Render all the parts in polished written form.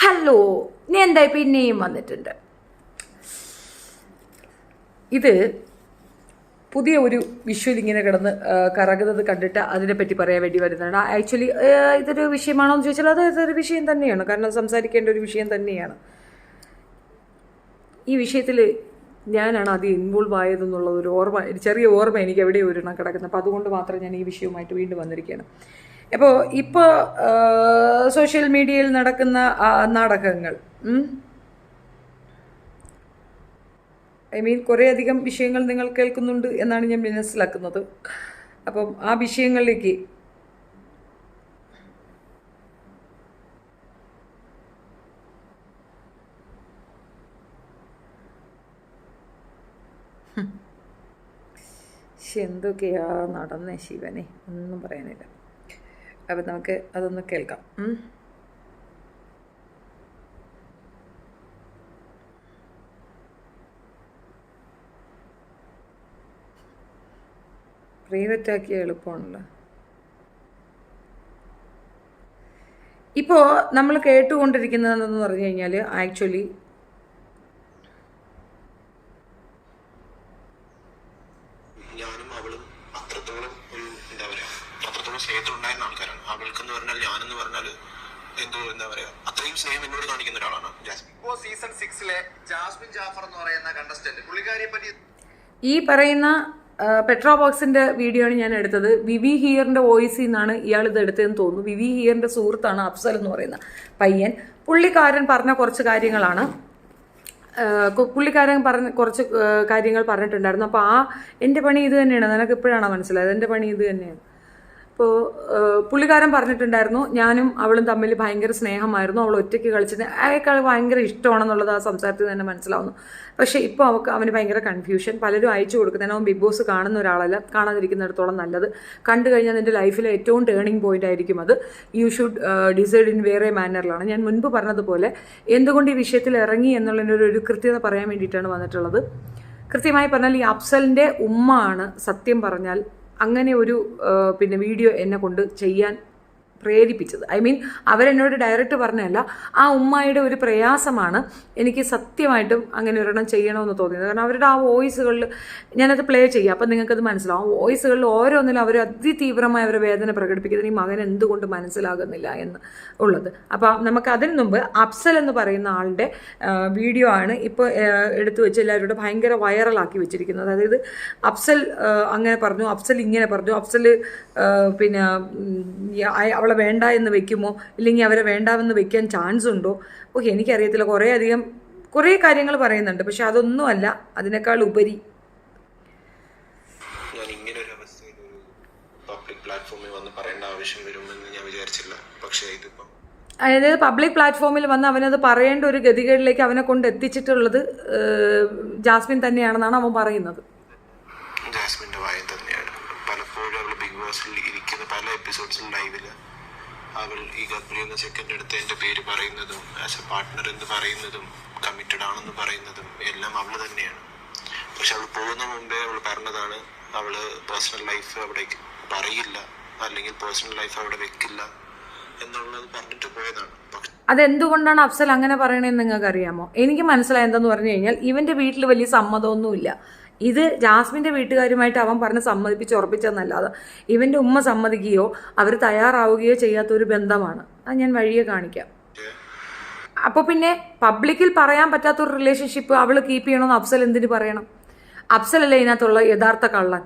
Hello, ഞാൻ എന്തായി പിന്നെയും വന്നിട്ടുണ്ട്. ഇത് പുതിയ ഒരു വിഷ്വൽ ഇങ്ങനെ കിടന്ന് കറങ്ങുന്നത് കണ്ടിട്ട് അതിനെപ്പറ്റി പറയാൻ വേണ്ടി വരുന്നതാണ്. ആക്ച്വലി ഇതൊരു വിഷയമാണോ എന്ന് ചോദിച്ചാൽ അത് ഇതൊരു വിഷയം തന്നെയാണ്. കാരണം സംസാരിക്കേണ്ട ഒരു വിഷയം തന്നെയാണ്. ഈ വിഷയത്തിൽ ഞാനാണ് ആദ്യം ഇൻവോൾവ് ആയതെന്നുള്ളതൊരു ഓർമ്മ, ചെറിയ ഓർമ്മ എനിക്ക് എവിടെയോ ഒരെണ്ണം കിടക്കുന്നത്. അപ്പോൾ അതുകൊണ്ട് മാത്രം ഞാൻ ഈ വിഷയവുമായിട്ട് വീണ്ടും വന്നിരിക്കുകയാണ്. ഇപ്പോൾ സോഷ്യൽ മീഡിയയിൽ നടക്കുന്ന നാടകങ്ങൾ, കുറേയധികം വിഷയങ്ങൾ നിങ്ങൾ കേൾക്കുന്നുണ്ട് എന്നാണ് ഞാൻ മനസ്സിലാക്കുന്നത്. അപ്പം ആ വിഷയങ്ങളിലേക്ക് എന്തൊക്കെയാ നടന്നേ ശിവനെ, ഒന്നും പറയാനില്ല. അപ്പം നമുക്ക് അതൊന്ന് കേൾക്കാം. പ്രൈവറ്റ് ആക്കിയ എളുപ്പമാണല്ലോ. ഇപ്പോൾ നമ്മൾ കേട്ടുകൊണ്ടിരിക്കുന്നതെന്ന് പറഞ്ഞു കഴിഞ്ഞാൽ ആക്ച്വലി ഞാനും അവളും അത്രത്തോളം ഒരു എന്താ പറയാ അത്രത്തോളം സ്നേഹത്തിലുണ്ടായിരുന്ന ആൾക്കാരാണ്. അവൾക്കെന്ന് പറഞ്ഞാൽ ഞാനെന്ന് പറഞ്ഞാൽ എന്തോ എന്താ പറയാ അത്രയും സ്നേഹം എന്നോട് കാണിക്കുന്ന ഒരാളാണ് ജാസ്മിൻ. ഇപ്പോൾ സീസൺ 6 ജാസ്മിൻ ജാഫർ എന്ന് പറയുന്ന കണ്ടസ്റ്റന്റ്, പുള്ളിക്കാരിയെ പറ്റി ഈ പറയുന്ന പെട്രോ ബോക്സിന്റെ വീഡിയോ ആണ് ഞാൻ എടുത്തത്. വിവി ഹിയറിന്റെ വോയിസിൽ നിന്നാണ് ഇയാൾ ഇത് എടുത്തതെന്ന് തോന്നുന്നു. വിവി ഹിയറിന്റെ സുഹൃത്താണ് അഫ്സൽ എന്ന് പറയുന്ന പയ്യൻ. പുള്ളിക്കാരൻ പറഞ്ഞ കുറച്ച് കാര്യങ്ങളാണ്. പുള്ളിക്കാരൻ കുറച്ച് കാര്യങ്ങൾ പറഞ്ഞിട്ടുണ്ടായിരുന്നു. അപ്പോൾ എൻ്റെ പണി ഇത് തന്നെയാണ്. നിനക്ക് ഇപ്പോഴാണ് മനസ്സിലായത് എൻ്റെ പണി ഇത് തന്നെയാണ്. അപ്പോൾ പുള്ളിക്കാരൻ പറഞ്ഞിട്ടുണ്ടായിരുന്നു ഞാനും അവളും തമ്മിൽ ഭയങ്കര സ്നേഹമായിരുന്നു, അവൾ ഒറ്റയ്ക്ക് കളിച്ചിട്ട് അയാൾക്ക് ഭയങ്കര ഇഷ്ടമാണെന്നുള്ളത് ആ സംസാരത്തിൽ തന്നെ മനസ്സിലാവുന്നു. പക്ഷേ ഇപ്പോൾ അവന് ഭയങ്കര കൺഫ്യൂഷൻ. പലരും അയച്ചു കൊടുക്കുന്നതിന് അവൻ ബിഗ് ബോസ് കാണുന്ന ഒരാളല്ല. കാണാതിരിക്കുന്നിടത്തോളം നല്ലത്. കണ്ടു കഴിഞ്ഞാൽ നിൻ്റെ ലൈഫിലെ ഏറ്റവും ടേണിംഗ് പോയിന്റ് ആയിരിക്കും അത്. യു ഷുഡ് ഡിസൈഡ് ഇൻ വേറെ മാനറിലാണ്. ഞാൻ മുൻപ് പറഞ്ഞതുപോലെ എന്തുകൊണ്ട് ഈ വിഷയത്തിൽ ഇറങ്ങി എന്നുള്ളതിൻ്റെ ഒരു കൃത്യത പറയാൻ വേണ്ടിയിട്ടാണ് വന്നിട്ടുള്ളത്. കൃത്യമായി പറഞ്ഞാൽ ഈ അഫ്സലിൻ്റെ ഉമ്മ ആണ് സത്യം പറഞ്ഞാൽ അങ്ങനെ ഒരു വീഡിയോ എന്നെ കൊണ്ട് ചെയ്യാൻ പ്രേരിപ്പിച്ചത്. അവരെന്നോട് ഡയറക്റ്റ് പറഞ്ഞതല്ല, ആ ഉമ്മായുടെ ഒരു പ്രയാസമാണ് എനിക്ക് സത്യമായിട്ടും അങ്ങനെ ഒരെണ്ണം ചെയ്യണമെന്ന് തോന്നിയത്. കാരണം അവരുടെ ആ വോയിസുകളിൽ ഞാനത് പ്ലേ ചെയ്യാം, അപ്പം നിങ്ങൾക്കത് മനസ്സിലാവും. വോയിസുകളിൽ ഓരോന്നിലും അവർ അതിതീവ്രമായ അവരുടെ വേദന പ്രകടിപ്പിക്കുന്നത് ഈ മകൻ എന്തുകൊണ്ട് മനസ്സിലാകുന്നില്ല എന്ന് ഉള്ളത്. അപ്പോൾ നമുക്ക് അതിന് മുമ്പ് അഫ്സൽ എന്ന് പറയുന്ന ആളുടെ വീഡിയോ ആണ് ഇപ്പോൾ എടുത്തു വെച്ച് എല്ലാവരുടെ ഭയങ്കര വൈറലാക്കി വെച്ചിരിക്കുന്നത്. അതായത് അഫ്സൽ അങ്ങനെ പറഞ്ഞു, അഫ്സൽ ഇങ്ങനെ പറഞ്ഞു, അഫ്സൽ അവളെ വേണ്ട എന്ന് വെക്കുമോ ഇല്ലെങ്കിൽ അവരെ വേണ്ടാവെന്ന് വെക്കാൻ ചാൻസ് ഉണ്ടോ? ഓക്കെ, എനിക്കറിയത്തില്ല. കുറേ കാര്യങ്ങൾ പറയുന്നുണ്ട്. പക്ഷെ അതൊന്നുമല്ല, അതിനേക്കാൾ ഉപരി ഞാൻ ഇങ്ങനെ ഒരു അവസ്ഥയിൽ ഒരു പബ്ലിക് പ്ലാറ്റ്ഫോമിൽ വന്ന് പറയേണ്ട ആവശ്യം വരുമെന്ന് ഞാൻ വിചാരിച്ചില്ല. പക്ഷേ ഇതിപ്പം അതായത് പബ്ലിക് പ്ലാറ്റ്ഫോമിൽ വന്ന് അവനത് പറയേണ്ട ഒരു ഗതികേടിലേക്ക് അവനെ കൊണ്ട് എത്തിച്ചിട്ടുള്ളത് ജാസ്മിൻ തന്നെയാണെന്നാണ് അവൻ പറയുന്നത്. ജാസ്മിന്റെ വായ തന്നെയാണ്. പലപ്പോഴും അവൾ ബിഗ് ബോസിൽ ഇരിക്കുന്ന പല എപ്പിസോഡ്സിൽ ലൈവില് അവൾ ഈ ഗബ്രി എന്ന സെക്കൻഡ് എടുത്ത് എൻ്റെ പേര് പറയുന്നതും ആസ് എ പാർട്ട്ണർ എന്ന് പറയുന്നതും കമ്മിറ്റഡ് ആണെന്ന് പറയുന്നതും എല്ലാം അവൾ തന്നെയാണ്. പക്ഷെ അവൾ പോകുന്ന മുമ്പേ അവൾ പറഞ്ഞതാണ് അവള് പേഴ്സണൽ ലൈഫ് അവിടെ പറയില്ല, അല്ലെങ്കിൽ പേഴ്സണൽ ലൈഫ് അവിടെ വെക്കില്ല എന്നുള്ളത് പറഞ്ഞിട്ട് പോയതാണ്. അതെന്തുകൊണ്ടാണ് അഫ്സൽ അങ്ങനെ പറയണതെന്ന് നിങ്ങൾക്ക് അറിയാമോ? എനിക്ക് മനസ്സിലായെന്തെന്ന് പറഞ്ഞു കഴിഞ്ഞാൽ ഇവൻ്റെ വീട്ടിൽ വലിയ സമ്മതമൊന്നുമില്ല. ഇത് ജാസ്മിൻ്റെ വീട്ടുകാരുമായിട്ട് അവൻ പറഞ്ഞ് സമ്മതിപ്പിച്ച് ഉറപ്പിച്ചെന്നല്ലാതെ ഇവൻ്റെ ഉമ്മ സമ്മതിക്കുകയോ അവർ തയ്യാറാവുകയോ ചെയ്യാത്തൊരു ബന്ധമാണ്. അത് ഞാൻ വഴിയെ കാണിക്കാം. അപ്പോൾ പിന്നെ പബ്ലിക്കിൽ പറയാൻ പറ്റാത്തൊരു റിലേഷൻഷിപ്പ് അവൾ കീപ്പ് ചെയ്യണമെന്ന് അഫ്സൽ എന്തിനു പറയണം? അഫ്സലല്ലേ ഇതിനകത്തുള്ള യഥാർത്ഥ കള്ളൻ.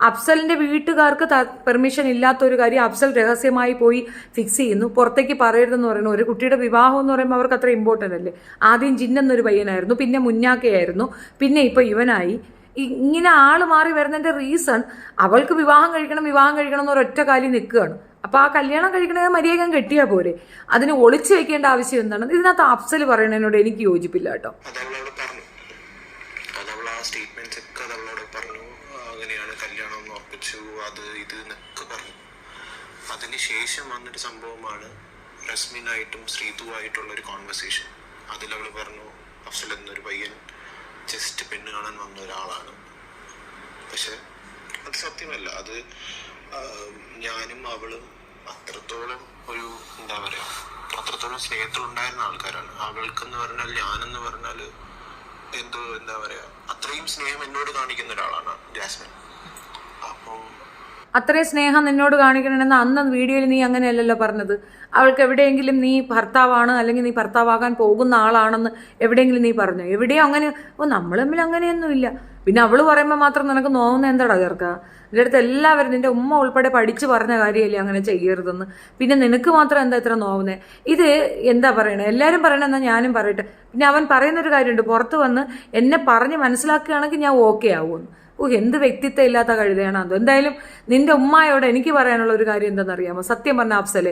അഫ്സലിൻ്റെ വീട്ടുകാർക്ക് പെർമിഷൻ ഇല്ലാത്തൊരു കാര്യം അഫ്സൽ രഹസ്യമായി പോയി ഫിക്സ് ചെയ്യുന്നു. പുറത്തേക്ക് പറയരുതെന്ന് പറയുന്നു. ഒരു കുട്ടിയുടെ വിവാഹം എന്ന് പറയുമ്പോൾ അവർക്ക് അത്ര ഇമ്പോർട്ടൻ്റ് അല്ലേ? ആദ്യം ജിന്നെന്നൊരു പയ്യനായിരുന്നു, പിന്നെ മുന്നാക്കയായിരുന്നു, പിന്നെ ഇപ്പോൾ ഇവനായി. ഇങ്ങനെ ആൾ മാറി വരുന്നതിൻ്റെ റീസൺ അവൾക്ക് വിവാഹം കഴിക്കണം എന്നൊരൊറ്റ കാര്യം നിൽക്കുകയാണ്. അപ്പോൾ ആ കല്യാണം കഴിക്കണമെങ്കിൽ മര്യാദ കെട്ടിയാൽ പോരെ, അതിന് ഒളിച്ചു വെക്കേണ്ട ആവശ്യം എന്താണ്? ഇതിനകത്ത് അഫ്സൽ പറയണതിനോട് എനിക്ക് യോജിപ്പില്ല കേട്ടോ. അതിനുശേഷം വന്നൊരു സംഭവമാണ് റസ്മിനായിട്ടും ശ്രീതുവായിട്ടുള്ള ഒരു കോൺവെർസേഷൻ. അതിലവൾ പറഞ്ഞു അഫ്സൽ എന്നൊരു പയ്യൻ ജസ്റ്റ് പെണ്ണ് കാണാൻ വന്ന ഒരാളാണ്. പക്ഷെ അത് സത്യമല്ല. അത് ഞാനും അവളും അത്രത്തോളം ഒരു എന്താ പറയാ അത്രത്തോളം സ്നേഹത്തിലുണ്ടായിരുന്ന ആൾക്കാരാണ്. അവൾക്കെന്ന് പറഞ്ഞാൽ, ഞാനെന്ന് പറഞ്ഞാൽ എന്താ പറയാ, അത്രയും സ്നേഹം എന്നോട് കാണിക്കുന്ന ഒരാളാണ് ജാസ്മിൻ. അപ്പം അത്രയും സ്നേഹം നിന്നോട് കാണിക്കണമെന്ന് അന്ന് വീഡിയോയിൽ നീ അങ്ങനെയല്ലല്ലോ പറഞ്ഞത്. അവൾക്ക് എവിടെയെങ്കിലും നീ ഭർത്താവാണ് അല്ലെങ്കിൽ നീ ഭർത്താവാകാൻ പോകുന്ന ആളാണെന്ന് എവിടെയെങ്കിലും നീ പറഞ്ഞു? എവിടെയോ അങ്ങനെ നമ്മൾ തമ്മിൽ അങ്ങനെയൊന്നുമില്ല. പിന്നെ അവള് പറയുമ്പോൾ മാത്രം നിനക്ക് നോവുന്ന എന്താടാ ചേർക്ക? എൻ്റെ അടുത്ത് എല്ലാവരും നിന്റെ ഉമ്മ ഉൾപ്പെടെ പഠിച്ചു പറഞ്ഞ കാര്യമല്ലേ അങ്ങനെ ചെയ്യരുതെന്ന്. പിന്നെ നിനക്ക് മാത്രം എന്താ ഇത്ര നോവുന്നേ? ഇത് എന്താ പറയണേ? എല്ലാവരും പറയണമെന്നാൽ ഞാനും പറയട്ടെ. പിന്നെ അവൻ പറയുന്നൊരു കാര്യമുണ്ട്, പുറത്ത് വന്ന് എന്നെ പറഞ്ഞ് മനസ്സിലാക്കുകയാണെങ്കിൽ ഞാൻ ഓക്കെ ആവുമെന്ന്. എന്ത് വ്യക്തിത്വം ഇല്ലാത്ത കഴുതയാണ് അത്. എന്തായാലും നിന്റെ ഉമ്മായോട് എനിക്ക് പറയാനുള്ള ഒരു കാര്യം എന്താണെന്നറിയാമോ? സത്യം പറഞ്ഞ അഫ്സലെ,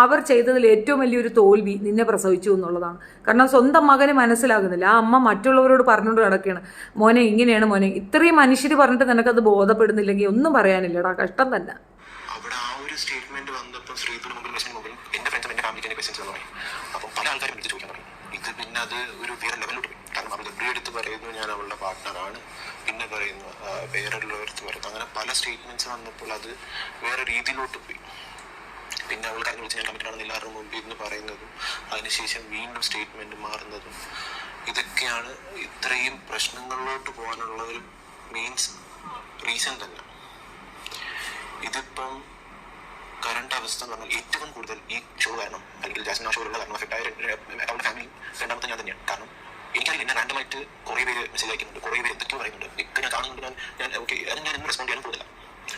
അവർ ചെയ്തതിൽ ഏറ്റവും വലിയൊരു തോൽവി നിന്നെ പ്രസവിച്ചു എന്നുള്ളതാണ്. കാരണം സ്വന്തം മകന് മനസ്സിലാകുന്നില്ല. ആ അമ്മ മറ്റുള്ളവരോട് പറഞ്ഞുകൊണ്ട് കിടക്കുകയാണ്, മോനെ ഇങ്ങനെയാണ് മോനെ. ഇത്രയും മനുഷ്യർ പറഞ്ഞിട്ട് നിനക്കത് ബോധപ്പെടുന്നില്ലെങ്കിൽ ഒന്നും പറയാനില്ലടാ, കഷ്ടം തന്നെ. അവിടെ ആ ഒരു സ്റ്റേറ്റ്മെന്റ് വന്നപ്പോൾ ശ്രീധുവിന് മുമ്പിൽ എന്റെ ഫ്രണ്ട്സും എന്റെ ഫാമിലിക്ക് എന്റെ ക്വസ്റ്റ്യൻസ് തുടങ്ങി. അപ്പം പല ആൾക്കാരും വിളിച്ച് ചോദിക്കാൻ തുടങ്ങി. ഇത് പിന്നെ അത് ഒരു വേറെ ലെവലിലോട്ട് പോയി. കാരണം അവർ ഗബ്രി എടുത്ത് പറയുന്നു ഞാൻ അവളുടെ പാർട്ട്ണറാണ്, പിന്നെ പറയുന്നു വേറെയുള്ളവർക്ക് പറയുന്നു. അങ്ങനെ പല സ്റ്റേറ്റ്മെന്റ്സ് വന്നപ്പോൾ അത് വേറെ രീതിയിലോട്ട് പോയി. പിന്നെ അവൾ കഴിഞ്ഞ വിളിച്ച് ഞാൻ കമ്മിറ്റഡ് ആണെന്ന് എല്ലാവരുടെ മുമ്പിൽ നിന്ന് പറയുന്നതും അതിനുശേഷം വീണ്ടും സ്റ്റേറ്റ്മെന്റ് മാറുന്നതും ഇതൊക്കെയാണ് ഇത്രയും പ്രശ്നങ്ങളിലോട്ട് പോകാനുള്ള ഒരു മെയിൻസ് റീസൺ തന്നെ. ഇതിപ്പം കറണ്ട് അവസ്ഥ എന്ന് പറഞ്ഞാൽ ഏറ്റവും കൂടുതൽ ഈ ഷോ കാരണം അല്ലെങ്കിൽ ജാസ്മിൻ ആ ഷോയിലുള്ള കാരണം അഫക്റ്റ് ആയ അവളുടെ ഫാമിലി രണ്ടാമത്തെ ഞാൻ തന്നെയാണ്. കാരണം എനിക്കറിയില്ല, എന്നെ റാൻഡമായിട്ട് കുറേ പേര് മെസ്സേജ് അയക്കുന്നുണ്ട്, കുറേ പേര് എന്തൊക്കെയോ പറയുന്നുണ്ട്. ഇപ്പം ഞാൻ കാണുന്നുണ്ട്, ഞാൻ ഓക്കെ അത് ഞാൻ ഒന്നും റെസ്പോണ്ട് ചെയ്യാനും പോകുന്നില്ല.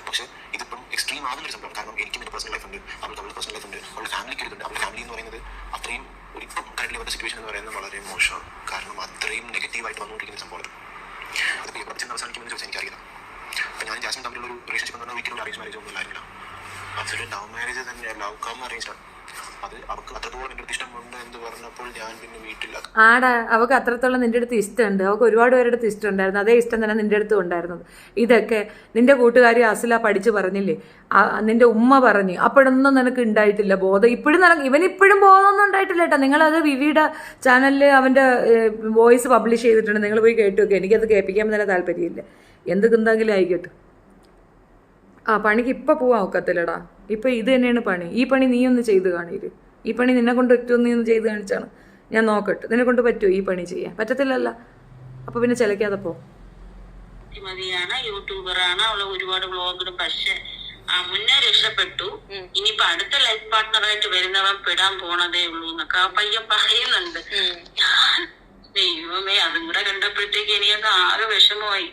പക്ഷേ ഇതിപ്പം എക്സ്ട്രീം ആകുന്ന ഒരു സംഭവം. കാരണം എനിക്ക് എൻ്റെ പേഴ്സണൽ ലൈഫ് ഉണ്ട്, അവളുടെ പേഴ്സണൽ ലൈഫ് ഉണ്ട്, അവളുടെ ഫാമിലിക്ക് എടുത്തുണ്ട്. അവളുടെ ഫാമിലി എന്ന് പറയുന്നത് അത്രയും ഒരിപ്പം കറണ്ടിൽ വരുന്ന സിറ്റുവേഷൻ എന്ന് പറയുന്നത് വളരെ മോശമാണ്. കാരണം അത്രയും നെഗറ്റീവായിട്ട് വന്നുകൊണ്ടിരിക്കുന്ന സംഭവം. അതിപ്പോൾ എവിടെ ചെന്ന് അവസാനിക്കുമെന്ന് ചോദിച്ചാൽ എനിക്കറിയില്ല. അപ്പം ഞാൻ ജാസ്മിൻ തമ്മിലുള്ള ഒരു റിലേഷൻഷിപ്പ് എന്ന് പറഞ്ഞാൽ ഒരിക്കലും അറേഞ്ച് മാരേജ് ഒന്നും ഇല്ലായിരുന്നില്ല. അതൊരു ലവ് മാരേജ് തന്നെ, ലവ് കം അറേഞ്ച്ഡ് ആണ്. അത് അവർക്ക് അത്രത്തോളം എൻ്റെ അടുത്ത് ഇഷ്ടമുണ്ട് എന്ന് പറഞ്ഞപ്പോൾ ഞാൻ പിന്നെ വീട്ടിൽ ആടാ, അവൾക്ക് അത്രത്തോളം നിന്റെ അടുത്ത് ഇഷ്ടമുണ്ട്. അവൾക്ക് ഒരുപാട് പേരുടെ അടുത്ത് ഇഷ്ടമുണ്ടായിരുന്നു. അതേ ഇഷ്ടം തന്നെ നിന്റെ അടുത്തും ഉണ്ടായിരുന്നത്. ഇതൊക്കെ നിന്റെ കൂട്ടുകാരി അസില പഠിച്ചു പറഞ്ഞില്ലേ, നിന്റെ ഉമ്മ പറഞ്ഞ്. അപ്പോഴൊന്നും നിനക്ക് ഉണ്ടായിട്ടില്ല ബോധം. ഇപ്പോഴും ഇവനിപ്പോഴും ബോധമൊന്നും ഉണ്ടായിട്ടില്ല കേട്ടോ. നിങ്ങളത് വിവിയുടെ ചാനലിൽ അവൻ്റെ വോയിസ് പബ്ലിഷ് ചെയ്തിട്ടുണ്ട്, നിങ്ങൾ പോയി കേട്ടു നോക്കുക. എനിക്കത് കേൾപ്പിക്കാൻ തന്നെ താല്പര്യമില്ല, എന്തെങ്കിലും ആയിക്കോട്ടെ. പണിക്ക് ഇപ്പം പോവാൻ ഒക്കത്തില്ലടാ. ഇപ്പം ഇത് തന്നെയാണ് പണി. ഈ പണി നീ ഒന്ന് ചെയ്ത് കാണിര്. ഈ പണി നിന്നെ കൊണ്ട് പറ്റുമോ? നീ ഒന്ന് ചെയ്ത് കാണിച്ചാണ് ഞാൻ നോക്കട്ടെ. നിന്നെ കൊണ്ട് പറ്റുമോ ഈ പണി ചെയ്യാൻ? പറ്റത്തില്ലല്ലോ. അപ്പൊ പിന്നെ ചിലക്കാതെ പോ. യൂട്യൂബറാണ്, അവള് ഒരുപാട് വ്ളോഗിടും. പക്ഷെ മുന്നേ രക്ഷപ്പെട്ടു. ഇനിയിപ്പൊ അടുത്ത ലൈഫ് പാർട്ട്ണറായിട്ട് വരുന്നവൻ പെടാൻ പോണതേ ഉള്ളൂ എന്നൊക്കെ ആ പയ്യൻ പറയുന്നുണ്ട്. ദൈവമേ, അതും കൂടെ കണ്ടപ്പോഴത്തേക്ക് എനിക്കൊക്കെ ആകെ വിഷമമായി.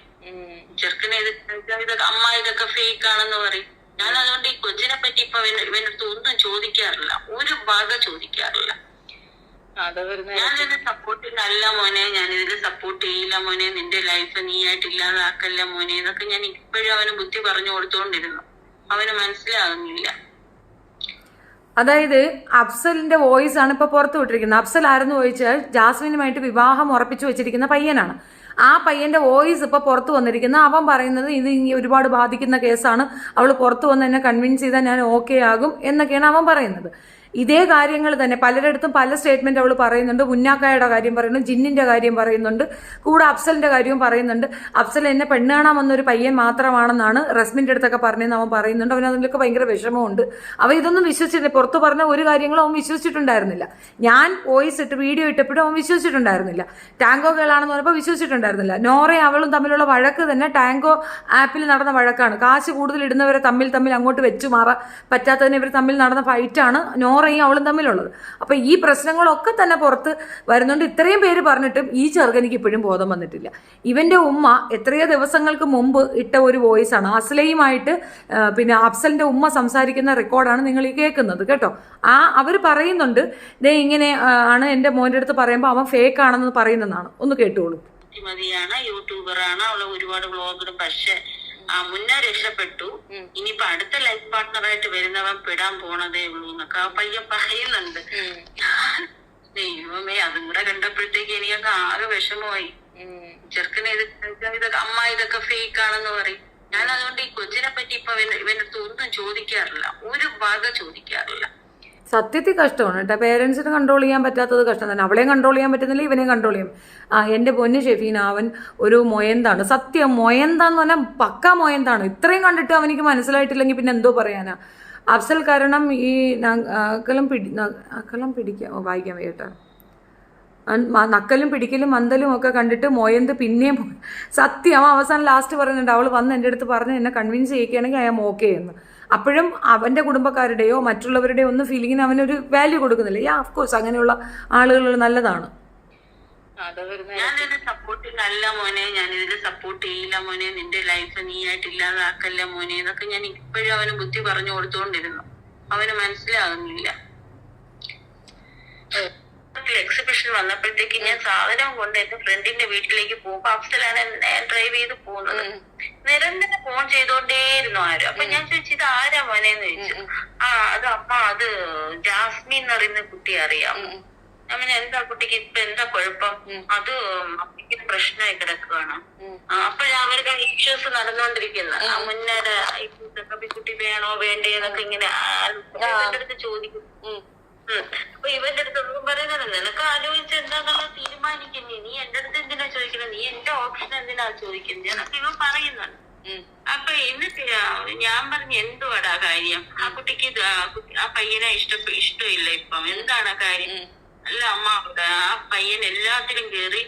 ചെറുക്കനെ ഇതൊക്കെ അമ്മ ഇതൊക്കെ ഫേക്ക് ആണെന്ന് പറയും. ഞാൻ അതുകൊണ്ട് ഈ കൊച്ചിനെ പറ്റി ഇപ്പൊ ഇവനടുത്ത് ഒന്നും ചോദിക്കാറില്ല, ഒരു വക ചോദിക്കാറില്ല. ഞാനിത് സപ്പോർട്ട് ചെയ്യില്ല മോനെ, ഞാനിതിൽ സപ്പോർട്ട് ചെയ്യില്ല മോനെ, നിന്റെ ലൈഫ് നീ ആയിട്ട് ഇല്ലാതാക്കല്ല മോനെ എന്നൊക്കെ ഞാൻ ഇപ്പോഴും അവന് ബുദ്ധി പറഞ്ഞു കൊടുത്തോണ്ടിരുന്നു. അവന് മനസ്സിലാകുന്നില്ല. അതായത് അഫ്സലിന്റെ വോയിസ് ആണ് ഇപ്പൊ പുറത്തു വിട്ടിരിക്കുന്നത്. അഫ്സൽ ആരെന്ന് ചോദിച്ചാൽ ജാസ്മിനുമായിട്ട് വിവാഹം ഉറപ്പിച്ചു വെച്ചിരിക്കുന്ന പയ്യനാണ്. ആ പയ്യന്റെ വോയിസ് ഇപ്പൊ പുറത്തു വന്നിരിക്കുന്ന. അവൻ പറയുന്നത് ഇത് ഒരുപാട് ബാധിക്കുന്ന കേസാണ്, അവൾ പുറത്തു വന്ന് എന്നെ കൺവിൻസ് ചെയ്താൽ ഞാൻ ഓക്കെ ആകും എന്നൊക്കെയാണ് അവൻ പറയുന്നത്. ഇതേ കാര്യങ്ങൾ തന്നെ പലരിടത്തും പല സ്റ്റേറ്റ്മെന്റ് അവൾ പറയുന്നുണ്ട്. മുന്നാക്കായുടെ കാര്യം പറയുന്നുണ്ട്, ജിന്നിന്റെ കാര്യം പറയുന്നുണ്ട്, കൂടെ അഫ്സലിന്റെ കാര്യവും പറയുന്നുണ്ട്. അഫ്സൽ എന്നെ പെണ്ണ് കാണാൻ വന്നൊരു പയ്യൻ മാത്രമാണെന്നാണ് റസ്മിന്റെ അടുത്തൊക്കെ പറഞ്ഞതെന്ന് അവൻ പറയുന്നുണ്ട്. അവൻ അതിലൊക്കെ ഭയങ്കര വിഷമമുണ്ട്. അവൻ ഇതൊന്നും വിശ്വസിച്ചിട്ടില്ല. പുറത്ത് പറഞ്ഞ ഒരു കാര്യങ്ങളും അവൻ വിശ്വസിച്ചിട്ടുണ്ടായിരുന്നില്ല. ഞാൻ വോയിസ് ഇട്ട് വീഡിയോ ഇട്ടപ്പോഴും അവൻ വിശ്വസിച്ചിട്ടുണ്ടായിരുന്നില്ല. ടാങ്കോ കേളാണെന്ന് പറഞ്ഞപ്പോൾ വിശ്വസിച്ചിട്ടുണ്ടായിരുന്നില്ല. നോറയും അവളും തമ്മിലുള്ള വഴക്ക് തന്നെ ടാങ്കോ ആപ്പിൽ നടന്ന വഴക്കാണ്. കാശ് കൂടുതൽ ഇടുന്നവരെ തമ്മിൽ അങ്ങോട്ട് വെച്ചു മാറാൻ പറ്റാത്തതിന് ഇവർ തമ്മിൽ നടന്ന ഫൈറ്റാണ് നോറയും അവളും തമ്മിലുള്ളത്. അപ്പൊ ഈ പ്രശ്നങ്ങളൊക്കെ തന്നെ പുറത്ത് വരുന്നുണ്ട്. ഇത്രയും പേര് പറഞ്ഞിട്ടും ഈ ചെറുകനിക്ക് ഇപ്പോഴും ബോധം വന്നിട്ടില്ല. ഇവന്റെ ഉമ്മ എത്രയോ ദിവസങ്ങൾക്ക് മുമ്പ് ഇട്ട ഒരു വോയിസ് ആണ്. അസ്ലയുമായിട്ട് പിന്നെ അഫ്സലിന്റെ ഉമ്മ സംസാരിക്കുന്ന റെക്കോർഡാണ് നിങ്ങൾ ഈ കേൾക്കുന്നത് കേട്ടോ. അവർ പറയുന്നുണ്ട്, ദേ ഇങ്ങനെ ആണ് എൻ്റെ മോൻ്റെ അടുത്ത് പറയുമ്പോൾ അവൻ ഫേക്ക് ആണെന്ന് പറയുന്നതാണ്. ഒന്ന് കേട്ടോളൂ. യൂട്യൂബറാണ്, അവള് ഒരുപാട് വ്ളോഗിടും. പക്ഷെ മുന്നേ രക്ഷപ്പെട്ടു. ഇനിയിപ്പൊ അടുത്ത ലൈഫ് പാർട്ട്ണറായിട്ട് വരുന്നവൻ പെടാൻ പോണതേ ഉള്ളൂ എന്നൊക്കെ ആ പയ്യൻ പറയുന്നുണ്ട്. ദൈവമേ, അതും കൂടെ കണ്ടപ്പോഴത്തേക്ക് എനിക്കൊക്കെ ആകെ വിഷമമായി. ചെറുക്കനെ ഇതൊക്കെ അമ്മ ഇതൊക്കെ ഫേക്ക് ആണെന്ന് പറയും. ഞാൻ അതുകൊണ്ട് ഈ കൊച്ചിനെ പറ്റി ഇപ്പൊ ഇവനടുത്ത് ഒന്നും ചോദിക്കാറില്ല, ഒരു വക ചോദിക്കാറില്ല. സത്യത്തിൽ കഷ്ടമാണ് കേട്ടോ. പേരൻസിന് കൺട്രോൾ ചെയ്യാൻ പറ്റാത്തത് കഷ്ടം തന്നെ. അവളെയും കൺട്രോൾ ചെയ്യാൻ പറ്റുന്നില്ല, ഇവനെയും കൺട്രോൾ ചെയ്യും. എൻ്റെ പൊന്ന് ഷെഫീന, അവൻ ഒരു മൊയന്താണ്. സത്യം മൊയന്താന്ന് പറഞ്ഞാൽ പക്ക മൊയന്താണ്. ഇത്രയും കണ്ടിട്ട് അവനിക്ക് മനസ്സിലായിട്ടില്ലെങ്കിൽ പിന്നെ എന്തോ പറയാനാ. അഫ്സൽ കാരണം ഈ നക്കലും പിടിക്കാം വായിക്കാൻ വയ്യട്ടോ. നക്കലും പിടിക്കലും മന്തലും ഒക്കെ കണ്ടിട്ട് മൊയന്ത് പിന്നെയും സത്യം അവൻ അവസാനം ലാസ്റ്റ് പറയുന്നുണ്ട്, അവൾ വന്ന് എൻ്റെ അടുത്ത് പറഞ്ഞ് എന്നെ കൺവിൻസ് ചെയ്യിക്കുകയാണെങ്കിൽ ഐ ആം ഓക്കെ എന്ന്. അപ്പോഴും അവൻ്റെ കുടുംബക്കാരുടെയോ മറ്റുള്ളവരുടെയോ ഒന്നും ഫീലിങ്ങിന് അവനൊരു വാല്യൂ കൊടുക്കുന്നില്ല. യാ ഓഫ് കോഴ്സ് അങ്ങനെയുള്ള ആളുകൾ നല്ലതാണ്. ഞാനിത് സപ്പോർട്ടില്ല മോനെ, ഞാനിതിൽ സപ്പോർട്ട് ചെയ്യില്ല മോനെ, നിന്റെ ലൈഫ് നീ ആയിട്ട് ഇല്ലാതാക്കല്ല മോനെ എന്നൊക്കെ ഞാൻ ഇപ്പോഴും അവന് ബുദ്ധി പറഞ്ഞു കൊടുത്തോണ്ടിരുന്നു. അവന് മനസ്സിലാകുന്നില്ല. എക്സിബിഷൻ വന്നപ്പോഴത്തേക്ക് ഞാൻ സാധനം കൊണ്ട് എന്റെ ഫ്രണ്ടിന്റെ വീട്ടിലേക്ക് പോകുമ്പോ അഫ്സലാണ് ഡ്രൈവ് ചെയ്ത് പോകുന്നത്. നിരന്തരം ഫോൺ ചെയ്തോണ്ടേയിരുന്നു ആരും. അപ്പൊ ഞാൻ ചോദിച്ചു ഇത് ആരാ മോനെന്ന് ചോദിച്ചു. അത് അമ്മ അത് ജാസ്മിൻ എന്ന് പറയുന്ന കുട്ടി അറിയാം. അവന് എന്താ കുട്ടിക്ക് ഇപ്പൊ എന്താ കുഴപ്പം, അത് അമ്മയ്ക്ക് പ്രശ്നമായി കിടക്കുകയാണ്. അപ്പോഴാ അവരുടെ ഇഷ്യൂസ് നടന്നുകൊണ്ടിരിക്കുന്ന മുന്നേറെ കുട്ടി വേണോ വേണ്ടേ എന്നൊക്കെ ഇങ്ങനെ ഇവന്റെ അടുത്ത് ചോദിക്കും. അപ്പൊ ഇവന്റെ അടുത്ത് ഒന്നും പറയുന്നത് നിനക്ക് ആലോചിച്ച് എന്താണെന്നുള്ള തീരുമാനിക്കുന്നേ, നീ എന്റെ അടുത്ത് എന്തിനാ ചോദിക്കുന്നത്, നീ എന്റെ ഓപ്ഷൻ എന്തിനാ ചോദിക്കുന്നത് എന്നൊക്കെ ഇവൻ പറയുന്നുണ്ട്. അപ്പൊ എന്നിട്ട് ഞാൻ പറഞ്ഞു എന്തുവാടാ കാര്യം, ആ കുട്ടിക്ക് ആ പയ്യനെ ഇഷ്ടമില്ല ഇപ്പം, എന്താണ് കാര്യം? അല്ല അമ്മ ആ പയ്യൻ എല്ലാത്തിലും കേറി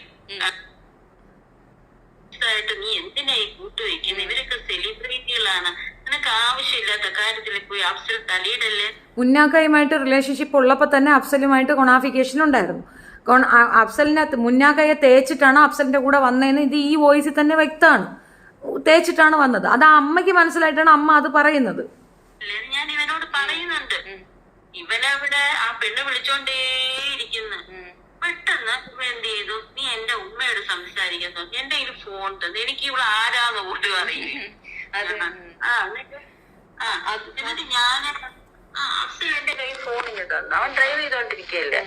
നീ എന്തിനായി കൂട്ടുവെക്കുന്നത്, ഇവരൊക്കെ സെലിബ്രിറ്റികളാണ്, നിനക്ക് ആവശ്യമില്ലാത്ത കാര്യത്തിൽ പോയി അഫ്സൽ തലയിടല്ലേ. മുന്നാക്കയുമായിട്ട് റിലേഷൻഷിപ്പ് ഉള്ളപ്പോൾ തന്നെ അഫ്സലുമായിട്ട് കൊണാഫിക്കേഷൻ ഉണ്ടായിരുന്നു. അഫ്സലിനകത്ത് മുന്നാക്കയെ തേച്ചിട്ടാണ് അഫ്സലിന്റെ കൂടെ വന്നതെന്ന് ഇത് ഈ വോയിസിൽ തന്നെ വ്യക്തമാണ്. തേച്ചിട്ടാണ് വന്നത്. അത് ആ അമ്മയ്ക്ക് മനസ്സിലായിട്ടാണ് അമ്മ അത് പറയുന്നത്. ഞാൻ ഇവനോട് പറയുന്നുണ്ട്, ഇവനവിടെ ആ പെണ്ണ് വിളിച്ചോണ്ടേയിരിക്കുന്നു. പെട്ടെന്ന് ഇവ എന്ത് ചെയ്തു, നീ എന്റെ ഉമ്മയോട് സംസാരിക്കുന്നു, എന്റെ കയ്യിൽ ഫോൺ തന്നു, എനിക്ക് ഇവിടെ ആരാന്ന് പോലും അറിയില്ല. എന്നിട്ട് ഞാൻ അഫ്സൽ എന്റെ കയ്യിൽ ഫോണിന് തന്നു, അവൻ ഡ്രൈവ് ചെയ്തോണ്ടിരിക്കല്ലേ.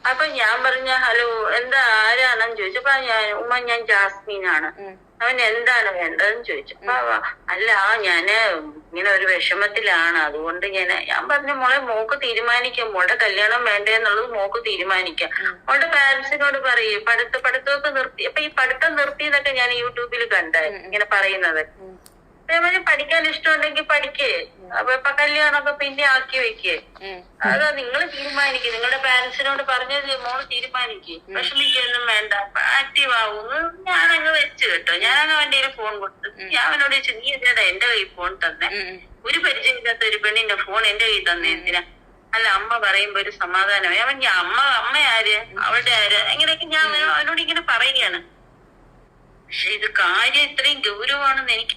അപ്പൊ ഞാൻ പറഞ്ഞ ഹലോ എന്താ ആരാണെന്ന് ചോദിച്ചപ്പോ ഉമ്മ ഞാൻ ജാസ്മീനാണ്. അവൻ എന്താണ് വേണ്ടതെന്ന് ചോദിച്ചു. അല്ല ഞാന് ഇങ്ങനെ ഒരു വിഷമത്തിലാണ്, അതുകൊണ്ട് ഞാൻ പറഞ്ഞു മോളെ മോക്ക് തീരുമാനിക്കാം, മോളുടെ കല്യാണം വേണ്ടേ എന്നുള്ളത് മോക്ക് തീരുമാനിക്കാം. മോളുടെ പാരന്റ്സിനോട് പറയും പഠിത്തമൊക്കെ നിർത്തി. അപ്പൊ ഈ പഠിത്തം നിർത്തിയെന്നൊക്കെ ഞാൻ യൂട്യൂബിൽ കണ്ടേ ഇങ്ങനെ പറയുന്നത്. പഠിക്കാൻ ഇഷ്ടമുണ്ടെങ്കിൽ പഠിക്കേ, അപ്പൊ ഇപ്പൊ കല്യാണമൊക്കെ പിന്നെ ആക്കി വെക്കേ. അതാ നിങ്ങൾ തീരുമാനിക്കും, നിങ്ങളുടെ പാരന്റ്സിനോട് പറഞ്ഞത് മോള് തീരുമാനിക്കേ, വിഷമിക്കൊന്നും വേണ്ട, ആക്റ്റീവ് ആവുന്നു. ഞാനങ്ങ് വെച്ച് കേട്ടോ, ഞാനങ്ങ് അവന്റെ ഫോൺ കൊടുത്തു. ഞാൻ അവനോട് ചോദിച്ചു നീ എന്തിനാ എന്റെ കയ്യിൽ ഫോൺ തന്നെ, ഒരു പരിചയമില്ലാത്ത ഒരു പെണ്ണിന്റെ ഫോൺ എന്റെ കയ്യിൽ തന്നെ എന്തിനാ? അല്ല അമ്മ പറയുമ്പോ ഒരു സമാധാനമായി. അവൻ അമ്മ ആര് അവളുടെ ആര് എങ്ങനെയൊക്കെ ഞാൻ അവനോട് ഇങ്ങനെ പറയുകയാണ്. പക്ഷെ ഇത് കാര്യം ഇത്രയും ഗൗരവമാണെന്ന് എനിക്ക്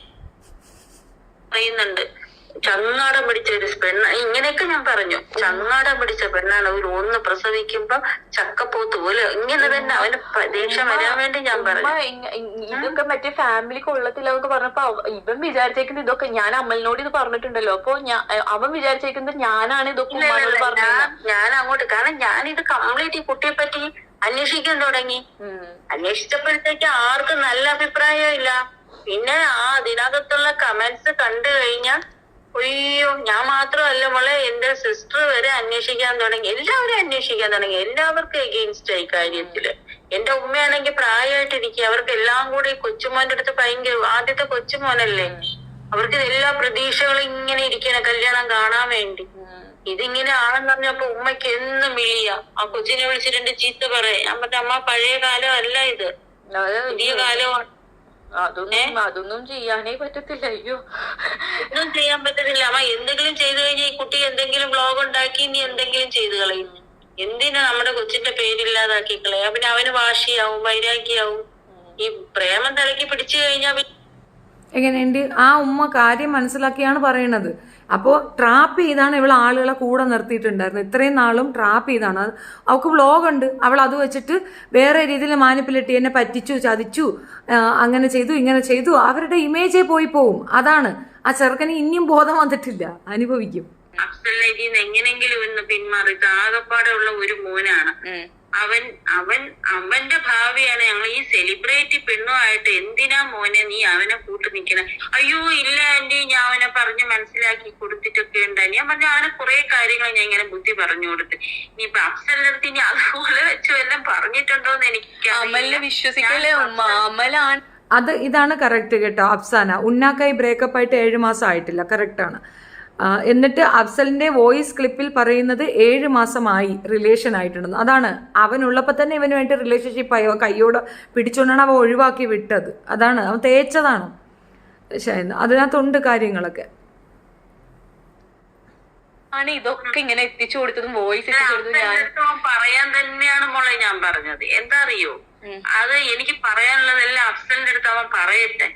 പറയുന്നുണ്ട്. ചങ്ങാടം പിടിച്ച ഒരു പെണ്ണ, ഇങ്ങനെയൊക്കെ ഞാൻ പറഞ്ഞു, ചങ്ങാടം പിടിച്ച പെണ്ണാണ്. ഒരു ഒന്ന് പ്രസവിക്കുമ്പോ ചക്കപ്പോത്ത് പോലെ ഇങ്ങനെ തന്നെ അവന് ദേഷ്യം വരാൻ വേണ്ടി ഞാൻ പറഞ്ഞു. ഇതൊക്കെ മറ്റേ ഫാമിലി കൊള്ളത്തില്ലെന്നൊക്കെ പറഞ്ഞപ്പോ ഇവൻ വിചാരിച്ചേക്കുന്നത് ഇതൊക്കെ ഞാൻ അമലിനോട് ഇത് പറഞ്ഞിട്ടുണ്ടല്ലോ. അപ്പൊ അവൻ വിചാരിച്ചേക്കുന്നത് ഞാനാണ് ഇതൊക്കെ ഞാൻ അങ്ങോട്ട്, കാരണം ഞാനിത് കംപ്ലീറ്റ് ഈ കുട്ടിയെ പറ്റി അന്വേഷിക്കാൻ തുടങ്ങി. അന്വേഷിച്ചപ്പോഴത്തേക്ക് ആർക്കും നല്ല അഭിപ്രായം ഇല്ല. പിന്നെ അതിനകത്തുള്ള കമന്റ്സ് കണ്ടു കഴിഞ്ഞാൽ അയ്യോ ഞാൻ മാത്രമല്ല മോളെ, എന്റെ സിസ്റ്റർ വരെ അന്വേഷിക്കാൻ തുടങ്ങി, എല്ലാവരും അന്വേഷിക്കാൻ തുടങ്ങി. എല്ലാവർക്കും എഗെയിൻസ്റ്റ് ആയി കാര്യത്തില്. എന്റെ ഉമ്മയാണെങ്കിൽ പ്രായമായിട്ടിരിക്കുക, അവർക്ക് എല്ലാം കൂടി ഈ കൊച്ചുമോന്റെ അടുത്ത് ഭയങ്കര, ആദ്യത്തെ കൊച്ചുമോനല്ലേ, അവർക്ക് എല്ലാ പ്രതീക്ഷകളും ഇങ്ങനെ ഇരിക്കണം കല്യാണം കാണാൻ വേണ്ടി. ഇതിങ്ങനെ ആണെന്ന് പറഞ്ഞപ്പോ ഉമ്മയ്ക്ക് എന്നും വിളിയ, ആ കൊച്ചിനെ വിളിച്ചിട്ടുണ്ട് ചീത്ത പറയാം. ഞാൻ പറഞ്ഞ അമ്മ പഴയ കാലം അല്ല ഇത്, പുതിയ കാലമാണ്. അതൊന്നും ചെയ്യാനേ പറ്റത്തില്ല. അയ്യോ ഒന്നും ചെയ്യാൻ പറ്റത്തില്ല. അമ്മ എന്തെങ്കിലും ചെയ്തു കഴിഞ്ഞാൽ ഈ കുട്ടി എന്തെങ്കിലും വ്ലോഗ് ഉണ്ടാക്കി നീ എന്തെങ്കിലും ചെയ്തു കളയും. എന്തിനാ നമ്മുടെ കൊച്ചിന്റെ പേരില്ലാതാക്കി കളയാ? പിന്നെ അവന് വാശിയാവും, വൈരാഗ്യാവും. ഈ പ്രേമം തലയ്ക്ക് പിടിച്ചു കഴിഞ്ഞാൽ എങ്ങനെയുണ്ട്? ആ ഉമ്മ കാര്യം മനസ്സിലാക്കിയാണ് പറയണത്. അപ്പോൾ ട്രാപ്പ് ചെയ്താണ് ഇവൾ ആളുകളെ കൂടെ നിർത്തിയിട്ടുണ്ടായിരുന്നു. ഇത്രയും നാളും ട്രാപ്പ് ചെയ്താണ്. അവൾക്ക് വ്ളോഗുണ്ട്, അവൾ അത് വെച്ചിട്ട് വേറെ രീതിയിൽ മാനിപ്പുലേറ്റ് എന്നെ പറ്റിച്ചു, ചതിച്ചു, അങ്ങനെ ചെയ്തു, ഇങ്ങനെ ചെയ്തു. അവരുടെ ഇമേജേ പോയി പോവും. അതാണ് ആ ചെറുക്കന് ഇനിയും ബോധം വന്നിട്ടില്ല, അനുഭവിക്കും. എങ്ങനെങ്കിലും ഒന്ന് പിന്മാറി. ആകപ്പാടെ ഉള്ള ഒരു മോനാണ് അവന്റെ ഭാവിയാണ്. ഞങ്ങൾ ഈ സെലിബ്രിറ്റി പെണ്ണുമായിട്ട് എന്തിനാ മോനെ നീ അവനെ കൂട്ടു നിൽക്കണേ? അയ്യോ ഇല്ല ആന്റി, ഞാൻ അവനെ പറഞ്ഞ് മനസ്സിലാക്കി കൊടുത്തിട്ടൊക്കെ ഉണ്ടായി. ഞാൻ പറഞ്ഞ അവനെ കുറെ കാര്യങ്ങൾ ഞാൻ ഇങ്ങനെ ബുദ്ധി പറഞ്ഞു കൊടുത്ത്. ഇനിയിപ്പൊ അഫ്സലിന്റെ അടുത്ത് ഇനി അതുപോലെ വെച്ചു എല്ലാം പറഞ്ഞിട്ടുണ്ടോന്ന് എനിക്ക് അമലിനെ വിശ്വസിക്കല്ലേ ഉമ്മ, അമലാണ് ഇതാണ് കറക്റ്റ് കേട്ടോ. അഫ്സാന ഉന്നാക്കായി ബ്രേക്കപ്പ് ആയിട്ട് 7 മാസം ആയിട്ടില്ല, കറക്റ്റാണ്. എന്നിട്ട് അഫ്സലിന്റെ വോയിസ് ക്ലിപ്പിൽ പറയുന്നത് 7 മാസമായി റിലേഷൻ ആയിട്ടുണ്ടെന്ന്. അതാണ് അവനുള്ളപ്പോൾ തന്നെ ഇവന് വേണ്ടി റിലേഷൻഷിപ്പ് ആയി കയ്യോട് പിടിച്ചുകൊണ്ടാണ് അവൻ ഒഴിവാക്കി വിട്ടത്. അതാണ് അവൻ തേച്ചതാണ്. പക്ഷേ അതിനകത്തുണ്ട് കാര്യങ്ങളൊക്കെ. ആണ് ഇതൊക്കെ ഇങ്ങനെ എത്തിച്ചു കൊടുത്തതും വോയിസ് എത്തിച്ചു കൊടുത്തതും ഞാൻ പറയാൻ തന്നെയാണ് മോളെ ഞാൻ പറഞ്ഞത്. എന്താ അറിയോ, അത് എനിക്ക് പറയാനുള്ളതെല്ലാം അഫ്സലിന്റെ അടുത്ത് അവൻ പറയട്ടെ,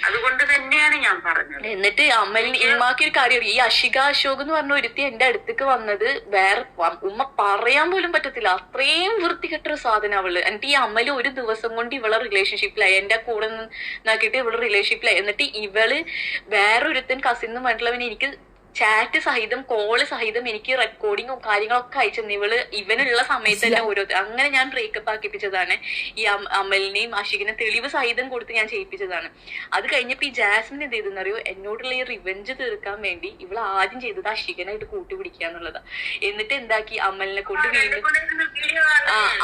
അതുകൊണ്ട് തന്നെയാണ് ഞാൻ പറഞ്ഞത്. എന്നിട്ട് അമ്മലിന് ഉമ്മാക്കൊരു കാര്യം, ഈ അഷിക അശോക് എന്ന് പറഞ്ഞ ഒരുത്തി എന്റെ അടുത്തേക്ക് വന്നത് വേറെ ഉമ്മ പറയാൻ പോലും പറ്റത്തില്ല, അത്രയും വൃത്തികെട്ടൊരു സാധനം അവള്. എന്നിട്ട് ഈ അമ്മല് ഒരു ദിവസം കൊണ്ട് ഇവളെ റിലേഷൻഷിപ്പിലായി, എന്റെ കൂടെ നിന്നാക്കിയിട്ട് ഇവള് റിലേഷൻഷിപ്പിലായി. എന്നിട്ട് ഇവള് വേറൊരുത്തൻ കസിൻ എന്ന് പറഞ്ഞിട്ടുള്ളവന് എനിക്ക് ചാറ്റ് സഹിതം കോള് സഹിതം എനിക്ക് റെക്കോർഡിങ്ങും കാര്യങ്ങളൊക്കെ അയച്ചു. ഇവനുള്ള സമയത്ത് തന്നെ അങ്ങനെ ഞാൻ ബ്രേക്കപ്പ് ആക്കിപ്പിച്ചതാണ്. ഈ അമലിനെയും അഷികിനെ തെളിവ് സഹിതം കൊടുത്ത് ഞാൻ ചെയ്യിപ്പിച്ചതാണ്. അത് കഴിഞ്ഞപ്പോ ഈ ജാസ്മിൻ എന്ത് ചെയ്തെന്നറിയോ, എന്നോടുള്ള ഈ റിവെഞ്ച് തീർക്കാൻ വേണ്ടി ഇവള് ആദ്യം ചെയ്തത് അഷികനായിട്ട് കൂട്ടുപിടിക്കുക എന്നുള്ളതാ. എന്നിട്ട് എന്താക്കി,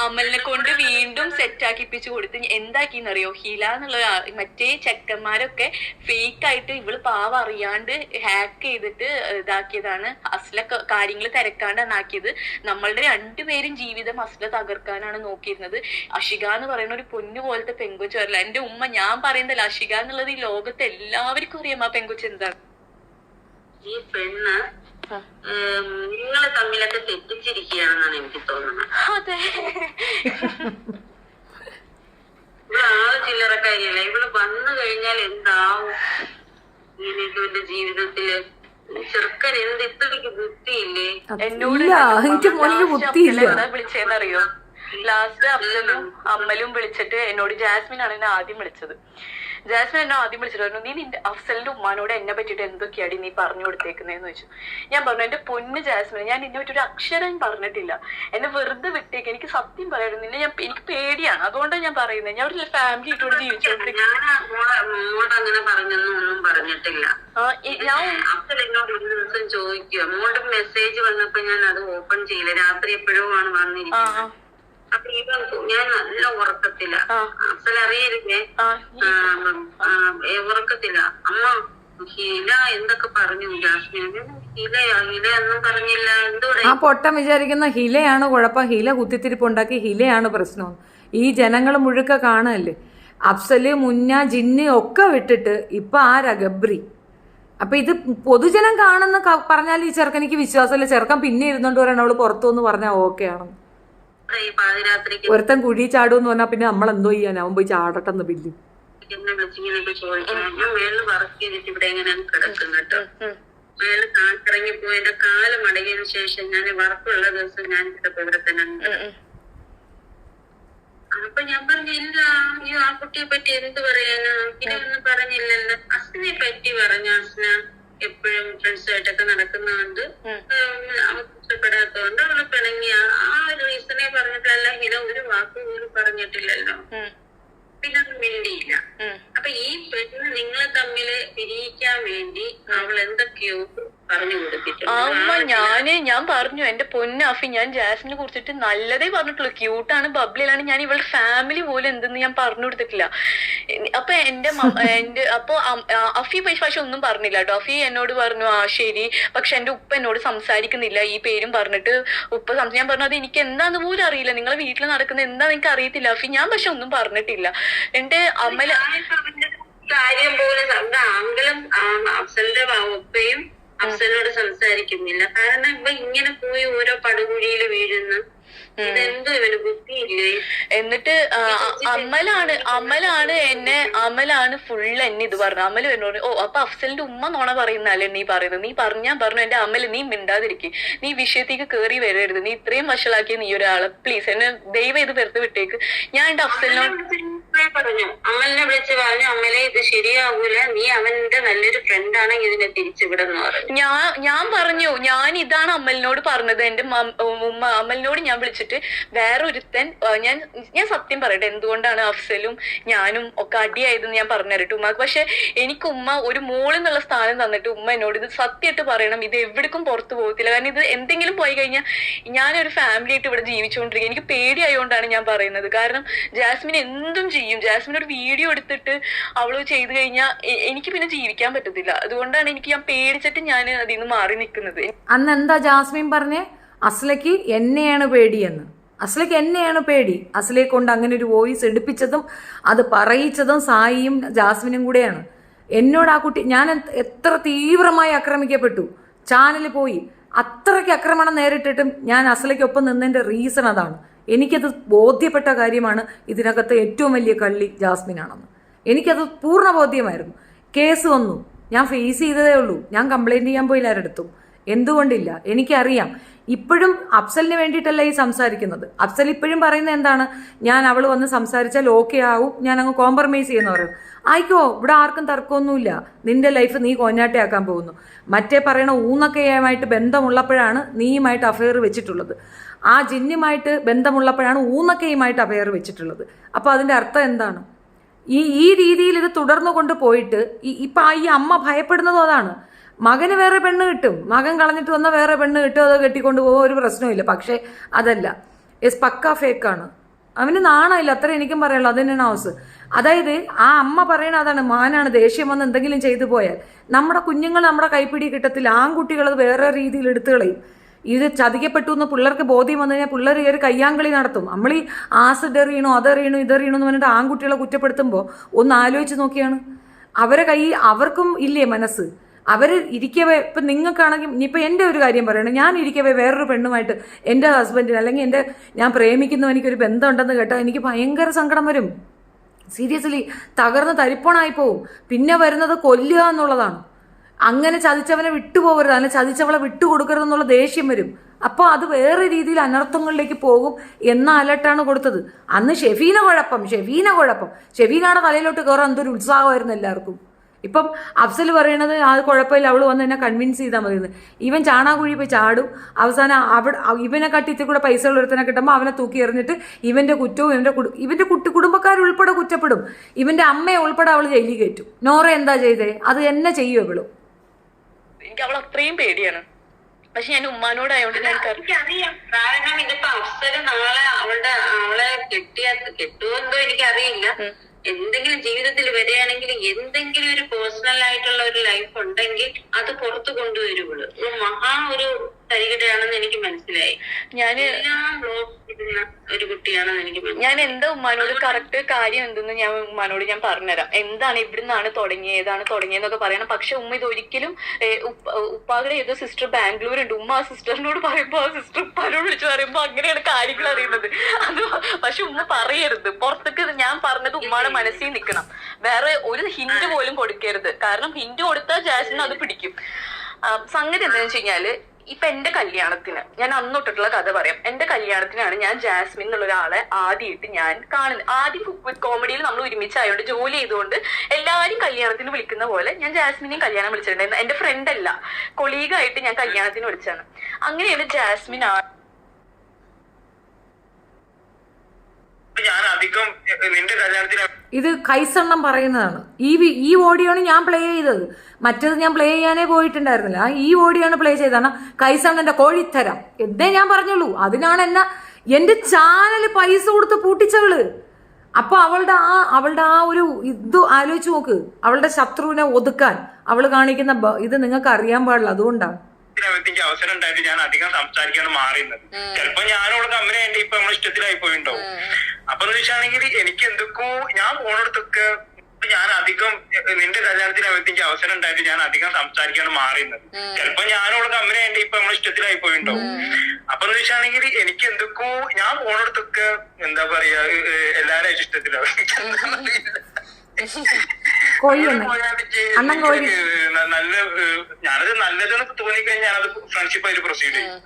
അമലിനെ കൊണ്ട് വീണ്ടും സെറ്റ് ആക്കിപ്പിച്ചു കൊടുത്ത് എന്താക്കിന്നറിയോ, ഹില എന്നുള്ള മറ്റേ ചെക്കന്മാരൊക്കെ ഫേക്ക് ആയിട്ട് ഇവള് പാവം അറിയാണ്ട് ഹാക്ക് ചെയ്തിട്ട് ഇതാക്കിയതാണ്. അസ്ല കാര്യങ്ങൾ തിരക്കാണ്ടാണ് ആക്കിയത്. നമ്മളുടെ രണ്ടുപേരും ജീവിതം അസ്ല തകർക്കാനാണ് നോക്കിയിരുന്നത്. അഷിക എന്ന് പറയുന്ന ഒരു പൊന്നു പോലത്തെ പെങ്കൊച്ചു വരില്ല. എന്റെ ഉമ്മ ഞാൻ പറയുന്നതല്ല, അഷിക എന്നുള്ളത് ഈ ലോകത്ത് എല്ലാവർക്കും അറിയാം ആ പെങ്കൊച്ച് എന്താണ്. ഈ പെണ്ണ് നിങ്ങളെ തമ്മിലൊക്കെ തെറ്റിച്ചിരിക്കുകയാണെന്നാണ് എനിക്ക് തോന്നുന്നത്. അതെ, ഇവിടെ ആള് ചില്ലറക്കാരിയല്ല. ഇവിടെ വന്നു കഴിഞ്ഞാൽ എന്താവും ഇവന്റെ ജീവിതത്തില്. ചെറുക്കൻ എന്ത് ഇത്രയ്ക്ക് ബുദ്ധിയില്ലേ? എന്നോട് വിളിച്ചേന്നറിയോ, ലാസ്റ്റ് അഫ്സലും അമ്മലും വിളിച്ചിട്ട് എന്നോട്, ജാസ്മിൻ ആണ് എന്നെ ആദ്യം വിളിച്ചത്. ജാസ്മിൻ എന്നെ ആദ്യം വിളിച്ചിട്ട് പറഞ്ഞു, നീ നിന്റെ അഫ്സലിന്റെ ഉമ്മാനോട് എന്നെ പറ്റിയിട്ട് എന്തൊക്കെയാടി നീ പറഞ്ഞു കൊടുത്തേക്കുന്നതെന്ന് ചോദിച്ചു. ഞാൻ പറഞ്ഞു, എന്റെ പൊന്ന് ജാസ്മിൻ, ഞാൻ നിന്നെ പറ്റി ഒരു അക്ഷരം പറഞ്ഞിട്ടില്ല, എന്നെ വെറുതെ വിട്ടേക്ക്, എനിക്ക് സത്യം പറയായിരുന്നു, നിന്നെ എനിക്ക് പേടിയാണ്, അതുകൊണ്ടാണ് ഞാൻ പറയുന്നത്. ഞാൻ ഒരു ഫാമിലി ഇട്ടോട് ജീവിച്ചോണ്ടിരിക്കും. അങ്ങനെ പറഞ്ഞൊന്നും പറഞ്ഞിട്ടില്ല. അഫ്സൽ എന്നോട് ഒരു ദിവസം ചോദിക്കുക, മോളുടെ മെസ്സേജ് വന്നപ്പോ ഞാൻ അത് ഓപ്പൺ ചെയ്യില്ല, രാത്രി എപ്പോഴോ ആണ് വന്നിരിക്കുന്നത്. അപ്പൊ ഇവൻ ഞാൻ നല്ല ഉറക്കത്തില്ല, അഫ്സൽ അറിയരുതേ, ഉറക്കത്തില്ല. അമ്മ ഹില എന്തൊക്കെ പറഞ്ഞു ജാസ്മിൻ, ഹിലയൊന്നും പറഞ്ഞില്ല, എന്തോടെ ആ പൊട്ടം വിചാരിക്കുന്ന ഹിലയാണ് കുഴപ്പം, ഹില കുത്തിത്തിരിപ്പുണ്ടാക്കി ഹിലയാണ് പ്രശ്നം. ഈ ജനങ്ങൾ മുഴുക്ക കാണല്ലേ, അഫ്സല് മുന്ന ജിന്ന് ഒക്കെ വിട്ടിട്ട് ഇപ്പൊ ആരാ ഗബ്രി. അപ്പൊ ഇത് പൊതുജനം കാണുന്ന പറഞ്ഞാൽ ഈ ചെറുക്കനിക്ക് വിശ്വാസമില്ല. ചെറുക്കൻ പിന്നെ ഇരുന്നോണ്ട് പറയണം അവള് പുറത്തു എന്ന് പറഞ്ഞാൽ ഓക്കെ ആണ്. ഒരുത്തൻ കുഴി ചാടുമെന്ന് പറഞ്ഞാൽ പിന്നെ നമ്മൾ എന്തോ ചെയ്യാൻ, അവൻ പോയി ചാടട്ടെന്ന് ബില്ല്. എന്നെ വിളിച്ചിങ്ങനെയൊക്കെ ചോദിക്കണം. ഞാൻ മേളില് വർക്ക് ചെയ്തിട്ട് ഇവിടെ എങ്ങനെ കിടക്കും കേട്ടോ. മേളില് കാട്ടിറങ്ങി പോയി എന്റെ കാലം അടങ്ങിയതിനു ശേഷം ഞാൻ വർക്കുള്ള ദിവസം ഞാൻ ഇവിടെ തന്നെ. അപ്പൊ ഞാൻ പറഞ്ഞില്ല, അയ്യോ ആ കുട്ടിയെ പറ്റി എന്ത് പറയാനാ, പിന്നെ ഒന്നും പറഞ്ഞില്ലല്ലോ. അസ്നെ പറ്റി പറഞ്ഞു, അസ്ന എപ്പോഴും ഫ്രണ്ട്സായിട്ടൊക്കെ നടക്കുന്നതുകൊണ്ട് അവർക്ക് ഇഷ്ടപ്പെടാത്തതുകൊണ്ട് അവള് പിണങ്ങി, ആ ഒരു റീസണെ പറഞ്ഞിട്ടല്ല. ഹില ഒരു വാക്ക് പോലും പറഞ്ഞിട്ടില്ലല്ലോ, പിന്നെ അത് മിണ്ടിയില്ല. അപ്പൊ ഈ പെണ്ണ് നിങ്ങളെ തമ്മില് പിരിയിക്കാൻ വേണ്ടി അവൾ എന്തൊക്കെയോ പറഞ്ഞു കൊടുത്തിട്ടുണ്ട്. ഞാൻ പറഞ്ഞു, എന്റെ പൊന്നാഫി, ഞാൻ ജാസ്മിനെ കുറിച്ചിട്ട് നല്ലതേ പറഞ്ഞിട്ടുള്ളൂ. ക്യൂട്ടാണ്, ബബ്ലിലാണ്. ഞാൻ ഇവളുടെ ഫാമിലി പോലും എന്തെന്ന് ഞാൻ പറഞ്ഞു കൊടുത്തിട്ടില്ല. അപ്പൊ അപ്പൊ അഫി പക്ഷെ ഒന്നും പറഞ്ഞില്ല കേട്ടോ. അഫി എന്നോട് പറഞ്ഞു, ആ ശരി, പക്ഷെ എന്റെ ഉപ്പ എന്നോട് സംസാരിക്കുന്നില്ല ഈ പേരും പറഞ്ഞിട്ട്. ഞാൻ പറഞ്ഞു, അത് എനിക്ക് എന്താന്ന് പോലും അറിയില്ല, നിങ്ങളെ വീട്ടിൽ നടക്കുന്നത് എന്താന്ന് എനിക്ക് അറിയത്തില്ല അഫി. ഞാൻ പക്ഷെ ഒന്നും പറഞ്ഞിട്ടില്ല. എന്റെ അമ്മല കാര്യം പോലും അങ്കിളും അഫ്സലിന്റെ ഉപ്പയും അഫ്സലിനോട് സംസാരിക്കുന്നില്ല. കാരണം ഇവ ഇങ്ങനെ പോയി ഓരോ പടുകുഴിയില് വീഴുന്നു. ഇതെന്തോ ഇവന് ബുദ്ധിയില്ലേ? എന്നിട്ട് അമലാണ് ഫുള്ള് എന്നെ ഇത് പറഞ്ഞു. അമല് എന്നോട്, ഓ അപ്പൊ അഫ്സലിന്റെ ഉമ്മ നോണ പറയുന്നല്ലേ നീ പറയുന്നത്, നീ ഞാൻ പറഞ്ഞു എന്റെ അമല് നീ മിണ്ടാതിരിക്കും, നീ വിഷയത്തേക്ക് കേറി വരരുത്, നീ ഇത്രയും വഷളാക്കിയ നീ ഒരാള്, പ്ലീസ് എന്നെ ദയവ് ചെയ്ത് വെറുതെ വിട്ടേക്ക്. ഞാൻ എന്റെ അഫ്സലിനോട് പറഞ്ഞു, അമലിനെ വിളിച്ച് പറഞ്ഞു, അമലെ ഇത് ശരിയാവൂല, നീ അവന്റെ നല്ലൊരു ഫ്രണ്ട് ആണെങ്കിൽ ഇതിനെ തിരിച്ചുവിടെന്ന് പറഞ്ഞു. ഞാൻ പറഞ്ഞു, ഞാൻ ഇതാണ് അമലിനോട് പറഞ്ഞത്. എന്റെ ഉമ്മ അമലിനോട് ഞാൻ വിളിച്ചിട്ട് വേറൊരുത്തൻ, ഞാൻ സത്യം പറയട്ടെ എന്തുകൊണ്ടാണ് അഫ്സലും ഞാനും ഒക്കെ അടിയായതെന്ന് ഞാൻ പറഞ്ഞുതരട്ടെ ഉമ്മക്ക്. പക്ഷെ എനിക്ക് ഉമ്മ ഒരു മോളെന്നുള്ള സ്ഥാനം തന്നിട്ട് ഉമ്മ എന്നോട് ഇത് സത്യമായിട്ട് പറയണം, ഇത് എവിടേക്കും പുറത്തു പോകത്തില്ല, കാരണം ഇത് എന്തെങ്കിലും പോയി കഴിഞ്ഞാൽ ഞാനൊരു ഫാമിലി ആയിട്ട് ഇവിടെ ജീവിച്ചുകൊണ്ടിരിക്കുക, എനിക്ക് പേടിയായോണ്ടാണ് ഞാൻ പറയുന്നത്. കാരണം ജാസ്മിൻ എന്തും ചെയ്യും, ചെയ്യും. ജാസ്മിൻ ഒരു വീഡിയോ എടുത്തിട്ട് അവള് ചെയ്തു കഴിഞ്ഞാൽ എനിക്ക് പിന്നെ ജീവിക്കാൻ പറ്റത്തില്ല. അതുകൊണ്ടാണ് ഞാൻ പേടിച്ചിട്ട് ഞാൻ അതിൽ നിന്ന് മാറി നിൽക്കുന്നത്. അന്ന് എന്താ ജാസ്മിൻ പറഞ്ഞേ? അസ്ലയ്ക്ക് എന്നെയാണ് പേടിയെന്ന്. അസ്ലയ്ക്ക് എന്നെയാണ് പേടി. അസ്ലയെ കൊണ്ട് അങ്ങനെ ഒരു വോയിസ് എടുപ്പിച്ചതും അത് പറയിച്ചതും സായിയും ജാസ്മിനും കൂടെയാണ്. എന്നോട് ആ കുട്ടി, ഞാൻ എത്ര തീവ്രമായി ആക്രമിക്കപ്പെട്ടു. ചാനലിൽ പോയി അത്രയ്ക്ക് ആക്രമണം നേരിട്ടിട്ടും ഞാൻ അസ്ലയ്ക്കൊപ്പം നിന്നതിൻ്റെ റീസൺ അതാണ്. എനിക്കത് ബോധ്യപ്പെട്ട കാര്യമാണ്. ഇതിനകത്ത് ഏറ്റവും വലിയ കള്ളി ജാസ്മിനാണെന്ന് എനിക്കത് പൂർണ്ണ ബോധ്യമായിരുന്നു. കേസ് വന്നു, ഞാൻ ഫേസ് ചെയ്തതേ ഉള്ളൂ. ഞാൻ കംപ്ലൈൻറ്റ് ചെയ്യാൻ പോയില്ല ആരെടുത്തും. എന്തുകൊണ്ടില്ല? എനിക്കറിയാം. ഇപ്പോഴും അഫ്സലിന് വേണ്ടിയിട്ടല്ല ഈ സംസാരിക്കുന്നത്. അഫ്സൽ ഇപ്പോഴും പറയുന്നത് എന്താണ്? ഞാൻ അവൾ വന്ന് സംസാരിച്ചാൽ ഓക്കെ ആവും, ഞാൻ അങ്ങ് കോംപ്രമൈസ് ചെയ്യുന്ന പറയും. ആയിക്കോ, ഇവിടെ ആർക്കും തർക്കമൊന്നുമില്ല. നിന്റെ ലൈഫ് നീ കോഞ്ഞാട്ടയാക്കാൻ പോകുന്നു. മറ്റേ പറയണ ഊന്നക്കയുമായിട്ട് ബന്ധമുള്ളപ്പോഴാണ് നീയുമായിട്ട് അഫെയർ വെച്ചിട്ടുള്ളത്. ആ ജിന്നുമായിട്ട് ബന്ധമുള്ളപ്പോഴാണ് ഊന്നക്കയുമായിട്ട് അഫെയർ വെച്ചിട്ടുള്ളത്. അപ്പോൾ അതിൻ്റെ അർത്ഥം എന്താണ്? ഈ രീതിയിൽ ഇത് തുടർന്നു കൊണ്ട് പോയിട്ട് ഇപ്പം ഈ അമ്മ ഭയപ്പെടുന്നതും അതാണ്. മകന് വേറെ പെണ്ണ് കിട്ടും, മകൻ കളഞ്ഞിട്ട് വന്നാൽ വേറെ പെണ്ണ് കിട്ടും, അത് കെട്ടിക്കൊണ്ട് പോകുക, ഒരു പ്രശ്നമില്ല. പക്ഷേ അതല്ല, പക്ക ഫേക്കാണ്. അവന് നാണമില്ല, അത്ര എനിക്കും പറയുള്ളൂ. അത് തന്നെയാണ് ഹൗസ്. അതായത് ആ അമ്മ പറയണ അതാണ്, മാനാണ്, ദേഷ്യം വന്ന് എന്തെങ്കിലും ചെയ്തു പോയാൽ നമ്മുടെ കുഞ്ഞുങ്ങൾ നമ്മുടെ കൈപ്പിടി കിട്ടത്തില്ല. ആൺകുട്ടികൾ അത് വേറെ രീതിയിൽ എടുത്തു കളയും. ഇത് ചതിക്കപ്പെട്ടു എന്ന് പിള്ളേർക്ക് ബോധ്യം വന്നു കഴിഞ്ഞാൽ പിള്ളേർ കയറി കയ്യാങ്കളി നടത്തും. നമ്മൾ ഈ ആസിഡ് എറിയണോ അതെറിയണോ ഇതെറിയണോ എന്ന് പറഞ്ഞിട്ട് ആൺകുട്ടികളെ കുറ്റപ്പെടുത്തുമ്പോൾ ഒന്ന് ആലോചിച്ച് നോക്കിയാണ്. അവരെ അവർക്കും ഇല്ലേ മനസ്സ്? അവർ ഇരിക്കവേ, ഇപ്പം നിങ്ങൾക്കാണെങ്കിൽ ഇനിയിപ്പോൾ എൻ്റെ ഒരു കാര്യം പറയണം, ഞാൻ ഇരിക്കവേ വേറൊരു പെണ്ണുമായിട്ട് എൻ്റെ ഹസ്ബൻഡിന് അല്ലെങ്കിൽ ഞാൻ പ്രേമിക്കുന്ന എനിക്കൊരു ബന്ധമുണ്ടെന്ന് കേട്ടാൽ എനിക്ക് ഭയങ്കര സങ്കടം വരും. സീരിയസ്ലി തകർന്ന് തരിപ്പണായി പോവും. പിന്നെ വരുന്നത് കൊല്ലുക എന്നുള്ളതാണ്. അങ്ങനെ ചതിച്ചവനെ വിട്ടുപോകരുത്, അങ്ങനെ ചതിച്ചവളെ വിട്ടുകൊടുക്കരുതെന്നുള്ള ദേഷ്യം വരും. അപ്പോൾ അത് വേറെ രീതിയിൽ അനർത്ഥങ്ങളിലേക്ക് പോകും എന്ന അലർട്ടാണ് കൊടുത്തത്. അന്ന് ഷെഫീന കുഴപ്പം. ഷെഫീനയുടെ തലയിലോട്ട് കയറാൻ എന്തൊരു ഉത്സാഹമായിരുന്നു എല്ലാവർക്കും. ഇപ്പം അഫ്സൽ പറയണത് അത് കുഴപ്പമില്ല, അവൾ വന്ന് എന്നെ കൺവിൻസ് ചെയ്താൽ മതി. ഇവൻ ചാണാകുഴി പോയി ചാടും. അവസാനം ഇവനെ കട്ടിത്തിൽ കൂടെ പൈസ ഉള്ളൊരുത്തനെ കിട്ടുമ്പോൾ അവനെ തൂക്കി എറിഞ്ഞിട്ട് ഇവൻ്റെ കുറ്റവും ഇവൻ്റെ കുടുംബക്കാരുൾപ്പെടെ കുറ്റപ്പെടും. ഇവൻ്റെ അമ്മയെ ഉൾപ്പെടെ അവൾ ജയിലിൽ കയറ്റും. നോറ എന്താ ചെയ്തേ? അത് എന്നെ ചെയ്യും ഇവളും. എനിക്ക് അവൾ അത്രയും പേടിയാണ്. പക്ഷെ ഞാൻ ഉമ്മാനോടായോണ്ട് എനിക്കറിയാം. കാരണം ഇതിപ്പോ അഫ്സല് നാളെ അവളെ കെട്ടുമോ എന്തോ എനിക്കറിയില്ല. എന്തെങ്കിലും ജീവിതത്തിൽ വരികയാണെങ്കിൽ എന്തെങ്കിലും ഒരു പേഴ്സണൽ ആയിട്ടുള്ള ഒരു ലൈഫ് ഉണ്ടെങ്കിൽ അത് പുറത്തു കൊണ്ടുവരുള്ളൂ. ഒരു തരികിടയാണെന്ന് എനിക്ക് മനസ്സിലായി. ഒരു കുട്ടിയാണെന്ന് എനിക്ക് ഞാൻ എന്താ ഉമ്മാനോട് കറക്റ്റ് കാര്യം എന്തെന്ന് ഉമ്മാനോട് ഞാൻ പറഞ്ഞുതരാം. എന്താണ് ഇവിടുന്നാണ് തുടങ്ങിയതെന്നൊക്കെ പറയണം. പക്ഷെ ഉമ്മ ഇതൊരിക്കലും ഉപ്പായുടെ ഏതോ സിസ്റ്റർ ബാംഗ്ലൂർ ഉണ്ട്. ഉമ്മ ആ സിസ്റ്ററിനോട് പറയുമ്പോ ആ സിസ്റ്റർ ഉപ്പാനോട് വിളിച്ച് പറയുമ്പോ അങ്ങനെയാണ് കാര്യങ്ങൾ അറിയുന്നത്. അത് പക്ഷെ ഉമ്മ പറയരുത് പുറത്തേക്ക്. ഞാൻ പറഞ്ഞത് ഉമ്മയുടെ മനസ്സിൽ നിൽക്കണം. വേറെ ഒരു ഹിന്റ് പോലും കൊടുക്കരുത്. കാരണം ഹിന്റ് കൊടുത്താൽ ജാസ്മിൻ അത് പിടിക്കും. സംഗതി എന്താണെന്ന് വെച്ച് കഴിഞ്ഞാല്, ഇപ്പൊ എന്റെ കല്യാണത്തിന് ഞാൻ അന്നൊട്ടിട്ടുള്ള കഥ പറയാം. എന്റെ കല്യാണത്തിനാണ് ഞാൻ ജാസ്മിൻ എന്നുള്ള ഒരാളെ ആദ്യമായിട്ട് ഞാൻ കാണുന്നത്. ആദ്യം കോമഡിയിൽ നമ്മൾ ഒരുമിച്ചായോണ്ട് ജോലി ചെയ്തുകൊണ്ട് എല്ലാവരും കല്യാണത്തിന് വിളിക്കുന്ന പോലെ ഞാൻ ജാസ്മിനെയും കല്യാണം വിളിച്ചിട്ടുണ്ടായിരുന്നു. എന്റെ ഫ്രണ്ട് അല്ല, കൊളീഗായിട്ട് ഞാൻ കല്യാണത്തിന് വിളിച്ചാണ്. അങ്ങനെയാണ് ജാസ്മിൻ ഇത് കൈസണ്ണം പറയുന്നതാണ്. ഈ ഓഡിയോ ആണ് ഞാൻ പ്ലേ ചെയ്തത്. മറ്റത് ഞാൻ പ്ലേ ചെയ്യാനേ പോയിട്ടുണ്ടായിരുന്നില്ല. ഈ ഓഡിയോ ആണ് പ്ലേ ചെയ്താണ്. കൈസണ്ണന്റെ കോഴിത്തരം എന്നേ ഞാൻ പറഞ്ഞുള്ളൂ. അതിനാണ് എന്റെ ചാനൽ പൈസ കൊടുത്ത് പൂട്ടിച്ചവള്. അപ്പൊ അവളുടെ ആ ഒരു ഇത് ആലോചിച്ച് നോക്ക്. അവളുടെ ശത്രുവിനെ ഒതുക്കാൻ അവള് കാണിക്കുന്ന ഇത് നിങ്ങൾക്ക് അറിയാൻ പാടില്ല. അതുകൊണ്ടാണ് എനിക്ക് അവസരം ഉണ്ടായിട്ട് ഞാൻ അധികം സംസാരിക്കാണ് മാറിയുന്നത്. ചിലപ്പോ ഞാനോട് കമ്പനി എന്റെ ഇപ്പൊ നമ്മളെ ഇഷ്ടത്തിലായി പോയിണ്ടാവും. അപ്പൊ എന്ന് വെച്ചാണെങ്കിൽ എനിക്ക് എന്തൊക്കെയോ ഞാൻ പോണടുത്തൊക്കെ ഞാൻ അധികം നിന്റെ കല്യാണത്തിനകത്ത് എനിക്ക് അവസരം ഉണ്ടായിട്ട് ഞാൻ അധികം സംസാരിക്കാണ് മാറിയുന്നത്. ചിലപ്പോ ഞാനോട് കമ്പനി എന്റെ ഇപ്പൊ നമ്മളെ ഇഷ്ടത്തിലായി പോയിണ്ടാവും. അപ്പൊ എന്ന് വെച്ചാണെങ്കിൽ എനിക്ക് എന്തൊക്കെയോ ഞാൻ പോണടുത്തൊക്കെ എന്താ പറയാ എല്ലാരും ഇഷ്ടത്തിലാവും. നല്ല ഞാനത് നല്ലതെന്ന് തോന്നിക്കഴിഞ്ഞാൽ ഞാനത് ഫ്രണ്ട്ഷിപ്പ് ആയിട്ട് പ്രൊസീഡ് ചെയ്യും.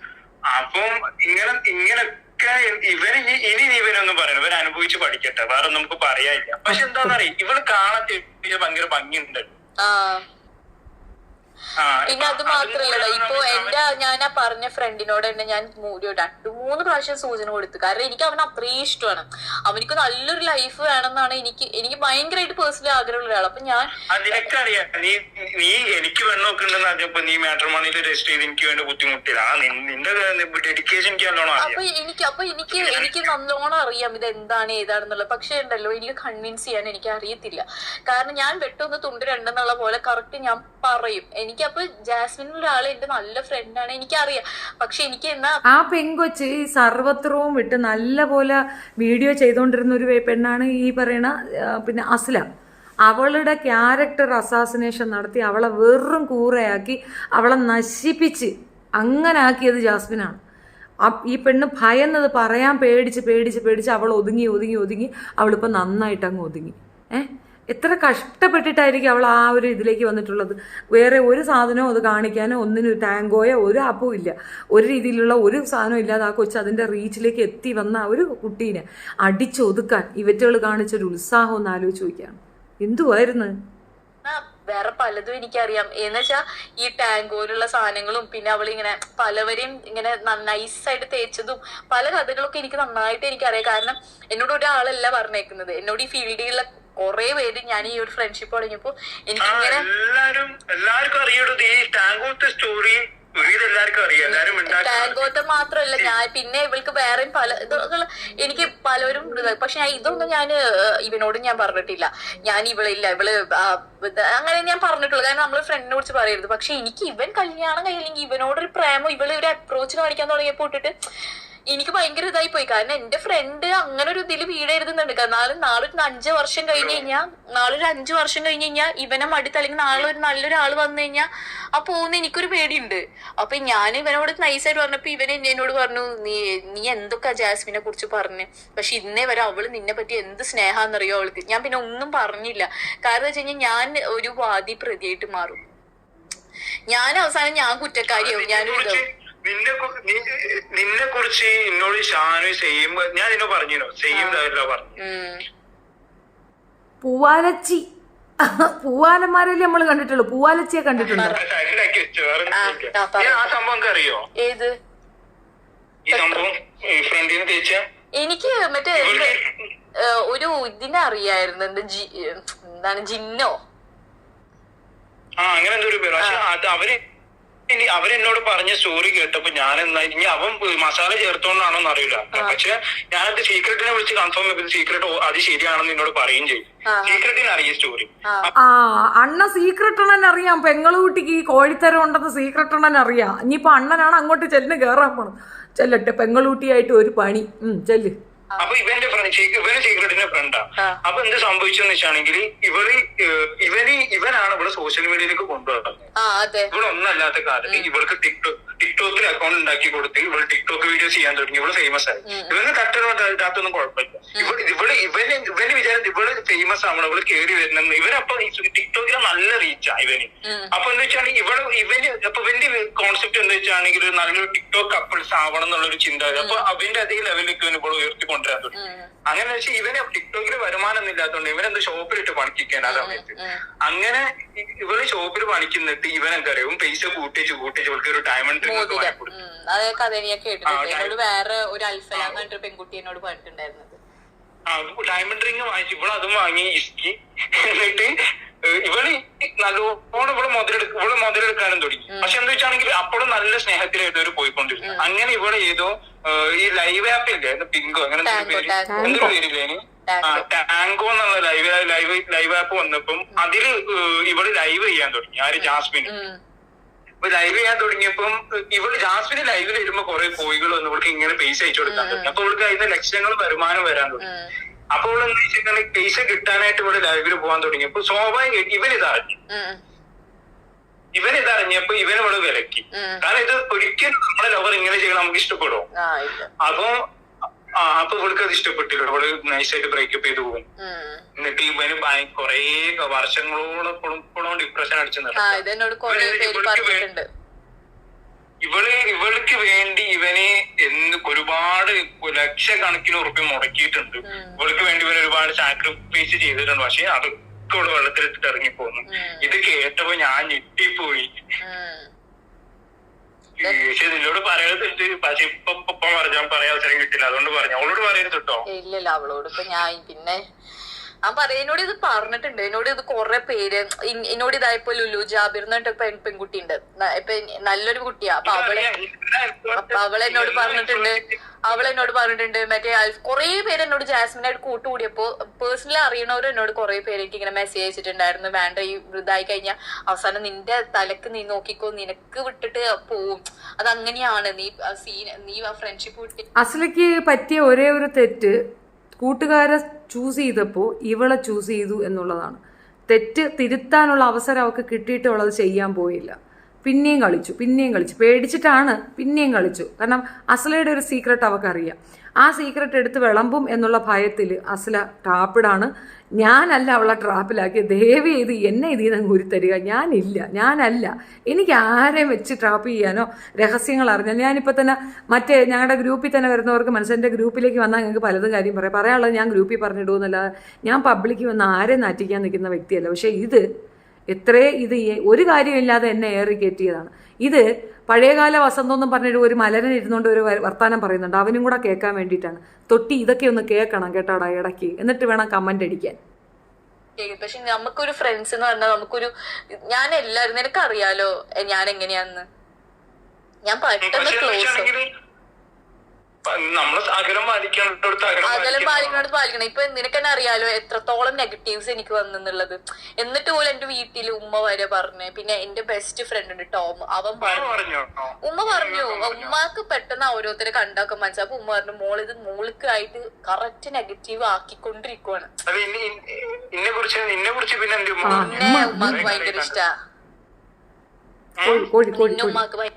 അപ്പം ഇങ്ങനൊക്കെ ഇവനൊന്നും പറയണം. ഇവർ അനുഭവിച്ച് പഠിക്കട്ടെ, വേറെ നമുക്ക് പറയാനില്ല. പക്ഷെ എന്താന്നറിയാം, ഇവള് കാണാൻ ഭയങ്കര ഭംഗിയുണ്ട്. പിന്നെ അത് മാത്രല്ല, ഇപ്പൊ ഞാൻ ആ പറഞ്ഞ ഫ്രണ്ടിനോട് തന്നെ ഞാൻ 2-3 പ്രാവശ്യം സൂചന കൊടുത്തു. കാരണം എനിക്ക് അവൻ അത്രയും ഇഷ്ടമാണ്. അവനിക്ക് നല്ലൊരു ലൈഫ് വേണമെന്നാണ് എനിക്ക് ഭയങ്കരമായിട്ട് പേഴ്സണലി ആഗ്രഹമുള്ള ഒരാൾ. അപ്പൊ ഞാൻ നിനക്കറിയാം, നീ എനിക്ക് പെണ്ണൊക്കെണ്ടെന്ന് പറഞ്ഞപ്പോ നീ മാട്രിമോണിയിൽ രജിസ്റ്റർ ചെയ്ത് എനിക്ക് വേണ്ടി ബുദ്ധിമുട്ടില്ല. നിന്റെ ഡെഡിക്കേഷൻ എനിക്ക് നല്ലോണം അറിയാം. എനിക്ക് നല്ലോണം അറിയാം ഇത് എന്താണ് ഏതാണെന്നുള്ളത്. പക്ഷെ ഉണ്ടല്ലോ, എനിക്ക് കൺവിൻസ് ചെയ്യാൻ എനിക്ക് അറിയത്തില്ല. കാരണം ഞാൻ വെട്ടൊന്ന് തുണ്ട് രണ്ടെന്നുള്ള പോലെ കറക്റ്റ് ഞാൻ പറയും. എനിക്കപ്പൊ ജാസ്മിൻ ഒരാള് എന്റെ നല്ല ഫ്രണ്ടാണ്, എനിക്കറിയാം. പക്ഷെ എനിക്ക് എന്നാ ആ പെങ്കൊച്ച് ഈ സർവത്രവും വിട്ട് നല്ല പോലെ വീഡിയോ ചെയ്തുകൊണ്ടിരുന്ന ഒരു പെണ്ണാണ് ഈ പറയണ പിന്നെ അസ്ല. അവളുടെ ക്യാരക്ടർ അസാസിനേഷൻ നടത്തി അവളെ വെറും കൂറയാക്കി അവളെ നശിപ്പിച്ച് അങ്ങനെ ആക്കിയത് ജാസ്മിനാണ്. ഈ പെണ്ണ് ഭയന്നത് പറയാൻ പേടിച്ച് അവൾ ഒതുങ്ങി അവളിപ്പോൾ നന്നായിട്ട് അങ്ങ് ഒതുങ്ങി. എത്ര കഷ്ടപ്പെട്ടിട്ടായിരിക്കും അവൾ ആ ഒരു ഇതിലേക്ക് വന്നിട്ടുള്ളത്. വേറെ ഒരു സാധനവും അത് കാണിക്കാനോ ഒന്നിനും ടാങ്കോയോ ഒരു ആപ്പും ഇല്ല. ഒരു രീതിയിലുള്ള ഒരു സാധനവും ഇല്ലാതെ ആ കൊച്ച് അതിൻ്റെ റീച്ചിലേക്ക് എത്തി വന്ന ഒരു കുട്ടീനെ അടിച്ചൊതുക്കാൻ ഇവറ്റകൾ കാണിച്ചൊരു ഉത്സാഹം ഒന്ന് ആലോചിച്ച് നോക്കിയാണ്. എന്തുവായിരുന്നു. വേറെ പലതും എനിക്കറിയാം. എന്നുവെച്ചാ ഈ ടാങ്കോയിലുള്ള സാധനങ്ങളും പിന്നെ അവളിങ്ങനെ പലവരെയും ഇങ്ങനെ നൈസായിട്ട് തേച്ചതും പല കഥകളൊക്കെ എനിക്ക് നന്നായിട്ട് എനിക്കറിയാം. കാരണം എന്നോട് ഒരാളല്ല പറഞ്ഞേക്കുന്നത്, എന്നോട് ഈ ഫീൽഡിലുള്ള കുറെ പേര് ഞാൻ ഈ ഒരു ഫ്രണ്ട്ഷിപ്പ് തുടങ്ങിയപ്പോ എനിക്ക് ഇങ്ങനെ എല്ലാവർക്കും അറിയൂ ഈ ടാങ്കോത്തെ സ്റ്റോറി. ടാങ്കോത്തെ മാത്രല്ല, ഞാൻ പിന്നെ ഇവൾക്ക് വേറെ പല ഇതൊക്കെ എനിക്ക് പലരും. പക്ഷെ ഇതൊന്നും ഞാൻ ഇവനോടും ഞാൻ പറഞ്ഞിട്ടില്ല. ഞാൻ ഇവള് അങ്ങനെ ഞാൻ പറഞ്ഞിട്ടുള്ളൂ. കാരണം നമ്മള് ഫ്രണ്ടിനെ കുറിച്ച് പറയരുത്. പക്ഷെ എനിക്ക് ഇവൻ കല്യാണം കഴിയില്ലെങ്കിൽ ഇവനോടൊരു പ്രേമം ഇവള് ഒരു അപ്രോച്ച് കാണിക്കാൻ തുടങ്ങിയപ്പോ ഇട്ടിട്ട് എനിക്ക് ഭയങ്കര ഇതായി പോയി. കാരണം എന്റെ ഫ്രണ്ട് അങ്ങനെ ഒരു ഇതിൽ വീട് എഴുതുന്നുണ്ട്. കാരണം നാളൊരു 5 വർഷം കഴിഞ്ഞ് കഴിഞ്ഞാൽ ഇവനെ മടുത്ത് അല്ലെങ്കിൽ നാളെ ഒരു നല്ലൊരാൾ വന്നു കഴിഞ്ഞാൽ ആ പോകുന്ന എനിക്കൊരു പേടിയുണ്ട്. അപ്പൊ ഞാൻ ഇവനോട് നൈസായിട്ട് പറഞ്ഞപ്പോ ഇവൻ എന്നോട് പറഞ്ഞു, നീ എന്തൊക്കെ ജാസ്മിനെ കുറിച്ച് പറഞ്ഞു. പക്ഷെ ഇന്നേ വരെ അവള് നിന്നെ പറ്റി എന്ത് സ്നേഹാന്നറിയോ അവൾക്ക്. ഞാൻ പിന്നെ ഒന്നും പറഞ്ഞില്ല. കാരണം വെച്ച് കഴിഞ്ഞാൽ ഞാൻ ഒരു വാദി പ്രതിയായിട്ട് മാറും. ഞാൻ അവസാനം ഞാൻ കുറ്റക്കാരിയാവും. ഞാനൊരു നിന്നെ കുറിച്ച് എന്നോട് ഷാനു സെയിം ഞാൻ എന്നോട് പറഞ്ഞോ സെയിം പറഞ്ഞു. പൂവാലന്മാരല്ലേ നമ്മള് കണ്ടിട്ടുള്ളൂ. പൂവാലച്ചിയെ കണ്ടിട്ടുണ്ടോ? ആ സംഭവം അറിയോ? ഏത് ഈ സംഭവം ഫ്രണ്ടിന് തേച്ച എനിക്ക് മറ്റേ ഒരു ഇതിനെ അറിയായിരുന്നു. എന്താണ് ജിന്നോ അങ്ങനെ എന്തോ ഒരു പേര്. പക്ഷെ അത് അവരെന്നോട് പറഞ്ഞ സ്റ്റോറി കേട്ടപ്പോ ഞാൻ ഇനി അവൻ മസാല ചേർത്തോണ്ടാണോന്ന് അറിയില്ല. പക്ഷെ ഞാനത് സീക്രട്ടിനെ വിളിച്ച് കൺഫേം ചെയ്ത് സീക്രട്ട് അത് ശരിയാണെന്ന് എന്നോട് പറയുകയും ചെയ്തു. സീക്രട്ടിന് അറിയ സ്റ്റോറി. അണ്ണ സീക്രട്ട് ഉണ്ണൻ അറിയാം. പെങ്ങളുകുട്ടിക്ക് ഈ കോഴിത്തരം ഉണ്ടെന്ന് സീക്രട്ട് ഉണ്ണൻ അറിയാം. ഇനിയിപ്പോ അണ്ണനാണ് അങ്ങോട്ട് ചെല്ലിന് കേറാൻ പോണം. ചെല്ലട്ടെ, പെങ്ങളുട്ടിയായിട്ട് ഒരു പണി. ചെല്ല്. അപ്പൊ ഇവന്റെ സീക്രട്ടിന്റെ ഫ്രണ്ടാ. അപ്പൊ എന്ത് സംഭവിച്ചെന്ന് വെച്ചാണെങ്കിൽ ഇവനാണ് ഇവിടെ സോഷ്യൽ മീഡിയയിലേക്ക് കൊണ്ടുവന്നത്. ഇവിടെ ഒന്നല്ലാത്ത കാലത്ത് ഇവൾക്ക് ടിക്ടോക്കിൽ അക്കൗണ്ട് ഉണ്ടാക്കി കൊടുത്ത് ഇവൾ ടിക്ടോക്ക് വീഡിയോസ് ചെയ്യാൻ തുടങ്ങി. ഇവള് ഫേമസ് ആയി. ഇവന് കട്ടൊന്നും കുഴപ്പമില്ല. ഇവന് വിചാരം ഇവള് ഫേമസ് ആവണം, ഇവള് കയറി വരുന്നെന്ന്. ഇവനപ്പൊ ടിക്ടോക്കിലെ നല്ല റീച്ചാ ഇവന്. അപ്പൊ എന്താ വെച്ചാണെങ്കിൽ ഇവന്റെ കോൺസെപ്റ്റ് എന്താ വെച്ചാണെങ്കിൽ നല്ലൊരു ടിക്ടോക്ക് കപ്പിൾസ് ആവണം എന്നുള്ളൊരു ചിന്ത. അപ്പൊ അവന്റെ അതേ ലെവലിലേക്ക് ഇവന് ഇപ്പോൾ ഉയർത്തിക്കൊണ്ടുവരാൻ തുടങ്ങി. അങ്ങനെ വെച്ചാൽ ഇവന് ടിക്ടോക്കിൽ വരുമാനം ഒന്നും ഇല്ലാത്തതുകൊണ്ട് ഇവനെന്ത് ഷോപ്പിലിട്ട് പണിക്കാൻ ആ സമയത്ത്. അങ്ങനെ ഇവള് ഷോപ്പിൽ പണിക്കുന്നിട്ട് ഇവനെന്താ അറിയാം പൈസ കൂട്ടിച്ച് ഇവൾക്ക് ഒരു ഡയമണ്ട് റിംഗ് കൊടുക്കും. ഡയമണ്ട് റിംഗ് വാങ്ങിച്ചു ഇവള് അതും വാങ്ങി ഇസ്കി. എന്നിട്ട് ഇവള് നല്ലോണം ഇവള് മുതലെടുക്കാനും തുടങ്ങി. പക്ഷെ എന്താ വെച്ചാണെങ്കിൽ അപ്പോഴും നല്ല സ്നേഹത്തിലായിട്ട് ഇവര് പോയിക്കൊണ്ടിരുന്നു. അങ്ങനെ ഇവള് ഏതോ ഈ ലൈവ് ആപ്പ് ഇല്ലേ പിങ്കോ അങ്ങനെ എന്തൊരു പേരില്ലേ ടാങ്കോ എന്നുള്ള ലൈവ് ആപ്പ് വന്നപ്പം അതില് ഇവള് ലൈവ് ചെയ്യാൻ തുടങ്ങി. ആര് ജാസ്മിന്. അപ്പൊ ലൈവ് ചെയ്യാൻ തുടങ്ങിയപ്പം ഇവള് ജാസ്മിന് ലൈവിൽ വരുമ്പോ കുറെ കോഴികൾ വന്ന് ഇവൾക്ക് ഇങ്ങനെ പൈസ അയച്ചു കൊടുക്കാൻ തുടങ്ങി. അപ്പൊ ഇവൾക്ക് അതിന് ലക്ഷങ്ങൾ വരുമാനം വരാൻ തുടങ്ങി. അപ്പോൾ എന്താ വെച്ചിട്ടുണ്ടെങ്കിൽ പൈസ കിട്ടാനായിട്ട് ഇവിടെ ലൈവില് പോകാൻ തുടങ്ങിയപ്പോ സ്വാഭാവികമായിട്ട് ഇവനിതറിഞ്ഞപ്പോ ഇവനിവിടെ വിലക്കി. കാരണം ഇത് ഒരിക്കലും നമ്മളെ ലവർ ഇങ്ങനെ ചെയ്യണം നമുക്ക് ഇഷ്ടപ്പെടും. അപ്പൊ ഇവൾക്ക് അത് ഇഷ്ടപ്പെട്ടില്ല. ഇവള് നൈസായിട്ട് ബ്രേക്കപ്പ് ചെയ്ത് പോകും. എന്നിട്ട് ഇവന് കൊറേ വർഷങ്ങളോളം ഡിപ്രഷൻ അടിച്ചു ഇവൾക്ക് വേണ്ടി ഇവന് ഒരുപാട് ലക്ഷക്കണക്കിന് ഉറുപ്പ്യ മുടക്കിയിട്ടുണ്ട്. ഇവൾക്ക് വേണ്ടി ഇവൻ ഒരുപാട് സാക്രിഫൈസ് ചെയ്തിട്ടുണ്ട്. പക്ഷെ അത് ഓള് വെള്ളത്തിലിട്ടിട്ട് ഇറങ്ങിപ്പോന്നു. ഇത് കേട്ടപ്പോ ഞാൻ ഞെട്ടിപ്പോയി. പക്ഷെ നിന്നോട് പറയരുത്, പക്ഷെ ഇപ്പൊ പറഞ്ഞാൽ പറയാൻ അവസരം കിട്ടില്ല, അതുകൊണ്ട് പറഞ്ഞു. അവളോട് പറയരുത് കേട്ടോ. ഇല്ലല്ല, അവളോട് ഇപ്പൊ ഞാൻ പിന്നെ എന്നോട് ഇത് പറഞ്ഞിട്ടുണ്ട്. എന്നോട് ഇത് കുറെ പേര് എന്നോട് ഇതായപ്പോ ലുലു ജാബിർ എന്നിട്ട് പെൺകുട്ടി ഉണ്ട്, ഇപ്പൊ നല്ലൊരു കുട്ടിയാ. അപ്പൊ അവളെന്നോട് പറഞ്ഞിട്ടുണ്ട് മറ്റേ കുറെ പേര് എന്നോട് ജാസ്മിനായിട്ട് കൂട്ടുകൂടിയപ്പോ പേഴ്സണലി അറിയണവർ എന്നോട് കുറെ പേര് എനിക്ക് ഇങ്ങനെ മെസ്സേജ് അയച്ചിട്ടുണ്ടായിരുന്നു, വേണ്ട ഈ വൃതായി കഴിഞ്ഞാൽ അവസാനം നിന്റെ തലക്ക് നീ നോക്കിക്കോ, നിനക്ക് വിട്ടിട്ട് പോവും, അതങ്ങനെയാണ്, നീ ആ ഫ്രണ്ട്ഷിപ്പ് വിട്ട്. അസ്ലയ്ക്ക് പറ്റിയ ഒരേ ഒരു തെറ്റ് കൂട്ടുകാരെ ചൂസ് ചെയ്തപ്പോൾ ഇവളെ ചൂസ് ചെയ്തു എന്നുള്ളതാണ്. തെറ്റ് തിരുത്താനുള്ള അവസരം അവൾക്ക് കിട്ടിയിട്ട് അവളത് ചെയ്യാൻ പോയില്ല. പിന്നെയും കളിച്ചു, പേടിച്ചിട്ടാണ് പിന്നെയും കളിച്ചു. കാരണം അസ്ലയുടെ ഒരു സീക്രട്ട് അവൾക്കറിയാം. ആ സീക്രട്ട് എടുത്ത് വിളമ്പും എന്നുള്ള ഭയത്തിൽ അസ്ല ട്രാപ്പിടാണ്. ഞാനല്ല അവളെ ട്രാപ്പിലാക്കി, ദയവ് ചെയ്ത് എന്നെ ഇതിൽ നിന്ന് ഉരുത്തരിക, ഞാനല്ല, എനിക്ക് ആരെയും വെച്ച് ട്രാപ്പ് ചെയ്യാനോ രഹസ്യങ്ങൾ അറിഞ്ഞാൽ ഞാനിപ്പോൾ തന്നെ മറ്റേ ഞങ്ങളുടെ ഗ്രൂപ്പിൽ തന്നെ വരുന്നവർക്ക് മനസ്സിൻ്റെ ഗ്രൂപ്പിലേക്ക് വന്നാൽ ഞങ്ങൾക്ക് പലതും കാര്യം പറയാനുള്ളത് ഞാൻ ഗ്രൂപ്പിൽ പറഞ്ഞിടുമെന്നല്ലാതെ ഞാൻ പബ്ലിക്ക് വന്ന് ആരെയും നാറ്റിക്കാൻ നിൽക്കുന്ന വ്യക്തിയല്ല. പക്ഷേ ഇത് ഒരു കാര്യമില്ലാതെ എന്നെ ഏറി കയറ്റിയതാണ്. ഇത് പഴയകാല വസന്തം എന്നും പറഞ്ഞിട്ട് ഒരു മലരൻ ഇരുന്നുകൊണ്ട് ഒരു വർത്താനം പറയുന്നുണ്ട്, അവനും കൂടെ കേൾക്കാൻ വേണ്ടിയിട്ടാണ്. തൊട്ടി ഇതൊക്കെ ഒന്ന് കേൾക്കണം കേട്ടാടാ ഇടയ്ക്ക്, എന്നിട്ട് വേണം കമന്റ് അടിക്കാൻ. പക്ഷെ നമുക്കൊരു ഫ്രണ്ട്സ് എന്ന് പറഞ്ഞാൽ ഞാൻ എല്ലാവരും നിനക്കറിയാലോ ഞാൻ എങ്ങനെയാന്ന്, ഞാൻ പെട്ടെന്ന് ക്ലോസ് അകലം പാലിക്കണോട് പാലിക്കണം. ഇപ്പൊ നിനക്ക് തന്നെ അറിയാലോ എത്രത്തോളം നെഗറ്റീവ്സ് എനിക്ക് വന്നെന്നുള്ളത്. എന്നിട്ട് പോലും എന്റെ വീട്ടിൽ ഉമ്മ വരെ പറഞ്ഞു. പിന്നെ എന്റെ ബെസ്റ്റ് ഫ്രണ്ട് ഉണ്ട് ടോം, അവൻ പറഞ്ഞു, ഉമ്മക്ക് പെട്ടെന്ന് ഓരോരുത്തരെ കണ്ടാക്കാൻ മനസ്സിലാവും. അപ്പൊ ഉമ്മ പറഞ്ഞു, ഇത് മോൾക്കായിട്ട് കറക്റ്റ് നെഗറ്റീവ് ആക്കിക്കൊണ്ടിരിക്കുവാണ്. പിന്നെ ഉമ്മക്ക് ഭയങ്കര ഇഷ്ടാ, ഉമ്മക്ക്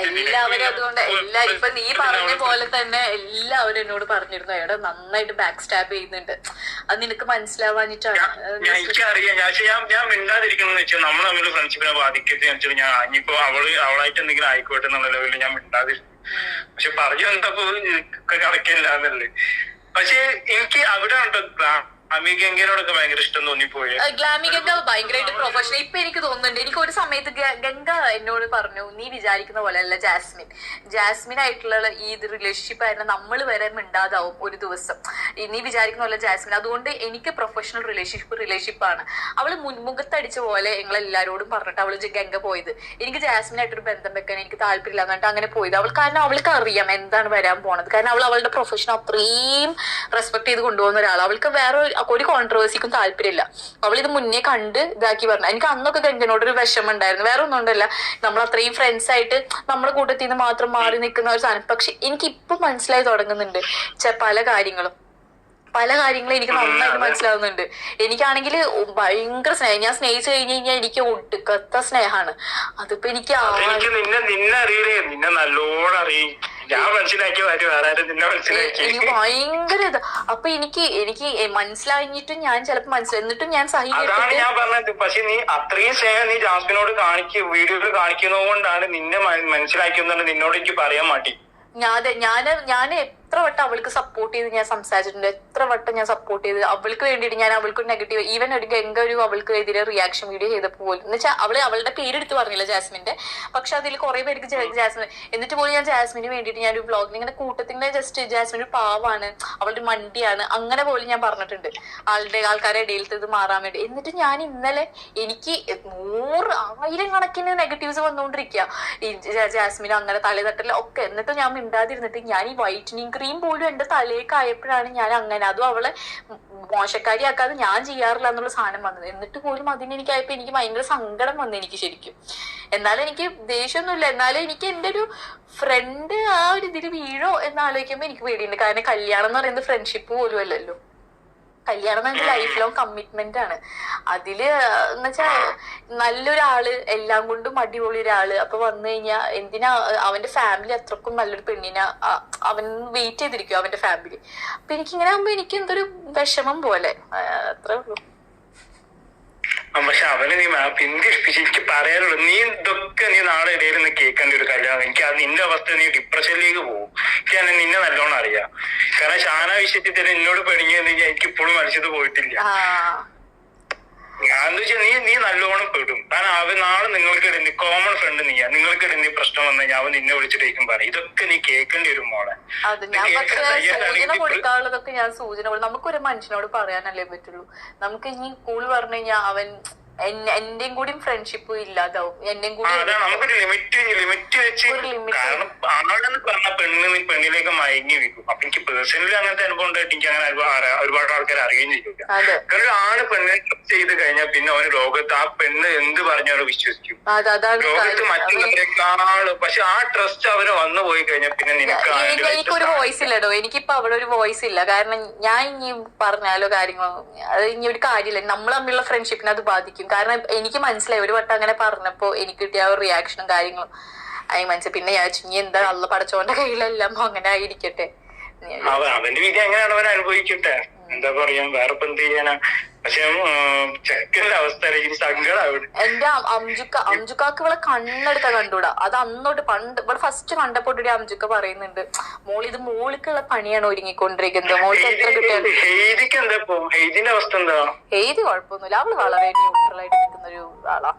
എല്ലാവരും. അതുകൊണ്ട് എല്ലാരും ഇപ്പൊ നീ പറഞ്ഞ പോലെ തന്നെ എല്ലാവരും എന്നോട് പറഞ്ഞിരുന്നു, എടാ നന്നായിട്ട് ബാക്ക് സ്റ്റാബ് ചെയ്യുന്നുണ്ട്, അത് നിനക്ക് മനസ്സിലാവാഞ്ഞിട്ടാണ്. ഞാൻ മിണ്ടാതിരിക്കുന്നത് വെച്ചാൽ നമ്മൾ തമ്മിൽ ഫ്രണ്ട്ഷിപ്പിനെ ബാധിക്കത്തെ വെച്ചാൽ ഞാൻ ഇനിയിപ്പോ അവളായിട്ട് എന്തെങ്കിലും ആയിക്കോട്ടെ എന്നുള്ള ലെവലിൽ ഞാൻ മിണ്ടാതിരിക്കും. പക്ഷെ പറഞ്ഞു വന്നപ്പോ കറക്കില്ലാന്നല്ലേ. പക്ഷെ എനിക്ക് അവിടെ ഉണ്ടോ ഗ്ലാമികയോടൊക്കെ ഭയങ്കര ഇഷ്ടം തോന്നിപ്പോയി. ഗ്ലാമിക ഭയങ്കരമായിട്ട് പ്രൊഫഷണൽ. ഇപ്പൊ എനിക്ക് തോന്നുന്നുണ്ട്, എനിക്ക് ഒരു സമയത്ത് ഗംഗ എന്നോട് പറഞ്ഞു, നീ വിചാരിക്കുന്ന പോലെ അല്ല ജാസ്മിൻ ആയിട്ടുള്ള ഈ റിലേഷൻഷിപ്പ് ആയിരുന്നു നമ്മൾ വരെ മിണ്ടാതാവും ഒരു ദിവസം, നീ വിചാരിക്കുന്ന പോലെ ജാസ്മിൻ. അതുകൊണ്ട് എനിക്ക് പ്രൊഫഷണൽ റിലേഷൻഷിപ്പ് ആണ്. അവള് മുഖത്തടിച്ച പോലെ ഞങ്ങളെല്ലാരോടും പറഞ്ഞിട്ട് അവള് ഗംഗ പോയത്. എനിക്ക് ജാസ്മിനായിട്ടൊരു ബന്ധം വെക്കാൻ എനിക്ക് താല്പര്യമില്ല എന്നിട്ട് അങ്ങനെ പോയത്. കാരണം അവൾക്ക് അറിയാം എന്താണ് വരാൻ പോണത്. കാരണം അവളുടെ പ്രൊഫഷൻ അത്രയും റെസ്പെക്ട് ചെയ്ത് കൊണ്ടുപോകുന്ന ഒരാൾ. അവൾക്ക് വേറെ ഒരു കോൺട്രവേഴ്സിക്കും താല്പര്യമില്ല. അവളിത് മുന്നേ കണ്ട് ഇതാക്കി പറഞ്ഞു. എനിക്ക് അന്നൊക്കെ ഗംഗനോടൊരു വിഷമം ഉണ്ടായിരുന്നു, വേറെ ഒന്നും ഉണ്ടല്ല, നമ്മൾ അത്രയും ഫ്രണ്ട്സ് ആയിട്ട് നമ്മുടെ കൂട്ടത്തിൽ നിന്ന് മാത്രം മാറി നിൽക്കുന്ന ഒരു സാധനം. പക്ഷെ എനിക്ക് ഇപ്പൊ മനസ്സിലായി തുടങ്ങുന്നുണ്ട് പല കാര്യങ്ങളും എനിക്ക് നന്നായിട്ട് മനസ്സിലാവുന്നുണ്ട്. എനിക്കാണെങ്കിൽ ഭയങ്കര സ്നേഹം, ഞാൻ സ്നേഹിച്ചു കഴിഞ്ഞ് കഴിഞ്ഞാൽ എനിക്ക് ഒടുക്കത്ത സ്നേഹമാണ്. അതിപ്പോ എനിക്ക് നിന്നെ അറിയില്ലേ, നിന്നെ നല്ലോണം അറിയും. എനിക്ക് ഭയങ്കര ഇത്. അപ്പൊ എനിക്ക് മനസ്സിലായിട്ടും ഞാൻ ചിലപ്പോ എന്നിട്ടും ഞാൻ അതാണ് ഞാൻ പറഞ്ഞത്. പക്ഷെ നീ അത്രയും സ്നേഹം നീ ജാസ്മിനോട് വീഡിയോയിൽ കാണിക്കുന്നത് കൊണ്ടാണ് നിന്നെ മനസ്സിലാക്കിയെന്നുണ്ട് നിന്നോട് എനിക്ക് പറയാൻ മാറ്റി. ഞാൻ എത്ര വട്ടം അവൾക്ക് സപ്പോർട്ട് ചെയ്ത് ഞാൻ സംസാരിച്ചിട്ടുണ്ട്, എത്ര വട്ടം ഞാൻ സപ്പോർട്ട് ചെയ്ത് അവൾക്ക് വേണ്ടിയിട്ട്. ഞാൻ അവൾക്ക് നെഗറ്റീവ് ഈവൻ ഒരു ഗംഗ അവൾക്ക് എതിരെ റിയാക്ഷൻ വീഡിയോ ചെയ്തപ്പോൾ പോലും എന്ന് വെച്ചാൽ അവളുടെ പേരെടുത്ത് പറഞ്ഞില്ല ജാസ്മിന്റെ, പക്ഷെ അതിൽ കുറെ പേർക്ക് ജാസ്മിൻ. എന്നിട്ട് പോലും ഞാൻ ജാസ്മിന് വേണ്ടിയിട്ട് ഞാൻ ഒരു വ്ളോഗിൽ ഇങ്ങനെ കൂട്ടത്തിന്റെ ജസ്റ്റ് ജാസ്മിൻ ഒരു പാവാണ്, അവളുടെ മണ്ടിയാണ്, അങ്ങനെ പോലും ഞാൻ പറഞ്ഞിട്ടുണ്ട് ആൾക്കാരുടെ ഇടയിൽ ഇത് മാറാൻ വേണ്ടി. എന്നിട്ട് ഞാൻ ഇന്നലെ എനിക്ക് 100,000 കണക്കിന് നെഗറ്റീവ്സ് വന്നുകൊണ്ടിരിക്കുക ഈ ജാസ്മിൻ അങ്ങനെ തലതട്ടല ഒക്കെ. എന്നിട്ട് ഞാൻ മിണ്ടാതിരുന്നിട്ട് ഞാൻ ഈ വൈറ്റനിങ് ക്രീം പോലും എന്റെ തലയൊക്കെ ആയപ്പോഴാണ് ഞാൻ അങ്ങനെ, അതും അവളെ മോശക്കാരിയാക്കാതെ ഞാൻ ചെയ്യാറില്ല എന്നുള്ള സാധനം വന്നത്. എന്നിട്ട് പോലും അതിനെനിക്കായപ്പോ എനിക്ക് ഭയങ്കര സങ്കടം വന്നു എനിക്ക് ശരിക്കും. എന്നാലും എനിക്ക് ദേഷ്യമൊന്നുമില്ല, എന്നാലും എനിക്ക് എന്റെ ഒരു ഫ്രണ്ട് ആ ഒരു ഇതിൽ വീഴോ എന്ന് ആലോചിക്കുമ്പോ എനിക്ക് പേടിയുണ്ട്. കാരണം കല്യാണം എന്ന് പറയുന്നത് ഫ്രണ്ട്ഷിപ്പ് പോലും അല്ലല്ലോ. കല്യാണം എന്ന് പറഞ്ഞാൽ ലൈഫ് ലോങ് കമ്മിറ്റ്മെന്റ് ആണ്. അതില് എന്ന് വെച്ചാ നല്ലൊരാള്, എല്ലാം കൊണ്ടും അടിപൊളി ഒരാള് അപ്പൊ വന്നു കഴിഞ്ഞാ എന്തിനാ അവന്റെ ഫാമിലി അത്രക്കും നല്ലൊരു പെണ്ണിനെ അവൻ വെയിറ്റ് ചെയ്തിരിക്കും അവന്റെ ഫാമിലി. അപ്പൊ എനിക്കിങ്ങനെ ആകുമ്പോ എനിക്ക് എന്തൊരു വിഷമം പോലെ, അത്രേ ഉള്ളൂ. പക്ഷെ അവന് നീ എനിക്ക് പറയാനുള്ളൂ, നീ ഇതൊക്കെ നീ നാളെ ഇടയിൽ നിന്ന് കേൾക്കേണ്ട ഒരു കല്യാണം. എനിക്ക് അത് നിന്റെ അവസ്ഥ നീ ഡിപ്രഷനിലേക്ക് പോകും. എനിക്ക് നിന്നെ നല്ലോണം അറിയാം. കാരണം ഷാന വിഷയത്തിൽ തന്നെ എന്നോട് പെടുങ്ങിയെന്ന് എനിക്ക് ഇപ്പോഴും മനസ്സിൽ പോയിട്ടില്ല. എന്താ വെച്ചാൽ നീ നല്ലോണം പെടും. കാരണം അവൻ നാളെ നിങ്ങൾക്കിടയിൽ കോമൺ ഫ്രണ്ട് നീയാ, നിങ്ങൾക്കിടയിൽ പ്രശ്നം വന്നു കഴിഞ്ഞാൽ അവൻ നിന്നെ വിളിച്ചിട്ടേക്കും പറയും. ഇതൊക്കെ നീ കേൾക്കേണ്ടി വരും മോളെ. അത് ഞാൻ പക്ഷേ സൂചന കൊടുക്കാനുള്ളതൊക്കെ ഞാൻ സൂചന കൊടുക്കും. നമുക്കൊരു മനുഷ്യനോട് പറയാനല്ലേ പറ്റുള്ളൂ. നമുക്ക് ഇനി കൂൾ പറഞ്ഞു കഴിഞ്ഞാൽ അവൻ എന്റെയും കൂടി ഫ്രണ്ട്ഷിപ്പ് ഇല്ലാതാവും, എന്റെയും കൂടി നമുക്കൊരു ലിമിറ്റ് വെച്ച്. കാരണം ആണെന്ന് പറഞ്ഞ പെണ്ണിലേക്ക് മയങ്ങി വെക്കും. അപ്പൊ എനിക്ക് പേഴ്സണലി അങ്ങനത്തെ അനുഭവം ഉണ്ടായിട്ട് എനിക്ക് അങ്ങനെ ഒരുപാട് ആൾക്കാർ അറിയുകയും ചെയ്യില്ല. കാരണം ആണ് പെണ്ണിനെ ചെയ്ത് കഴിഞ്ഞാൽ പിന്നെ അവന് ലോകത്ത് ആ പെണ്ണ് എന്ത് പറഞ്ഞാലും വിശ്വസിക്കും. ലോകത്ത് മറ്റുള്ളവരെക്കാളും. പക്ഷെ ആ ട്രസ്റ്റ് അവന് വന്നു പോയി കഴിഞ്ഞാൽ പിന്നെ എനിക്കൊരു വോയിസ് ഇല്ലടോ. എനിക്കിപ്പോ അവിടെ ഒരു വോയിസ് ഇല്ല. കാരണം ഞാൻ ഇനി പറഞ്ഞാലോ കാര്യങ്ങളോ അത് ഇനി ഒരു കാര്യമില്ല. നമ്മൾ തമ്മിലുള്ള ഫ്രണ്ട്ഷിപ്പിനെ അത് ബാധിക്കും. കാരണം എനിക്ക് മനസ്സിലായി ഒരു വട്ടം അങ്ങനെ പറഞ്ഞപ്പോ എനിക്ക് കിട്ടിയ ആ ഒരു റിയാക്ഷനും കാര്യങ്ങളും അതിന് മനസ്സിലായി. പിന്നെ ഞാൻ ഇനി എന്താ അള്ള പടച്ചോന്റെ കയ്യിലെല്ലാം അങ്ങനെ ആയിരിക്കട്ടെ. അവന്റെ വിധി അങ്ങനെയാണ് അവൻ അനുഭവിക്കട്ടെ. എന്താ പറയാ, വേറെ എന്ത് ചെയ്യാനാ. പക്ഷെ ചെക്കന്റെ അവസ്ഥ സങ്കടം. എന്റെ അംജുക്കാക്ക് ഇവളെ കണ്ണെടുത്ത കണ്ടൂടാ. അത് അന്നോട്ട് പണ്ട് ഇവിടെ ഫസ്റ്റ് കണ്ടപ്പോട്ട് അംജുക്ക പറയുന്നുണ്ട്, ഇത് മോളിക്കുള്ള പണിയാണ് ഒരുങ്ങിക്കൊണ്ടിരിക്കുന്നത്. മോൾക്ക് എത്ര കിട്ടിയാലും എഴുതി കുഴപ്പമൊന്നുമില്ല. അവള് വളരെ ന്യൂട്രൽ ആയിട്ട് നിൽക്കുന്ന ഒരു ആളാ.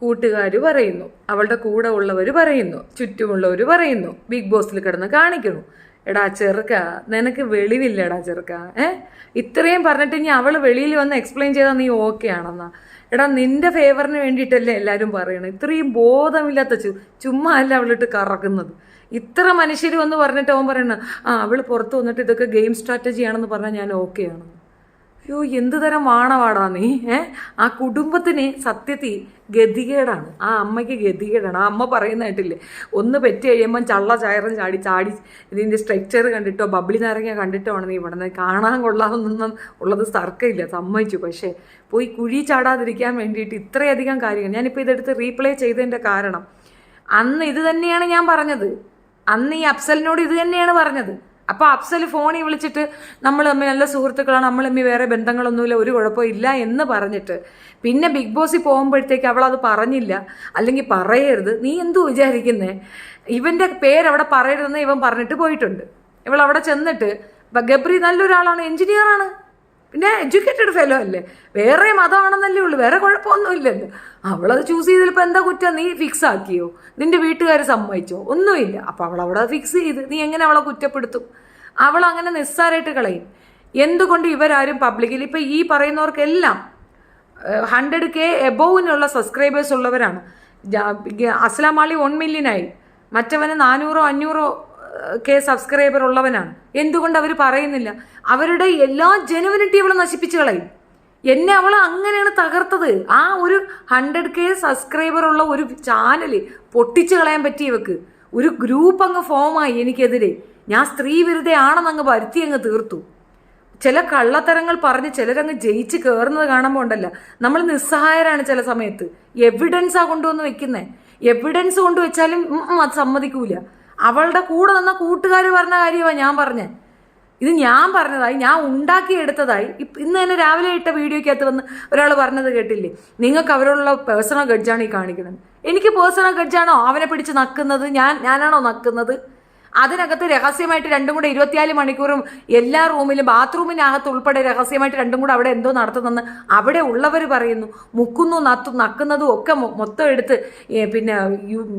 കൂട്ടുകാര് പറയുന്നു, അവളുടെ കൂടെ ഉള്ളവർ പറയുന്നു, ചുറ്റുമുള്ളവർ പറയുന്നു, ബിഗ് ബോസിൽ കിടന്ന് കാണിക്കുന്നു. എടാ ചെറുക്ക, നിനക്ക് വെളിവില്ലടാ ചെറുക്ക. ഇത്രയും പറഞ്ഞിട്ട് ഇനി അവള് വെളിയിൽ വന്ന് എക്സ്പ്ലെയിൻ ചെയ്താൽ നീ ഓക്കെ ആണെന്നാ? എടാ നിന്റെ ഫേവറിന് വേണ്ടിയിട്ടല്ലേ എല്ലാവരും പറയണം. ഇത്രയും ബോധമില്ലാത്ത ചുമ്മാ അല്ല അവളിട്ട് കറക്കുന്നത്. ഇത്ര മനുഷ്യർ വന്ന് പറഞ്ഞിട്ട് അവൻ പറയണ അവള് പുറത്ത് വന്നിട്ട് ഇതൊക്കെ ഗെയിം സ്ട്രാറ്റജി ആണെന്ന് പറഞ്ഞാൽ ഞാൻ ഓക്കെ ആണെന്ന്. അയ്യോ എന്ത് തരം വാണവാടാ നീ. ആ കുടുംബത്തിന് സത്യത്തിൽ ഗതികേടാണ്. ആ അമ്മയ്ക്ക് ഗതികേടാണ്. ആ അമ്മ പറയുന്നതായിട്ടില്ലേ, ഒന്ന് പെറ്റ് കഴിയുമ്പം ചള്ള ചായറും ചാടി ഇതിൻ്റെ സ്ട്രക്ചർ കണ്ടിട്ടോ ബബ്ലി നാരങ്ങ കണ്ടിട്ടോ ആണ് നീ ഇവിടെ കാണാൻ കൊള്ളാമെന്നൊന്നും ഉള്ളത് തർക്കമില്ല, സമ്മതിച്ചു. പക്ഷേ പോയി കുഴി ചാടാതിരിക്കാൻ വേണ്ടിയിട്ട് ഇത്രയധികം കാര്യങ്ങൾ ഞാനിപ്പോൾ ഇതെടുത്ത് റീപ്ലേ ചെയ്തതിൻ്റെ കാരണം അന്ന് ഇത് തന്നെയാണ് ഞാൻ പറഞ്ഞത്. അന്ന് ഈ അഫ്സലിനോട് ഇത് തന്നെയാണ് പറഞ്ഞത്. അപ്പോൾ അഫ്സൽ ഫോണിൽ വിളിച്ചിട്ട് നമ്മൾ തമ്മിൽ നല്ല സുഹൃത്തുക്കളാണ്, നമ്മൾ തമ്മിൽ വേറെ ബന്ധങ്ങളൊന്നുമില്ല, ഒരു കുഴപ്പമില്ല എന്ന് പറഞ്ഞിട്ട് പിന്നെ ബിഗ് ബോസിൽ പോകുമ്പോഴത്തേക്ക് അവളത് പറഞ്ഞില്ല, അല്ലെങ്കിൽ പറയരുത്. നീ എന്തു വിചാരിക്കുന്നേ? ഇവൻ്റെ പേരവിടെ പറയരുതെന്ന് ഇവൻ പറഞ്ഞിട്ട് പോയിട്ടുണ്ട്. ഇവൾ അവിടെ ചെന്നിട്ട് ഗബ്രി നല്ലൊരാളാണ്, എഞ്ചിനീയറാണ്, പിന്നെ എഡ്യൂക്കേറ്റഡ് ഫെലോ അല്ലേ, വേറെ മതമാണെന്നല്ലേ ഉള്ളൂ, വേറെ കുഴപ്പമൊന്നുമില്ലല്ലോ. അവളത് ചൂസ് ചെയ്തപ്പോൾ എന്താ കുറ്റം? നീ ഫിക്സ് ആക്കിയോ? നിന്റെ വീട്ടുകാർ സമ്മതിച്ചോ? ഒന്നുമില്ല. അപ്പോൾ അവളവിടെ ഫിക്സ് ചെയ്ത് നീ എങ്ങനെ അവളെ കുറ്റപ്പെടുത്തും? അവളങ്ങനെ നിസ്സാരമായിട്ട് കളയും. എന്തുകൊണ്ട് ഇവരാരും പബ്ലിക്കിൽ ഇപ്പം ഈ പറയുന്നവർക്കെല്ലാം 100K എബോവിനുള്ള സബ്സ്ക്രൈബേഴ്സ് ഉള്ളവരാണ്. അസ്ലാം അലി 1 മില്യനായി, മറ്റവന് 400-500K സബ്സ്ക്രൈബർ ഉള്ളവനാണ്. എന്തുകൊണ്ട് അവർ പറയുന്നില്ല? അവരുടെ എല്ലാ ജെനുവിനിറ്റി അവൾ നശിപ്പിച്ച് കളയും. എന്നെ അവൾ അങ്ങനെയാണ് തകർത്തത്. ആ ഒരു 100K സബ്സ്ക്രൈബർ ഉള്ള ഒരു ചാനല് പൊട്ടിച്ച് കളയാൻ പറ്റിയവക്ക് ഒരു ഗ്രൂപ്പ് അങ്ങ് ഫോമായി എനിക്കെതിരെ. ഞാൻ സ്ത്രീ വിരുദ്ധയാണെന്ന് അങ്ങ് വരുത്തി അങ്ങ് തീർത്തു. ചില കള്ളത്തരങ്ങൾ പറഞ്ഞ് ചിലരങ്ങ് ജയിച്ച് കയറുന്നത് കാണുമ്പോൾ ഉണ്ടല്ല, നമ്മൾ നിസ്സഹായരാണ്. ചില സമയത്ത് എവിഡൻസാ കൊണ്ടുവന്ന് വെക്കുന്നത്. എവിഡൻസ് കൊണ്ടുവച്ചാലും അത് സമ്മതിക്കൂല. അവളുടെ കൂടെ നിന്ന കൂട്ടുകാർ പറഞ്ഞ കാര്യമാണ് ഞാൻ പറഞ്ഞത്. ഇത് ഞാൻ പറഞ്ഞതായി, ഞാൻ ഉണ്ടാക്കിയെടുത്തതായി. ഇന്ന് തന്നെ രാവിലെ ഇട്ട വീഡിയോയ്ക്കകത്ത് വന്ന് ഒരാൾ പറഞ്ഞത് കേട്ടില്ലേ, നിങ്ങൾക്ക് അവരോടുള്ള പേഴ്സണൽ ഗഡ്ജാണ് ഈ കാണിക്കുന്നത്. എനിക്ക് പേഴ്സണൽ ഗഡ്ജാണോ അവനെ പിടിച്ച് നക്കുന്നത്? ഞാനാണോ നക്കുന്നത്? അതിനകത്ത് രഹസ്യമായിട്ട് 2 കൂടെ 24 മണിക്കൂറും എല്ലാ റൂമിലും ബാത്റൂമിനകത്ത് ഉൾപ്പെടെ രഹസ്യമായിട്ട് 2 കൂടെ അവിടെ എന്തോ നടത്തുന്നെന്ന് അവിടെ ഉള്ളവർ പറയുന്നു. മുക്കുന്നു നക്കുന്നതും ഒക്കെ മൊത്തം എടുത്ത് പിന്നെ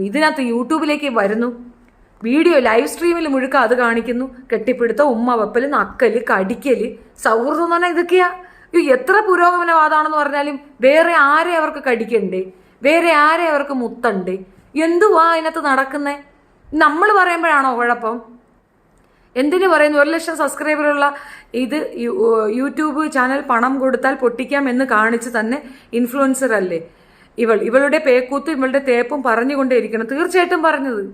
ഇതിനകത്ത് യൂട്യൂബിലേക്ക് വരുന്നു. വീഡിയോ ലൈവ് സ്ട്രീമിൽ മുഴുക്ക അത് കാണിക്കുന്നു. കെട്ടിപ്പിടുത്തം, ഉമ്മ വെപ്പല്, നക്കല്, കടിക്കല്, സൗഹൃദം എന്ന് പറഞ്ഞാൽ ഇതൊക്കെയാ. എത്ര പുരോഗമനവാദമാണെന്ന് പറഞ്ഞാലും വേറെ ആരെ അവർക്ക് കടിക്കണ്ടേ? വേറെ ആരെ അവർക്ക് മുത്തണ്ടേ? എന്തുവാ അതിനകത്ത് നടക്കുന്നേ? നമ്മൾ പറയുമ്പോഴാണോ കുഴപ്പം? എന്തിനു പറയുന്നു 1 ലക്ഷം സബ്സ്ക്രൈബറുള്ള ഇത് യൂട്യൂബ് ചാനൽ പണം കൊടുത്താൽ പൊട്ടിക്കാം എന്ന് കാണിച്ച് തന്നെ ഇൻഫ്ലുവൻസർ അല്ലേ ഇവളുടെ പേക്കൂത്തും ഇവളുടെ തേപ്പും പറഞ്ഞുകൊണ്ടേയിരിക്കണം. തീർച്ചയായിട്ടും പറഞ്ഞത്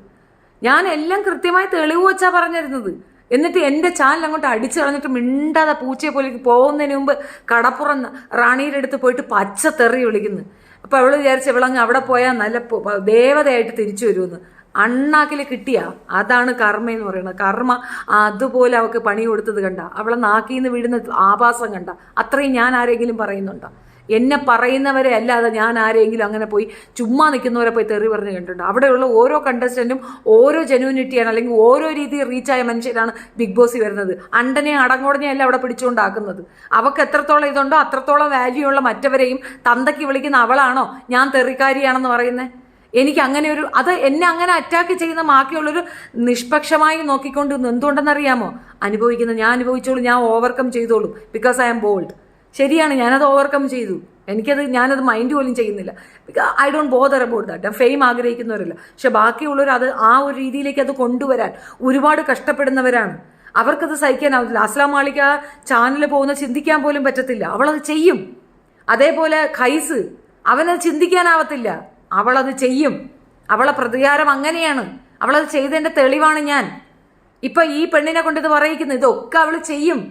ഞാൻ എല്ലാം കൃത്യമായി തെളിവ് വെച്ചാ പറഞ്ഞിരുന്നത്. എന്നിട്ട് എൻ്റെ ചാനൽ അങ്ങോട്ട് അടിച്ചു കളഞ്ഞിട്ട് മിണ്ടാതെ പൂച്ചയെ പോലെ പോകുന്നതിന് മുമ്പ് കടപ്പുറം റാണിയുടെ അടുത്ത് പോയിട്ട് പച്ച തെറി വിളിക്കുന്നു. അപ്പോൾ അവൾ വിചാരിച്ച് ഇവളങ്ങ് അവിടെ പോയാൽ നല്ല ദേവതയായിട്ട് തിരിച്ചു വരുമെന്ന്. അണ്ണാക്കിൽ കിട്ടിയ അതാണ് കർമ്മ എന്ന് പറയുന്നത്. കർമ്മ അതുപോലെ അവൾക്ക് പണി കൊടുത്തത് കണ്ട, അവളെ നാക്കിൽ നിന്ന് വീഴുന്ന ആഭാസം കണ്ട, അത്രയും ഞാൻ ആരെങ്കിലും പറയുന്നുണ്ടോ? എന്നെ പറയുന്നവരെ അല്ലാതെ ഞാൻ ആരെങ്കിലും അങ്ങനെ പോയി ചുമ്മാ നിൽക്കുന്നവരെ പോയി തെറി പറഞ്ഞ് കണ്ടിട്ടുണ്ട്. അവിടെയുള്ള ഓരോ കണ്ടസ്റ്റൻറ്റും ഓരോ ജെന്യൂനിറ്റിയാണ്, അല്ലെങ്കിൽ ഓരോ രീതിയിൽ റീച്ചായ മനുഷ്യരാണ് ബിഗ് ബോസിൽ വരുന്നത്. അണ്ടനെയും അടങ്ങോടനെയും അല്ല അവിടെ പിടിച്ചുകൊണ്ടാക്കുന്നത്. അവർക്ക് എത്രത്തോളം ഇതുണ്ടോ അത്രത്തോളം വാല്യൂ ഉള്ള മറ്റവരെയും തന്തയ്ക്ക് വിളിക്കുന്ന അവളാണോ ഞാൻ തെറിക്കാരിയാണെന്ന് പറയുന്നത്? എനിക്ക് അങ്ങനെ ഒരു അത് എന്നെ അങ്ങനെ അറ്റാക്ക് ചെയ്യുന്ന ബാക്കിയുള്ളൊരു നിഷ്പക്ഷമായി നോക്കിക്കൊണ്ട് എന്തുകൊണ്ടെന്നറിയാമോ? ഞാൻ അനുഭവിച്ചോളൂ, ഞാൻ ഓവർകം ചെയ്തോളൂ, ബിക്കോസ് ഐ ആം ബോൾഡ്. ശരിയാണ്, ഞാനത് ഓവർകം ചെയ്തു. ഞാനത് മൈൻഡ് പോലും ചെയ്യുന്നില്ല. I don't bother about that. Fame ആഗ്രഹിക്കുന്നവരല്ല. പക്ഷെ ബാക്കിയുള്ളവർ അത് ആ ഒരു രീതിയിലേക്ക് അത് കൊണ്ടുവരാൻ ഒരുപാട് കഷ്ടപ്പെടുന്നവരാണ്. അവർക്കത് സഹിക്കാനാവില്ല. അസ്ലാം മാളിക ചാനലിൽ പോകുന്ന ചിന്തിക്കാൻ പോലും പറ്റത്തില്ല, അവളത് ചെയ്യും. അതേപോലെ ഖൈസ്, അവനത് ചിന്തിക്കാനാവത്തില്ല, അവളത് ചെയ്യും. അവളെ പ്രതികാരം അങ്ങനെയാണ്. അവളത് ചെയ്തതിൻ്റെ തെളിവാണ് ഞാൻ. ഇപ്പം ഈ പെണ്ണിനെ കൊണ്ട് ഇത് പറയിക്കുന്നത്, ഇതൊക്കെ അവൾ ചെയ്യും.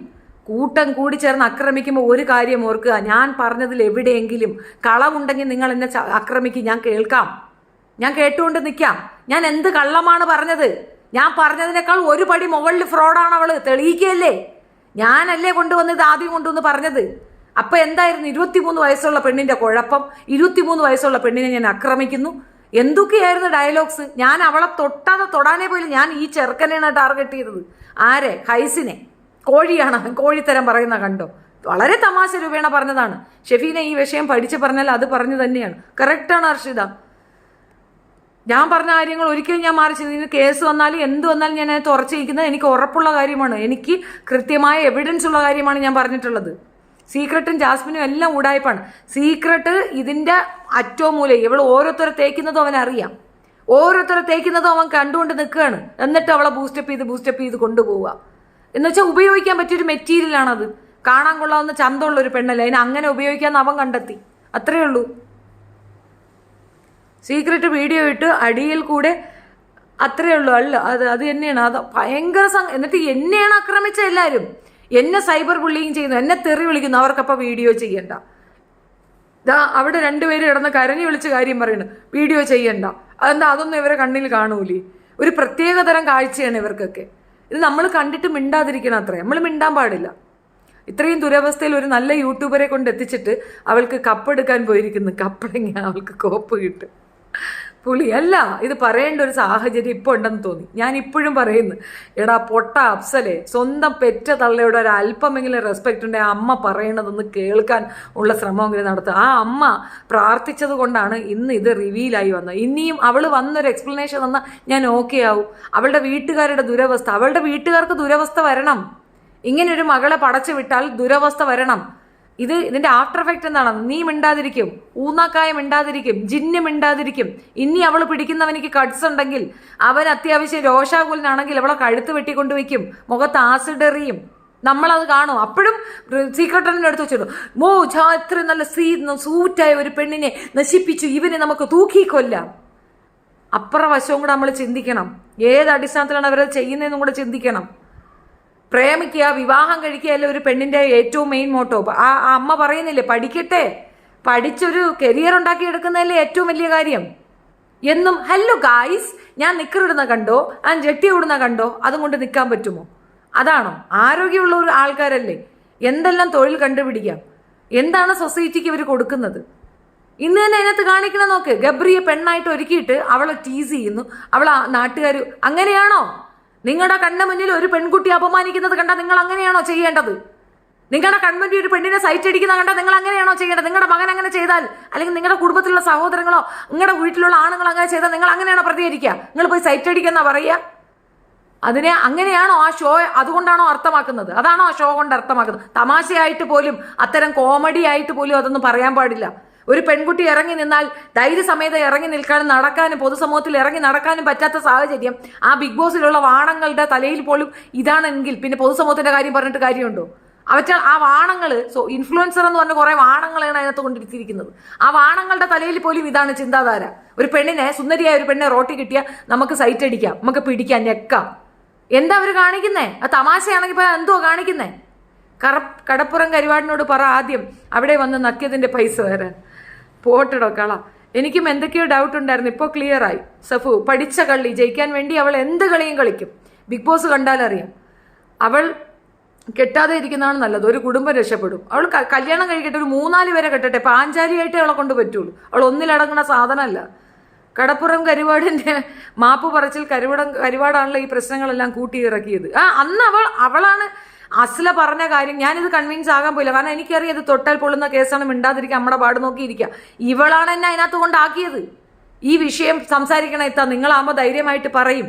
കൂട്ടം കൂടി ചേർന്ന് ആക്രമിക്കുമ്പോൾ ഒരു കാര്യം ഓർക്കുക, ഞാൻ പറഞ്ഞതിൽ എവിടെയെങ്കിലും കളവുണ്ടെങ്കിൽ നിങ്ങൾ എന്നെ ആക്രമിക്കും, ഞാൻ കേൾക്കാം, ഞാൻ കേട്ടുകൊണ്ട് നിൽക്കാം. ഞാൻ എന്ത് കള്ളമാണ് പറഞ്ഞത്? ഞാൻ പറഞ്ഞതിനേക്കാൾ ഒരു പടി മുകളിൽ ഫ്രോഡാണ് അവള്, തെളിയിക്കുകയല്ലേ? ഞാനല്ലേ കൊണ്ടുവന്നത്, ആദ്യം കൊണ്ടുവന്ന് പറഞ്ഞത്. അപ്പം എന്തായിരുന്നു 23 വയസ്സുള്ള പെണ്ണിൻ്റെ കുഴപ്പം? 23 വയസ്സുള്ള പെണ്ണിനെ ഞാൻ ആക്രമിക്കുന്നു, എന്തൊക്കെയായിരുന്നു ഡയലോഗ്സ്? ഞാൻ അവളെ തൊടാനേ പോലും. ഞാൻ ഈ ചെറുക്കനെയാണ് ടാർഗറ്റ് ചെയ്തത്. ആരെ? ഖൈസിനെ. കോഴിയാണ് അവൻ, കോഴിത്തരം പറയുന്ന കണ്ടോ? വളരെ തമാശ രൂപേണ പറഞ്ഞതാണ്. ഷെഫീനെ ഈ വിഷയം പഠിച്ച് പറഞ്ഞാൽ അത് പറഞ്ഞു തന്നെയാണ്. കറക്റ്റാണ് ഹർഷിത. ഞാൻ പറഞ്ഞ കാര്യങ്ങൾ ഒരിക്കലും ഞാൻ മാറി ചെയ്തതിന് കേസ് വന്നാലും എന്ത് വന്നാലും ഞാൻ അതിനകത്ത് ഉറച്ചിരിക്കുന്നത് എനിക്ക് ഉറപ്പുള്ള കാര്യമാണ്. എനിക്ക് കൃത്യമായ എവിഡൻസ് ഉള്ള കാര്യമാണ് ഞാൻ പറഞ്ഞിട്ടുള്ളത്. സീക്രട്ടും ജാസ്മിനും എല്ലാം ഉടായ്പാണ്. സീക്രട്ട് ഇതിൻ്റെ അറ്റവും മൂലം ഇവൾ ഓരോരുത്തരെ തേക്കുന്നതും അവനറിയാം. ഓരോരുത്തരെ തേക്കുന്നതും അവൻ കണ്ടുകൊണ്ട് നിൽക്കുകയാണ്. എന്നിട്ട് അവളെ ബൂസ്റ്റപ്പ് ചെയ്ത് കൊണ്ടുപോവുക എന്ന് വെച്ചാൽ ഉപയോഗിക്കാൻ പറ്റിയൊരു മെറ്റീരിയലാണത്. കാണാൻ കൊള്ളാവുന്ന ചന്തമുള്ളൊരു പെണ്ണല്ല, അതിനെ അങ്ങനെ ഉപയോഗിക്കാമെന്ന് അവൻ കണ്ടെത്തി. അത്രയേ ഉള്ളൂ. സീക്രട്ട് വീഡിയോ ഇട്ട് അടിയിൽ കൂടെ അത്രയേ ഉള്ളൂ. അല്ല അത് തന്നെയാണ്. അത് ഭയങ്കര എന്നിട്ട് എന്നെയാണ് ആക്രമിച്ച എല്ലാവരും. എന്നെ സൈബർ ബുള്ളിങ് ചെയ്യുന്നു, എന്നെ തെറി വിളിക്കുന്നു. അവർക്കപ്പോൾ വീഡിയോ ചെയ്യണ്ട. അവിടെ രണ്ടുപേരും കിടന്ന് കരഞ്ഞു വിളിച്ച് കാര്യം പറയുന്നു, വീഡിയോ ചെയ്യണ്ട. അതെന്താ? അതൊന്നും ഇവരെ കണ്ണിൽ കാണൂലേ? ഒരു പ്രത്യേക തരം കാഴ്ചയാണ് ഇവർക്കൊക്കെ. ഇത് നമ്മൾ കണ്ടിട്ട് മിണ്ടാതിരിക്കണം. അത്രേ, നമ്മൾ മിണ്ടാൻ പാടില്ല. ഇത്രയും ദുരവസ്ഥയിൽ ഒരു നല്ല യൂട്യൂബറെ കൊണ്ട് എത്തിച്ചിട്ട് അവൾക്ക് കപ്പെടുക്കാൻ പോയിരിക്കുന്നു. കപ്പടെങ്കിൽ അവൾക്ക് കോപ്പ് കിട്ടും. പുളി അല്ല, ഇത് പറയേണ്ട ഒരു സാഹചര്യം ഇപ്പോൾ ഉണ്ടെന്ന് തോന്നി. ഞാൻ ഇപ്പോഴും പറയുന്നു, എടാ പൊട്ട അഫ്സലെ, സ്വന്തം പെറ്റ തള്ളയുടെ ഒരു അല്പമെങ്കിലും റെസ്പെക്റ്റ് ഉണ്ടെങ്കിൽ അമ്മ പറയണതൊന്ന് കേൾക്കാൻ ഉള്ള ശ്രമമെങ്കിലും നടത്തുക. ആ അമ്മ പ്രാർത്ഥിച്ചത് കൊണ്ടാണ് ഇന്ന് ഇത് റിവീലായി വന്നത്. ഇനിയും അവൾ വന്നൊരു എക്സ്പ്ലനേഷൻ തന്നാൽ ഞാൻ ഓക്കെ ആവും. അവളുടെ വീട്ടുകാരുടെ ദുരവസ്ഥ, അവളുടെ വീട്ടുകാർക്ക് ദുരവസ്ഥ വരണം. ഇങ്ങനൊരു മകളെ പടച്ചു വിട്ടാൽ ദുരവസ്ഥ വരണം. ഇതിന്റെ ആഫ്റ്റർ എഫക്റ്റ് എന്താണ്? നീ മിണ്ടാതിരിക്കും, ഊന്നാക്കായ മിണ്ടാതിരിക്കും, ജിന്ന് മിണ്ടാതിരിക്കും. ഇനി അവൾ പിടിക്കുന്നവനിക്ക് കട്സ് ഉണ്ടെങ്കിൽ, അവൻ അത്യാവശ്യം രോഷാകുലനാണെങ്കിൽ അവളെ കഴുത്ത് വെട്ടിക്കൊണ്ടുവയ്ക്കും, മുഖത്ത് ആസിഡ് എറിയും. നമ്മളത് കാണും. അപ്പോഴും സീക്രട്ടറിനെ എടുത്ത് വെച്ചിട്ടു, ഇത്ര നല്ല സൂറ്റായ ഒരു പെണ്ണിനെ നശിപ്പിച്ചു, ഇവനെ നമുക്ക് തൂക്കിക്കൊല്ലാം. അപ്പുറ വശവും കൂടെ നമ്മൾ ചിന്തിക്കണം. ഏത് അടിസ്ഥാനത്തിലാണ് അവരത് ചെയ്യുന്നതെന്നും കൂടെ ചിന്തിക്കണം. പ്രേമിക്കുക, വിവാഹം കഴിക്കുകയല്ല ഒരു പെണ്ണിൻ്റെ ഏറ്റവും മെയിൻ മോട്ടോ. ആ അമ്മ പറയുന്നില്ലേ, പഠിക്കട്ടെ, പഠിച്ചൊരു കരിയർ ഉണ്ടാക്കിയെടുക്കുന്നതല്ലേ ഏറ്റവും വലിയ കാര്യം എന്നും. ഹലോ ഗായ്സ്, ഞാൻ നിക്കറിടുന്ന കണ്ടോ, ഞാൻ ജെട്ടി ഇടുന്ന കണ്ടോ, അതും കൊണ്ട് നിൽക്കാൻ പറ്റുമോ? അതാണോ? ആരോഗ്യമുള്ള ഒരു ആൾക്കാരല്ലേ, എന്തെല്ലാം തൊഴിൽ കണ്ടുപിടിക്കാം. എന്താണ് സൊസൈറ്റിക്ക് ഇവർ കൊടുക്കുന്നത്? ഇന്ന് തന്നെ അതിനകത്ത് കാണിക്കണം. നോക്ക്, ഗബ്രിയെ പെണ്ണായിട്ട് ഒരുക്കിയിട്ട് അവളെ ടീസ് ചെയ്യുന്നു. അവളെ നാട്ടുകാർ അങ്ങനെയാണോ? നിങ്ങളുടെ കണ്ണു മുന്നിൽ ഒരു പെൺകുട്ടി അപമാനിക്കുന്നത് കണ്ടാൽ നിങ്ങൾ അങ്ങനെയാണോ ചെയ്യേണ്ടത്? നിങ്ങളുടെ കൺമുന്നിൽ ഒരു പെണ്ണിനെ സൈറ്റ് അടിക്കുന്ന കണ്ടാൽ നിങ്ങൾ അങ്ങനെയാണോ ചെയ്യേണ്ടത്? നിങ്ങളുടെ മകൻ അങ്ങനെ ചെയ്താൽ, അല്ലെങ്കിൽ നിങ്ങളുടെ കുടുംബത്തിലുള്ള സഹോദരങ്ങളോ നിങ്ങളുടെ വീട്ടിലുള്ള ആണുങ്ങളോ അങ്ങനെ ചെയ്താൽ നിങ്ങൾ അങ്ങനെയാണോ പ്രതികരിക്കുക? നിങ്ങൾ പോയി സൈറ്റ് അടിക്കുന്ന പറയുക? അതിനെ അങ്ങനെയാണോ ആ ഷോ അതുകൊണ്ടാണോ അർത്ഥമാക്കുന്നത്? അതാണോ ആ ഷോ കൊണ്ട് അർത്ഥമാക്കുന്നത്? തമാശയായിട്ട് പോലും, അത്തരം കോമഡി ആയിട്ട് പോലും അതൊന്നും പറയാൻ പാടില്ല. ഒരു പെൺകുട്ടി ഇറങ്ങി നിന്നാൽ ധൈര്യസമേതം ഇറങ്ങി നിൽക്കാനും നടക്കാനും പൊതുസമൂഹത്തിൽ ഇറങ്ങി നടക്കാനും പറ്റാത്ത സാഹചര്യം ആ ബിഗ് ബോസിലുള്ള വാണങ്ങളുടെ തലയിൽ പോലും ഇതാണെങ്കിൽ പിന്നെ പൊതുസമൂഹത്തിന്റെ കാര്യം പറഞ്ഞിട്ട് കാര്യമുണ്ടോ? ആ വാണങ്ങൾ ഇൻഫ്ലുവൻസർ എന്ന് പറഞ്ഞ കുറെ വാണങ്ങളാണ് അതിനകത്ത് കൊണ്ടിരിക്കുന്നത്. ആ വാണങ്ങളുടെ തലയിൽ പോലും ഇതാണ് ചിന്താധാര. ഒരു പെണ്ണിനെ, സുന്ദരിയായ ഒരു പെണ്ണിനെ റോട്ടി കിട്ടിയാൽ നമുക്ക് സൈറ്റ് അടിക്കാം, നമുക്ക് പിടിക്കാം, ഞെക്കാം. എന്താ അവർ കാണിക്കുന്നേ? ആ തമാശയാണെങ്കിൽ ഇപ്പൊ എന്തോ കാണിക്കുന്നേ? കടപ്പുറം കരുവാടിനോട് പറ ആദ്യം അവിടെ വന്ന് നക്കിയതിന്റെ പൈസ വരാൻ. പോട്ടിടോ കള. എനിക്കും എന്തൊക്കെയോ ഡൗട്ട് ഉണ്ടായിരുന്നു, ഇപ്പോൾ ക്ലിയർ ആയി. സഫു പഠിച്ച കളി ജയിക്കാൻ വേണ്ടി അവൾ എന്ത് കളിയും കളിക്കും. ബിഗ് ബോസ് കണ്ടാലറിയാം. അവൾ കെട്ടാതെ ഇരിക്കുന്നതാണ് നല്ലത്. ഒരു കുടുംബം രക്ഷപ്പെടും. അവൾ കല്യാണം കഴിക്കട്ടെ, ഒരു 3-4 പേരെ കെട്ടട്ടെ. പാഞ്ചാലിയായിട്ടേ അവളെ കൊണ്ട് പറ്റുള്ളൂ. അവൾ ഒന്നിലടങ്ങുന്ന സാധനമല്ല. കടപ്പുറം കരുവാടിൻ്റെ മാപ്പ് പറച്ചിൽ കരുവാടാണല്ലോ ഈ പ്രശ്നങ്ങളെല്ലാം കൂട്ടിയിറക്കിയത്. അന്ന് അവളാണ് അസ്ല പറഞ്ഞ കാര്യം. ഞാനിത് കൺവിൻസ് ആകാൻ പോയില്ല, കാരണം എനിക്കറിയാം ഇത് തൊട്ടാൽ പൊള്ളുന്ന കേസാണ്, മിണ്ടാതിരിക്കുക, നമ്മുടെ പാട് നോക്കിയിരിക്കുക. ഇവളാണ് എന്നെ അതിനകത്ത് കൊണ്ടാക്കിയത്. ഈ വിഷയം സംസാരിക്കണ എത്താ നിങ്ങളാകുമ്പോൾ ധൈര്യമായിട്ട് പറയും,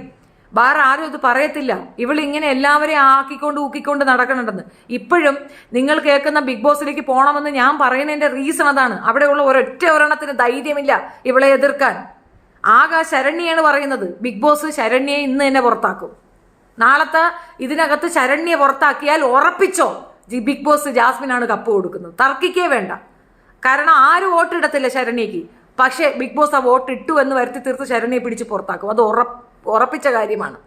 വേറെ ആരും ഇത് പറയത്തില്ല. ഇവളിങ്ങനെ എല്ലാവരെയും ആക്കിക്കൊണ്ട് ഊക്കിക്കൊണ്ട് നടക്കണുണ്ടെന്ന്. ഇപ്പോഴും നിങ്ങൾ കേൾക്കുന്ന ബിഗ് ബോസിലേക്ക് പോകണമെന്ന് ഞാൻ പറയുന്നതിൻ്റെ റീസൺ അതാണ്. അവിടെയുള്ള ഒരെണ്ണത്തിന് ധൈര്യമില്ല ഇവളെ എതിർക്കാൻ. ആകെ ശരണ്യാണ് പറയുന്നത്, ബിഗ് ബോസ് ശരണ്യെ ഇന്ന് തന്നെ പുറത്താക്കും. നാളത്തെ ഇതിനകത്ത് ശരണ്യെ പുറത്താക്കിയാൽ ഉറപ്പിച്ചോ ബിഗ് ബോസ് ജാസ്മിനാണ് കപ്പ് കൊടുക്കുന്നത്. തർക്കിക്കേ വേണ്ട. കാരണം ആരും വോട്ടിടത്തില്ല ശരണ്യക്ക്. പക്ഷേ ബിഗ് ബോസ് ആ വോട്ട് ഇട്ടു എന്ന് വരുത്തി തീർത്ത് ശരണ്യെ പിടിച്ച് പുറത്താക്കും. അത് ഉറപ്പിച്ച കാര്യമാണ്.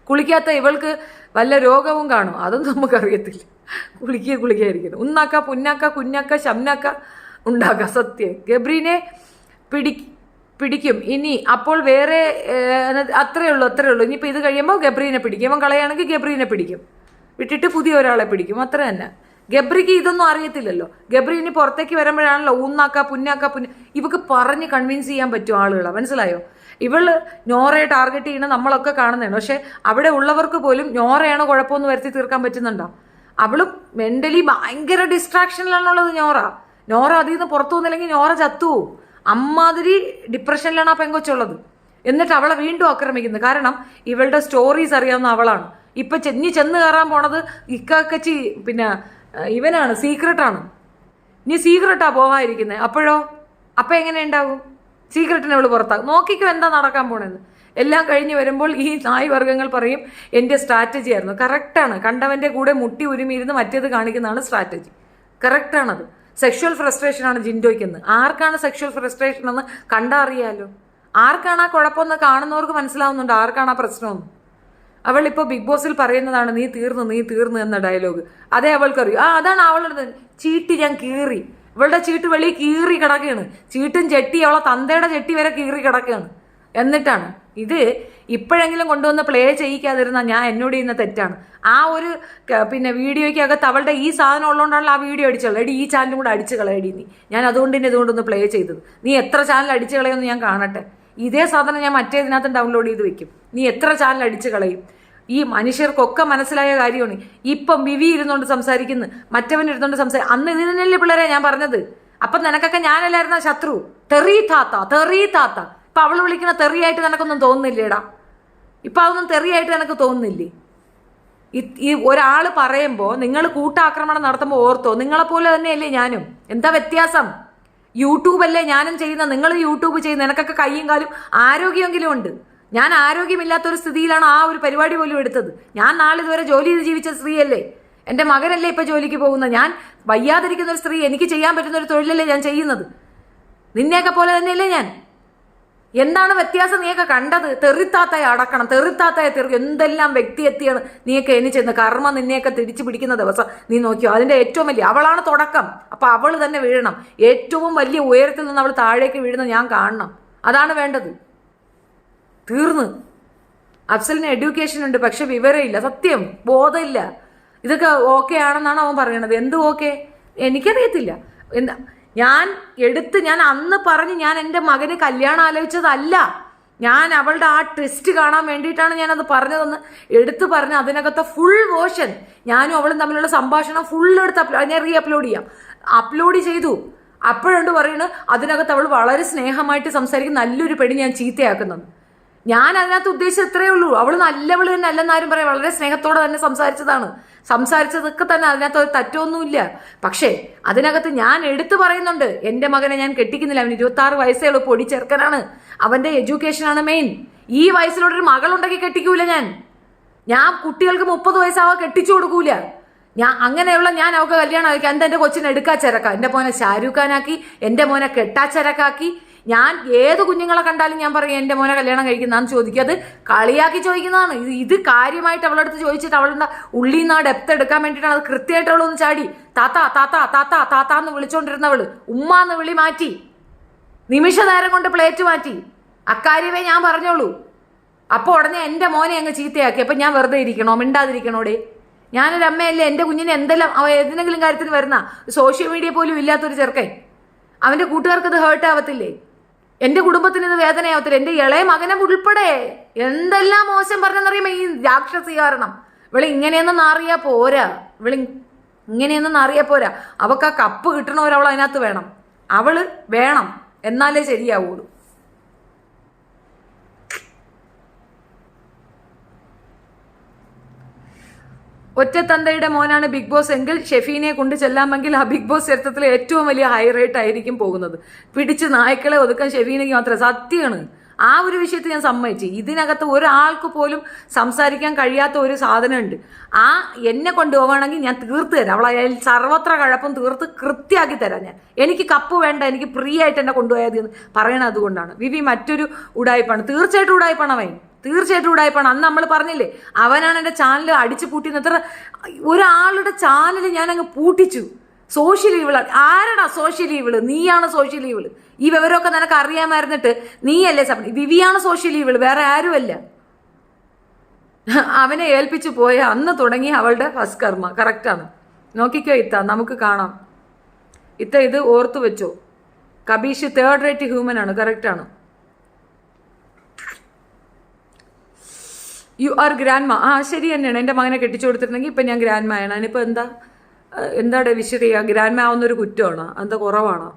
കുളിക്കാത്ത ഇവൾക്ക് വല്ല രോഗവും കാണും, അതൊന്നും നമുക്കറിയത്തില്ല. കുളിക്കായിരിക്കുന്നു. ഉന്നാക്ക, പുന്നാക്ക, കുഞ്ഞാക്ക, ശംനാക്ക ഉണ്ടാക്ക. സത്യം ഗബ്രീനെ പിടിക്കും ഇനി. അപ്പോൾ വേറെ അത്രയേ ഉള്ളൂ. ഇനിയിപ്പോൾ ഇത് കഴിയുമ്പോൾ ഗബ്രീനെ പിടിക്കും. ഇവൻ കളയാണെങ്കിൽ ഗബ്രീനെ പിടിക്കും, വിട്ടിട്ട് പുതിയ ഒരാളെ പിടിക്കും. അത്ര തന്നെ. ഗബ്രിക്ക് ഇതൊന്നും അറിയത്തില്ലല്ലോ. ഗബ്രി ഇനി പുറത്തേക്ക് വരുമ്പോഴാണല്ലോ ഊന്നാക്ക, പുന്നാക്ക, ഇവക്ക് പറഞ്ഞ് കൺവിൻസ് ചെയ്യാൻ പറ്റും ആളുകളെ. മനസ്സിലായോ? ഇവള് നോറയെ ടാർഗറ്റ് ചെയ്യണ നമ്മളൊക്കെ കാണുന്നതാണ്. പക്ഷെ അവിടെ ഉള്ളവർക്ക് പോലും നോറയാണോ കുഴപ്പമൊന്ന് വരുത്തി തീർക്കാൻ പറ്റുന്നുണ്ടോ? അവള് മെന്റലി ഭയങ്കര ഡിസ്ട്രാക്ഷനിലാണുള്ളത് നോറ അതിൽ നിന്ന് പുറത്തു വന്നില്ലെങ്കിൽ നോറ ചത്തുപോകും. അമ്മാതിരി ഡിപ്രഷനിലാണ് ആ പെങ്കൊച്ചുള്ളത്. എന്നിട്ട് അവളെ വീണ്ടും ആക്രമിക്കുന്നത്. കാരണം ഇവളുടെ സ്റ്റോറീസ് അറിയാവുന്ന അവളാണ്. ഇപ്പൊ ഇനി ചെന്ന് കയറാൻ പോണത് ഇക്കച്ചി ഇവനാണ്, സീക്രട്ടാണ്. ഇനി സീക്രട്ടാ പോകാതിരിക്കുന്നത്. അപ്പം എങ്ങനെ ഉണ്ടാകും? സീക്രട്ടിനെ അവള് പുറത്താകും. നോക്കിക്കോ എന്താ നടക്കാൻ പോണെന്ന്. എല്ലാം കഴിഞ്ഞ് വരുമ്പോൾ ഈ നായ് വർഗ്ഗങ്ങൾ പറയും എൻ്റെ സ്ട്രാറ്റജി ആയിരുന്നു. കറക്റ്റാണ്. കണ്ടവൻ്റെ കൂടെ മുട്ടി ഉരുമിയിരുന്ന് മറ്റേത് കാണിക്കുന്നതാണ് സ്ട്രാറ്റജി. കറക്റ്റാണത്. സെക്ഷൽ ഫ്രസ്ട്രേഷനാണ് ജിൻഡോയ്ക്കെന്ന്. ആർക്കാണ് സെക്ഷൽ ഫ്രസ്ട്രേഷൻ എന്ന് കണ്ടാ അറിയാലോ. ആർക്കാണ് ആ കുഴപ്പമെന്ന് കാണുന്നവർക്ക് മനസ്സിലാവുന്നുണ്ട് ആർക്കാണ് ആ പ്രശ്നമെന്ന്. അവളിപ്പോൾ ബിഗ് ബോസിൽ പറയുന്നതാണ് നീ തീർന്നു എന്ന ഡയലോഗ്. അതേ അവൾക്കറിയൂ. അതാണ് അവളുടെ ചീട്ട് ഞാൻ കീറി. ഇവളുടെ ചീട്ട് വെളിയിൽ കീറി കിടക്കുകയാണ്. ചീട്ടും ചെട്ടി, അവളെ തന്തയുടെ ചെട്ടി വരെ കീറി കിടക്കുകയാണ്. എന്നിട്ടാണ് ഇത് ഇപ്പോഴെങ്കിലും കൊണ്ടുവന്ന് പ്ലേ ചെയ്യിക്കാതിരുന്ന ഞാൻ എന്നോട് ചെയ്യുന്ന തെറ്റാണ്. ആ ഒരു വീഡിയോയ്ക്ക് അകത്ത് അവളുടെ ഈ സാധനം ഉള്ളതുകൊണ്ടാണല്ലോ ആ വീഡിയോ അടിച്ചുള്ളത്. എടി ഈ ചാനലും കൂടെ അടിച്ചു കളയടി നീ. ഞാൻ അതുകൊണ്ടൊന്ന് പ്ലേ ചെയ്തത്. നീ എത്ര ചാനൽ അടിച്ചു കളയുമെന്ന് ഞാൻ കാണട്ടെ. ഇതേ സാധനം ഞാൻ മറ്റേതിനകത്ത് ഡൗൺലോഡ് ചെയ്ത് വെക്കും. നീ എത്ര ചാനൽ അടിച്ചു കളയും? ഈ മനുഷ്യർക്കൊക്കെ മനസ്സിലായ കാര്യമാണ്. ഇപ്പം വിവി ഇരുന്നുകൊണ്ട് സംസാരിക്കുന്നു, മറ്റവൻ ഇരുന്നുകൊണ്ട് അന്ന് ഇത് തന്നെയല്ലേ പിള്ളേരെ ഞാൻ പറഞ്ഞത്. അപ്പം നിനക്കൊക്കെ ഞാനല്ലായിരുന്ന ശത്രു. തെറി താത്ത. ഇപ്പം അവൾ വിളിക്കുന്ന തെറിയായിട്ട് നിനക്കൊന്നും തോന്നുന്നില്ലേടാ? ഇപ്പം അതൊന്നും തെറിയായിട്ട് നിനക്ക് തോന്നുന്നില്ലേ? ഈ ഒരാൾ പറയുമ്പോൾ നിങ്ങൾ കൂട്ടാക്രമണം നടത്തുമ്പോൾ ഓർത്തോ, നിങ്ങളെപ്പോലെ തന്നെയല്ലേ ഞാനും. എന്താ വ്യത്യാസം? യൂട്യൂബല്ലേ ഞാനും ചെയ്യുന്ന, നിങ്ങൾ യൂട്യൂബ് ചെയ്യുന്ന. നിനക്കൊക്കെ കയ്യും കാലും ആരോഗ്യമെങ്കിലും ഉണ്ട്. ഞാൻ ആരോഗ്യമില്ലാത്തൊരു സ്ഥിതിയിലാണ് ആ ഒരു പരിപാടി പോലും എടുത്തത്. ഞാൻ നാളിതുവരെ ജോലി ചെയ്ത് ജീവിച്ച സ്ത്രീയല്ലേ. എൻ്റെ മകനല്ലേ ഇപ്പം ജോലിക്ക് പോകുന്നത്. ഞാൻ വയ്യാതിരിക്കുന്ന ഒരു സ്ത്രീ, എനിക്ക് ചെയ്യാൻ പറ്റുന്ന ഒരു തൊഴിലല്ലേ ഞാൻ ചെയ്യുന്നത്. നിന്നെയൊക്കെ പോലെ തന്നെയല്ലേ ഞാൻ. എന്താണ് വ്യത്യാസം നീയൊക്കെ കണ്ടത്? തെറിത്താത്തയെ അടക്കണം, തെറിത്താത്തയെ എന്തെല്ലാം വ്യക്തിയെത്തിയാണ് നീയൊക്കെ എനി ചെന്ന് കർമ്മ നിന്നെയൊക്കെ തിരിച്ചു പിടിക്കുന്ന ദിവസം നീ നോക്കിയോ. അതിൻ്റെ ഏറ്റവും വലിയ അവളാണ് തുടക്കം. അപ്പം അവൾ തന്നെ വീഴണം. ഏറ്റവും വലിയ ഉയരത്തിൽ നിന്ന് അവൾ താഴേക്ക് വീഴുന്നത് ഞാൻ കാണണം. അതാണ് വേണ്ടത്. തീർന്ന്. അഫ്സലിന് എഡ്യൂക്കേഷൻ ഉണ്ട്, പക്ഷെ വിവരമില്ല. സത്യം, ബോധമില്ല. ഇതൊക്കെ ഓക്കെ ആണെന്നാണ് അവൻ പറയണത്. എന്ത് ഓക്കെ? എനിക്കറിയത്തില്ല. ഞാൻ അന്ന് പറഞ്ഞ് ഞാൻ എൻ്റെ മകന് കല്യാണം ആലോചിച്ചതല്ല. ഞാൻ അവളുടെ ആ ട്വിസ്റ്റ് കാണാൻ വേണ്ടിയിട്ടാണ് ഞാനത് പറഞ്ഞതെന്ന് എടുത്തു പറഞ്ഞ് അതിനകത്തെ ഫുൾ വേർഷൻ ഞാനും അവളും തമ്മിലുള്ള സംഭാഷണം ഫുൾ എടുത്ത് ഞാൻ അപ്ലോഡ് ചെയ്തു. അപ്പോഴുണ്ട് പറയുന്നത് അതിനകത്ത് അവൾ വളരെ സ്നേഹമായിട്ട് സംസാരിക്കും, നല്ലൊരു പെടി ഞാൻ ചീത്തയാക്കുന്നത്. ഞാൻ അതിനകത്ത് ഉദ്ദേശിച്ചത് ഇത്രയേ ഉള്ളൂ. അവൾ നല്ലവള് തന്നെ അല്ലെന്നാരും പറയാം. വളരെ സ്നേഹത്തോടെ തന്നെ സംസാരിച്ചതൊക്കെ തന്നെ അതിനകത്ത് ഒരു തെറ്റൊന്നുമില്ല. പക്ഷേ അതിനകത്ത് ഞാൻ എടുത്തു പറയുന്നുണ്ട്, എൻ്റെ മകനെ ഞാൻ കെട്ടിക്കുന്നില്ല. അവന് 26 വയസ്സേ ഉള്ളൂ, പൊടി ചെറുക്കനാണ്. അവൻ്റെ എഡ്യൂക്കേഷനാണ് മെയിൻ. ഈ വയസ്സിലോട്ടൊരു മകളുണ്ടെങ്കിൽ കെട്ടിക്കൂല ഞാൻ കുട്ടികൾക്ക് 30 വയസ്സാവാ കെട്ടിച്ചു കൊടുക്കൂല. ഞാൻ അവൾക്ക് കല്യാണം ആക്കി. എന്താ എൻ്റെ കൊച്ചിനെ എടുക്കാച്ചരക്ക, എൻ്റെ മോനെ ഷാരൂഖ് ഖാനാക്കി, എൻ്റെ മോനെ കെട്ടാച്ചരക്കാക്കി. ഞാൻ ഏത് കുഞ്ഞുങ്ങളെ കണ്ടാലും ഞാൻ പറയും എൻ്റെ മോനെ കല്യാണം കഴിക്കുന്നതാന്ന് ചോദിക്കും. അത് കളിയാക്കി ചോദിക്കുന്നതാണ്. ഇത് കാര്യമായിട്ട് അവളടുത്ത് ചോദിച്ചിട്ട് അവളുടെ ഉള്ളിൽ നിന്ന് ആ ഡെപ്ത് എടുക്കാൻ വേണ്ടിയിട്ടാണ്. അത് കൃത്യമായിട്ട് അവളൊന്ന് ചാടി താത്താന്ന് വിളിച്ചോണ്ടിരുന്നവള് ഉമ്മാന്ന് വിളി മാറ്റി. നിമിഷ നേരം കൊണ്ട് പ്ലേറ്റ് മാറ്റി. അക്കാര്യമേ ഞാൻ പറഞ്ഞോളൂ. അപ്പോൾ ഉടനെ എൻ്റെ മോനെ അങ്ങ് ചീത്തയാക്കി. അപ്പം ഞാൻ വെറുതെ ഇരിക്കണോ? മിണ്ടാതിരിക്കണോടെ? ഞാനൊരു അമ്മയല്ലേ, എൻ്റെ കുഞ്ഞിനെ എന്തെല്ലാം ഏതെങ്കിലും കാര്യത്തിന് വരുന്ന സോഷ്യൽ മീഡിയ പോലും ഇല്ലാത്തൊരു ചെറുക്കൻ, അവൻ്റെ കൂട്ടുകാർക്ക് ഇത് ഹേർട്ട് ആവത്തില്ലേ? എൻ്റെ കുടുംബത്തിന് ഇത് വേദനയാവത്തില്ല? എൻ്റെ ഇളയ മകനെ ഉൾപ്പെടെ എന്തെല്ലാം മോശം പറഞ്ഞെന്നറിയുമ്പോൾ ഈ രാക്ഷസി കാരണം. ഇങ്ങനെയൊന്നും അറിയാ പോരാ, ഇങ്ങനെയൊന്നും അറിയാ പോരാ. അവൾക്ക് ആ കപ്പ് കിട്ടണവരവൾ അതിനകത്ത് വേണം, അവള് വേണം, എന്നാലേ ശരിയാവുള്ളൂ. ഒറ്റത്തന്തയുടെ മോനാണ് ബിഗ് ബോസ് എങ്കിൽ ഷെഫീനെ കൊണ്ട് ചെല്ലാമെങ്കിൽ ആ ബിഗ് ബോസ് ചരിത്രത്തിലെ ഏറ്റവും വലിയ ഹൈ റേറ്റ് ആയിരിക്കും പോകുന്നത്. പിടിച്ച് നായ്ക്കളെ ഒതുക്കാൻ ഷെഫീനയ്ക്ക് മാത്രമേ. സത്യമാണ്, ആ ഒരു വിഷയത്തിൽ ഞാൻ സമ്മതിച്ചു. ഇതിനകത്ത് ഒരാൾക്ക് പോലും സംസാരിക്കാൻ കഴിയാത്ത ഒരു സാധനമുണ്ട്. ആ എന്നെ കൊണ്ടുപോവുകയാണെങ്കിൽ ഞാൻ തീർത്ത് തരാം, അവളെ സർവത്ര കഴപ്പും തീർത്ത് കൃത്യമാക്കി തരാം ഞാൻ. എനിക്ക് കപ്പ് വേണ്ട, എനിക്ക് ഫ്രീ ആയിട്ട് എന്നെ കൊണ്ടുപോയത് എന്ന് പറയണത് അതുകൊണ്ടാണ്. വിവി മറ്റൊരു ഉടായ്പാണ്, തീർച്ചയായിട്ടും ഉടായ്പാണ് അവൻ, തീർച്ചയായിട്ടും ഉടായ്പാണ്. അന്ന് നമ്മൾ പറഞ്ഞില്ലേ, അവനാണ് എൻ്റെ ചാനൽ അടിച്ചു പൂട്ടി. എത്ര ഒരാളുടെ ചാനൽ ഞാൻ അങ്ങ് പൂട്ടിച്ചു. സോഷ്യൽ ഈവിളാണ്. ആരടാ സോഷ്യൽ ഈവിള്? നീയാണ് സോഷ്യൽ ഈവിള്. ഈ വിവരമൊക്കെ നിനക്ക് അറിയാമായിരുന്നിട്ട് നീയല്ലേ വിവിയാണ് സോഷ്യൽ ഈവിള്, വേറെ ആരുമല്ല. അവനെ ഏൽപ്പിച്ചു പോയ അന്ന് തുടങ്ങി അവളുടെ ഫസ്റ്റ് കർമ്മ. കറക്റ്റാണ്. നോക്കിക്കോ ഇത്ത, നമുക്ക് കാണാം. ഇത്ത ഇത് ഓർത്തു വെച്ചോ. കബീഷ് തേർഡ് റേറ്റ് ഹ്യൂമൻ ആണ്. കറക്റ്റാണ്. യു ആർ ഗ്രാൻഡ് മാ. ആ ശരി തന്നെയാണ്. എൻ്റെ മകനെ കെട്ടിച്ചു കൊടുത്തിരുന്നെങ്കിൽ ഇപ്പം ഞാൻ ഗ്രാൻഡ് മായാണ്. അതിനിപ്പോൾ എന്താടെ വിശദീയ? ഗ്രാൻഡ് മാ ആവുന്നൊരു കുറ്റമാണോ? എന്താ കുറവാണോ?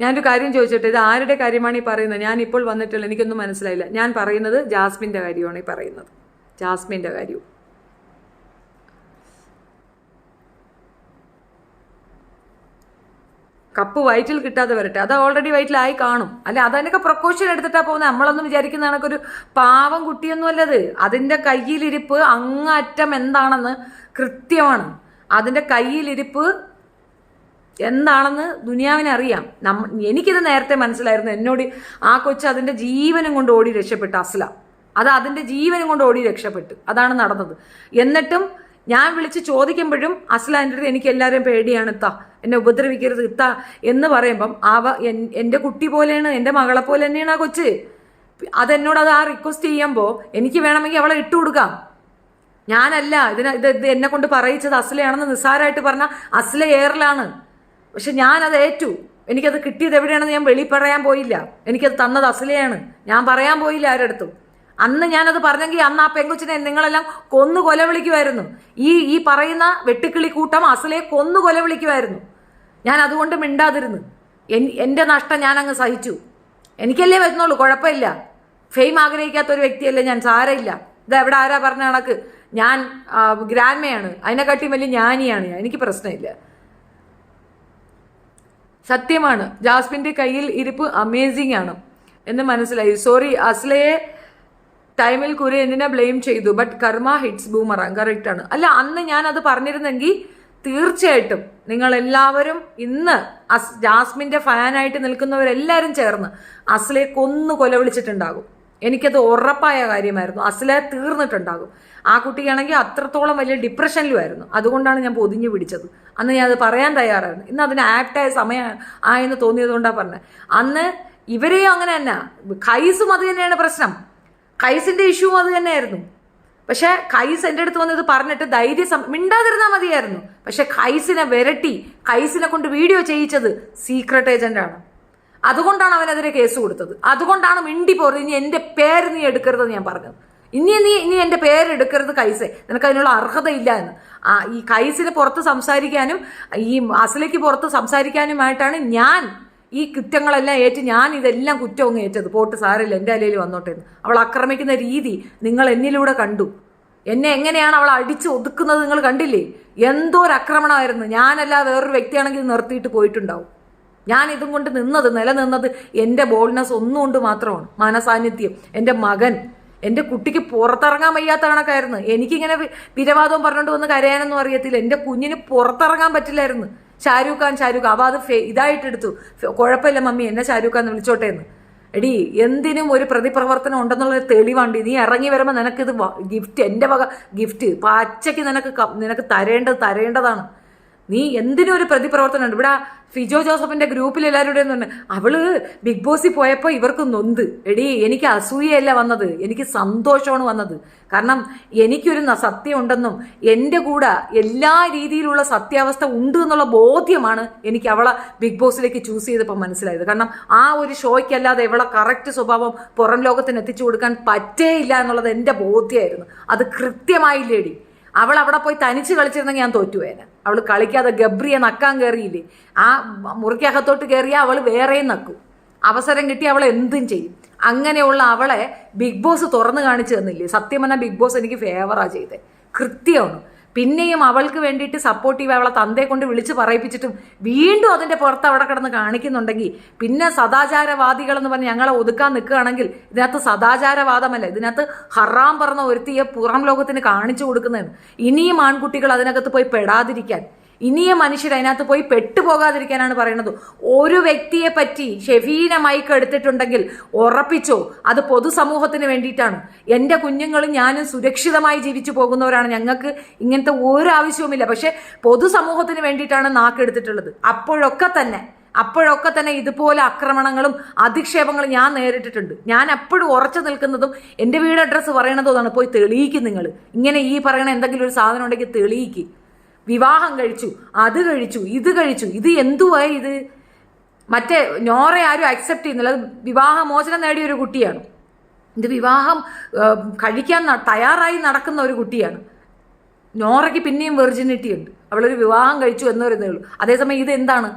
ഞാനൊരു കാര്യം ചോദിച്ചോട്ടെ, ഇത് ആരുടെ കാര്യമാണ് ഈ പറയുന്നത്? ഞാൻ ഇപ്പോൾ വന്നിട്ടില്ല, എനിക്കൊന്നും മനസ്സിലായില്ല. ഞാൻ പറയുന്നത് ജാസ്മിൻ്റെ കാര്യമാണ് ഈ പറയുന്നത്, ജാസ്മിൻ്റെ കാര്യവും. കപ്പ് വയറ്റിൽ കിട്ടാതെ വരട്ടെ, അത് ഓൾറെഡി വയറ്റിലായി കാണും. അല്ലെ അതിനൊക്കെ പ്രൊക്കോഷൻ എടുത്തിട്ടാ പോകുന്നത്. നമ്മളൊന്നും വിചാരിക്കുന്ന കണക്കൊരു പാവം കുട്ടിയൊന്നും അല്ലത്. അതിൻ്റെ കയ്യിലിരിപ്പ് അങ്ങറ്റം എന്താണെന്ന് കൃത്യമാണ്. അതിൻ്റെ കയ്യിലിരിപ്പ് എന്താണെന്ന് ദുനിയാവിനെ അറിയാം. എനിക്കിത് നേരത്തെ മനസ്സിലായിരുന്നു. എന്നോട് ആ കൊച്ച് അതിൻ്റെ ജീവനും കൊണ്ട് ഓടി രക്ഷപ്പെട്ടു. അസ്ല അത് അതിൻ്റെ ജീവനും കൊണ്ട് ഓടി രക്ഷപ്പെട്ടു. അതാണ് നടന്നത്. എന്നിട്ടും ഞാൻ വിളിച്ച് ചോദിക്കുമ്പോഴും അസ്ല എൻ്റെ അടുത്ത് എനിക്ക് എല്ലാവരെയും പേടിയാണ് ഇത്ത, എന്നെ ഉപദ്രവിക്കരുത് ഇത്ത എന്ന് പറയുമ്പം എൻ്റെ കുട്ടി പോലെയാണ്, എൻ്റെ മകളെ പോലെ തന്നെയാണ് ആ കൊച്ച്. അതെന്നോട് അത് ആ റിക്വസ്റ്റ് ചെയ്യുമ്പോൾ എനിക്ക് വേണമെങ്കിൽ അവളെ ഇട്ടു കൊടുക്കാം. ഞാനല്ല ഇത് എന്നെ കൊണ്ട് പറയിച്ചത് അസ്ലയാണെന്ന് നിസ്സാരമായിട്ട് പറഞ്ഞാൽ അസ്ല എയറിലാണ്. പക്ഷെ ഞാനത് ഏറ്റു. എനിക്കത് കിട്ടിയത് എവിടെയാണെന്ന് ഞാൻ വെളി പറയാൻ പോയില്ല. എനിക്കത് തന്നത് അസ്ലയാണ്. ഞാൻ പറയാൻ പോയില്ല ആരടുത്തും. അന്ന് ഞാനത് പറഞ്ഞെങ്കിൽ അന്ന് ആ പെങ്കൊച്ചിനെ നിങ്ങളെല്ലാം കൊന്നു കൊല വിളിക്കുമായിരുന്നു. ഈ പറയുന്ന വെട്ടുക്കിളി കൂട്ടം അസ്ലയെ കൊന്നു കൊല വിളിക്കുമായിരുന്നു. ഞാൻ അതുകൊണ്ട് മിണ്ടാതിരുന്നു. എൻ്റെ നഷ്ടം ഞാൻ അങ്ങ് സഹിച്ചു. എനിക്കല്ലേ വരുന്നുള്ളൂ, കുഴപ്പമില്ല. ഫെയിം ആഗ്രഹിക്കാത്ത ഒരു വ്യക്തിയല്ലേ ഞാൻ, സാരമില്ല. ഇത് എവിടെ ആരാ പറഞ്ഞ കണക്ക് ഞാൻ ഗ്രാൻഡ്മയാണ്, അതിനെക്കാട്ടിയും വലിയ ജ്ഞാനിയാണ് ഞാൻ, എനിക്ക് പ്രശ്നമില്ല. സത്യമാണ്, ജാസ്മിൻ്റെ കയ്യിൽ ഇരിപ്പ് അമേസിംഗ് ആണ് എന്ന് മനസ്സിലായി. സോറി അസ്ലയെ ടൈമിൽ കുറെ എന്തിനെ ബ്ലെയിം ചെയ്തു, ബട്ട് കർമ്മ ഹിറ്റ്സ് ബൂമറാങ്. കറക്റ്റ് ആണ്. അല്ല അന്ന് ഞാനത് പറഞ്ഞിരുന്നെങ്കിൽ തീർച്ചയായിട്ടും നിങ്ങളെല്ലാവരും ഇന്ന് ജാസ്മിൻ്റെ ഫാനായിട്ട് നിൽക്കുന്നവരെല്ലാവരും ചേർന്ന് അസ്ലയെ കൊന്നു കൊല വിളിച്ചിട്ടുണ്ടാകും. എനിക്കത് ഉറപ്പായ കാര്യമായിരുന്നു. അസ്ല തീർന്നിട്ടുണ്ടാകും. ആ കുട്ടിയാണെങ്കിൽ അത്രത്തോളം വലിയ ഡിപ്രഷനിലുമായിരുന്നു. അതുകൊണ്ടാണ് ഞാൻ പൊതിഞ്ഞു പിടിച്ചത്. അന്ന് ഞാൻ അത് പറയാൻ തയ്യാറായിരുന്നു. ഇന്ന് അതിന് ആപ്റ്റായ സമയം ആയെന്ന് തോന്നിയത് കൊണ്ടാണ് പറഞ്ഞത്. അന്ന് ഇവരെയും അങ്ങനെ തന്നെ, ഖൈസും അത് തന്നെയാണ് പ്രശ്നം. ഖൈസിൻ്റെ ഇഷ്യൂ അത് തന്നെയായിരുന്നു. പക്ഷേ ഖൈസ് എൻ്റെ അടുത്ത് വന്ന് ഇത് പറഞ്ഞിട്ട് മിണ്ടാതിരുന്നാൽ മതിയായിരുന്നു. പക്ഷെ ഖൈസിനെ വിരട്ടി ഖൈസിനെ കൊണ്ട് വീഡിയോ ചെയ്യിച്ചത് സീക്രട്ട് ഏജന്റാണ്. അതുകൊണ്ടാണ് അവനെതിരെ കേസ് കൊടുത്തത്. അതുകൊണ്ടാണ് മിണ്ടി പോയത്. ഇനി എൻ്റെ പേര് നീ എടുക്കരുതെന്ന് ഞാൻ പറഞ്ഞത്. ഇനി എൻ്റെ പേരെടുക്കരുത് ഖൈസെ, നിനക്ക് അതിനുള്ള അർഹതയില്ല എന്ന്. ഈ ഖൈസിന് പുറത്ത് സംസാരിക്കാനും ഈ അസ്ലയ്ക്ക് പുറത്ത് സംസാരിക്കാനുമായിട്ടാണ് ഞാൻ ഈ കുറ്റങ്ങളെല്ലാം ഏറ്റ് ഞാൻ ഇതെല്ലാം കുറ്റവും ഏറ്റത്. പോട്ട് സാരമില്ല, എൻ്റെ അലയിൽ വന്നോട്ടെ എന്ന്. അവൾ ആക്രമിക്കുന്ന രീതി നിങ്ങൾ എന്നിലൂടെ കണ്ടു. എന്നെ എങ്ങനെയാണ് അവൾ അടിച്ച് ഒതുക്കുന്നത് നിങ്ങൾ കണ്ടില്ലേ? എന്തോ ഒരു ആക്രമണമായിരുന്നു. ഞാനല്ലാതെ വേറൊരു വ്യക്തിയാണെങ്കിൽ നിർത്തിയിട്ട് പോയിട്ടുണ്ടാവും. ഞാൻ ഇതും കൊണ്ട് നിലനിന്നത് എൻ്റെ ബോൾഡ്നെസ് ഒന്നുകൊണ്ട് മാത്രമാണ്, മനസാന്നിധ്യം. എൻ്റെ മകൻ, എൻ്റെ കുട്ടിക്ക് പുറത്തിറങ്ങാൻ വയ്യാത്ത കണക്കായിരുന്നു. എനിക്കിങ്ങനെ പിരവാദവും പറഞ്ഞുകൊണ്ട് വന്ന് കരയാനൊന്നും അറിയത്തില്ല. എൻ്റെ കുഞ്ഞിന് പുറത്തിറങ്ങാൻ പറ്റില്ലായിരുന്നു. ഷാരൂഖ് ഖാൻ അപ്പോൾ അത് ഇതായിട്ടെടുത്തു. കുഴപ്പമില്ല മമ്മി, എന്നെ ഷാരൂഖ് ഖാൻ വിളിച്ചോട്ടെ എന്ന്. എടി എന്തിനും ഒരു പ്രതിപ്രവർത്തനം ഉണ്ടെന്നുള്ളൊരു തെളിവുണ്ട്. നീ ഇറങ്ങി വരുമ്പോൾ നിനക്കിത് ഗിഫ്റ്റ്, എൻ്റെ വക ഗിഫ്റ്റ് പച്ചയ്ക്ക് നിനക്ക് തരേണ്ടതാണ്. നീ എന്തിനും ഒരു പ്രതിപ്രവർത്തനം ഉണ്ട്. ഇവിടെ ഫിജോ ജോസഫിന്റെ ഗ്രൂപ്പിൽ എല്ലാവരുടെയും തന്നെ അവള് ബിഗ് ബോസിൽ പോയപ്പോൾ ഇവർക്ക് നൊന്ത്. എടീ, എനിക്ക് അസൂയയല്ല വന്നത്, എനിക്ക് സന്തോഷമാണ് വന്നത്. കാരണം എനിക്കൊരു സത്യം ഉണ്ടെന്നും എൻ്റെ കൂടെ എല്ലാ രീതിയിലുള്ള സത്യാവസ്ഥ ഉണ്ട് എന്നുള്ള ബോധ്യമാണ് എനിക്ക് അവളെ ബിഗ് ബോസിലേക്ക് ചൂസ് ചെയ്തപ്പോൾ മനസ്സിലായത്. കാരണം ആ ഒരു ഷോയ്ക്കല്ലാതെ ഇവളെ കറക്റ്റ് സ്വഭാവം പുറം ലോകത്തിന് എത്തിച്ചു കൊടുക്കാൻ പറ്റേയില്ല എന്നുള്ളത് എൻ്റെ ബോധ്യമായിരുന്നു. അത് കൃത്യമായില്ലേടി. അവൾ അവിടെ പോയി തനിച്ച് കളിച്ചിരുന്നെങ്കിൽ ഞാൻ തോറ്റുപോയേനെ. അവൾ കളിക്കാതെ ഗബ്രിയെ നക്കാൻ കയറിയില്ലേ, ആ മുറിക്കകത്തോട്ട് കയറിയാൽ അവൾ വേറെയും നക്കും. അവസരം കിട്ടി അവൾ എന്തും ചെയ്യും. അങ്ങനെയുള്ള അവളെ ബിഗ് ബോസ് തുറന്നു കാണിച്ചു തന്നില്ലേ. സത്യം പറഞ്ഞാൽ ബിഗ് ബോസ് എനിക്ക് ഫേവറാ ചെയ്തേ, കൃത്യമാണ്. പിന്നെയും അവൾക്ക് വേണ്ടിയിട്ട് സപ്പോർട്ടീവ് അവളെ തന്തയെ കൊണ്ട് വിളിച്ച് പറയിപ്പിച്ചിട്ടും വീണ്ടും അതിൻ്റെ പുറത്ത് അവിടെ കിടന്ന് കാണിക്കുന്നുണ്ടെങ്കിൽ പിന്നെ സദാചാരവാദികളെന്ന് പറഞ്ഞ് ഞങ്ങളെ ഒതുക്കാൻ നിൽക്കുകയാണെങ്കിൽ ഇതിനകത്ത് സദാചാരവാദമല്ല, ഇതിനകത്ത് ഹറാം പറഞ്ഞ ഒരുത്തിയെ പുറം ലോകത്തിന് കാണിച്ചു കൊടുക്കുന്നതാണ്. ഇനിയും ആൺകുട്ടികൾ അതിനകത്ത് പോയി പെടാതിരിക്കാൻ, ഇനിയും മനുഷ്യർ അതിനകത്ത് പോയി പെട്ടുപോകാതിരിക്കാനാണ് പറയുന്നത്. ഒരു വ്യക്തിയെ പറ്റി ഷെഫീന മൈക്ക് എടുത്തിട്ടുണ്ടെങ്കിൽ ഉറപ്പിച്ചോ അത് പൊതുസമൂഹത്തിന് വേണ്ടിയിട്ടാണ്. എൻ്റെ കുഞ്ഞുങ്ങളും ഞാനും സുരക്ഷിതമായി ജീവിച്ചു പോകുന്നവരാണ്, ഞങ്ങൾക്ക് ഇങ്ങനത്തെ ഒരു ആവശ്യവുമില്ല. പക്ഷെ പൊതുസമൂഹത്തിന് വേണ്ടിയിട്ടാണ് നാക്കെടുത്തിട്ടുള്ളത്. അപ്പോഴൊക്കെ തന്നെ ഇതുപോലെ ആക്രമണങ്ങളും അധിക്ഷേപങ്ങളും ഞാൻ നേരിട്ടിട്ടുണ്ട്. ഞാൻ എപ്പോഴും ഉറച്ചു നിൽക്കുന്നതും എൻ്റെ വീട് അഡ്രസ്സ് പറയണതാണ്, പോയി തെളിയിക്കും നിങ്ങൾ. ഇങ്ങനെ ഈ പറയണ എന്തെങ്കിലും ഒരു സാധനം ഉണ്ടെങ്കിൽ തെളിയിക്ക്. വിവാഹം കഴിച്ചു, അത് കഴിച്ചു, ഇത് എന്തുവായി ഇത്? മറ്റേ നോറെ ആരും അക്സെപ്റ്റ് ചെയ്യുന്നില്ല. അത് വിവാഹമോചനം നേടിയ ഒരു കുട്ടിയാണ്. ഇത് വിവാഹം കഴിക്കാൻ തയ്യാറായി നടക്കുന്ന ഒരു കുട്ടിയാണ്. നോറയ്ക്ക് പിന്നെയും വെർജിനിറ്റി ഉണ്ട്, അവളൊരു വിവാഹം കഴിച്ചു എന്ന് പറയുന്നേ ഉള്ളൂ. അതേസമയം ഇതെന്താണ്?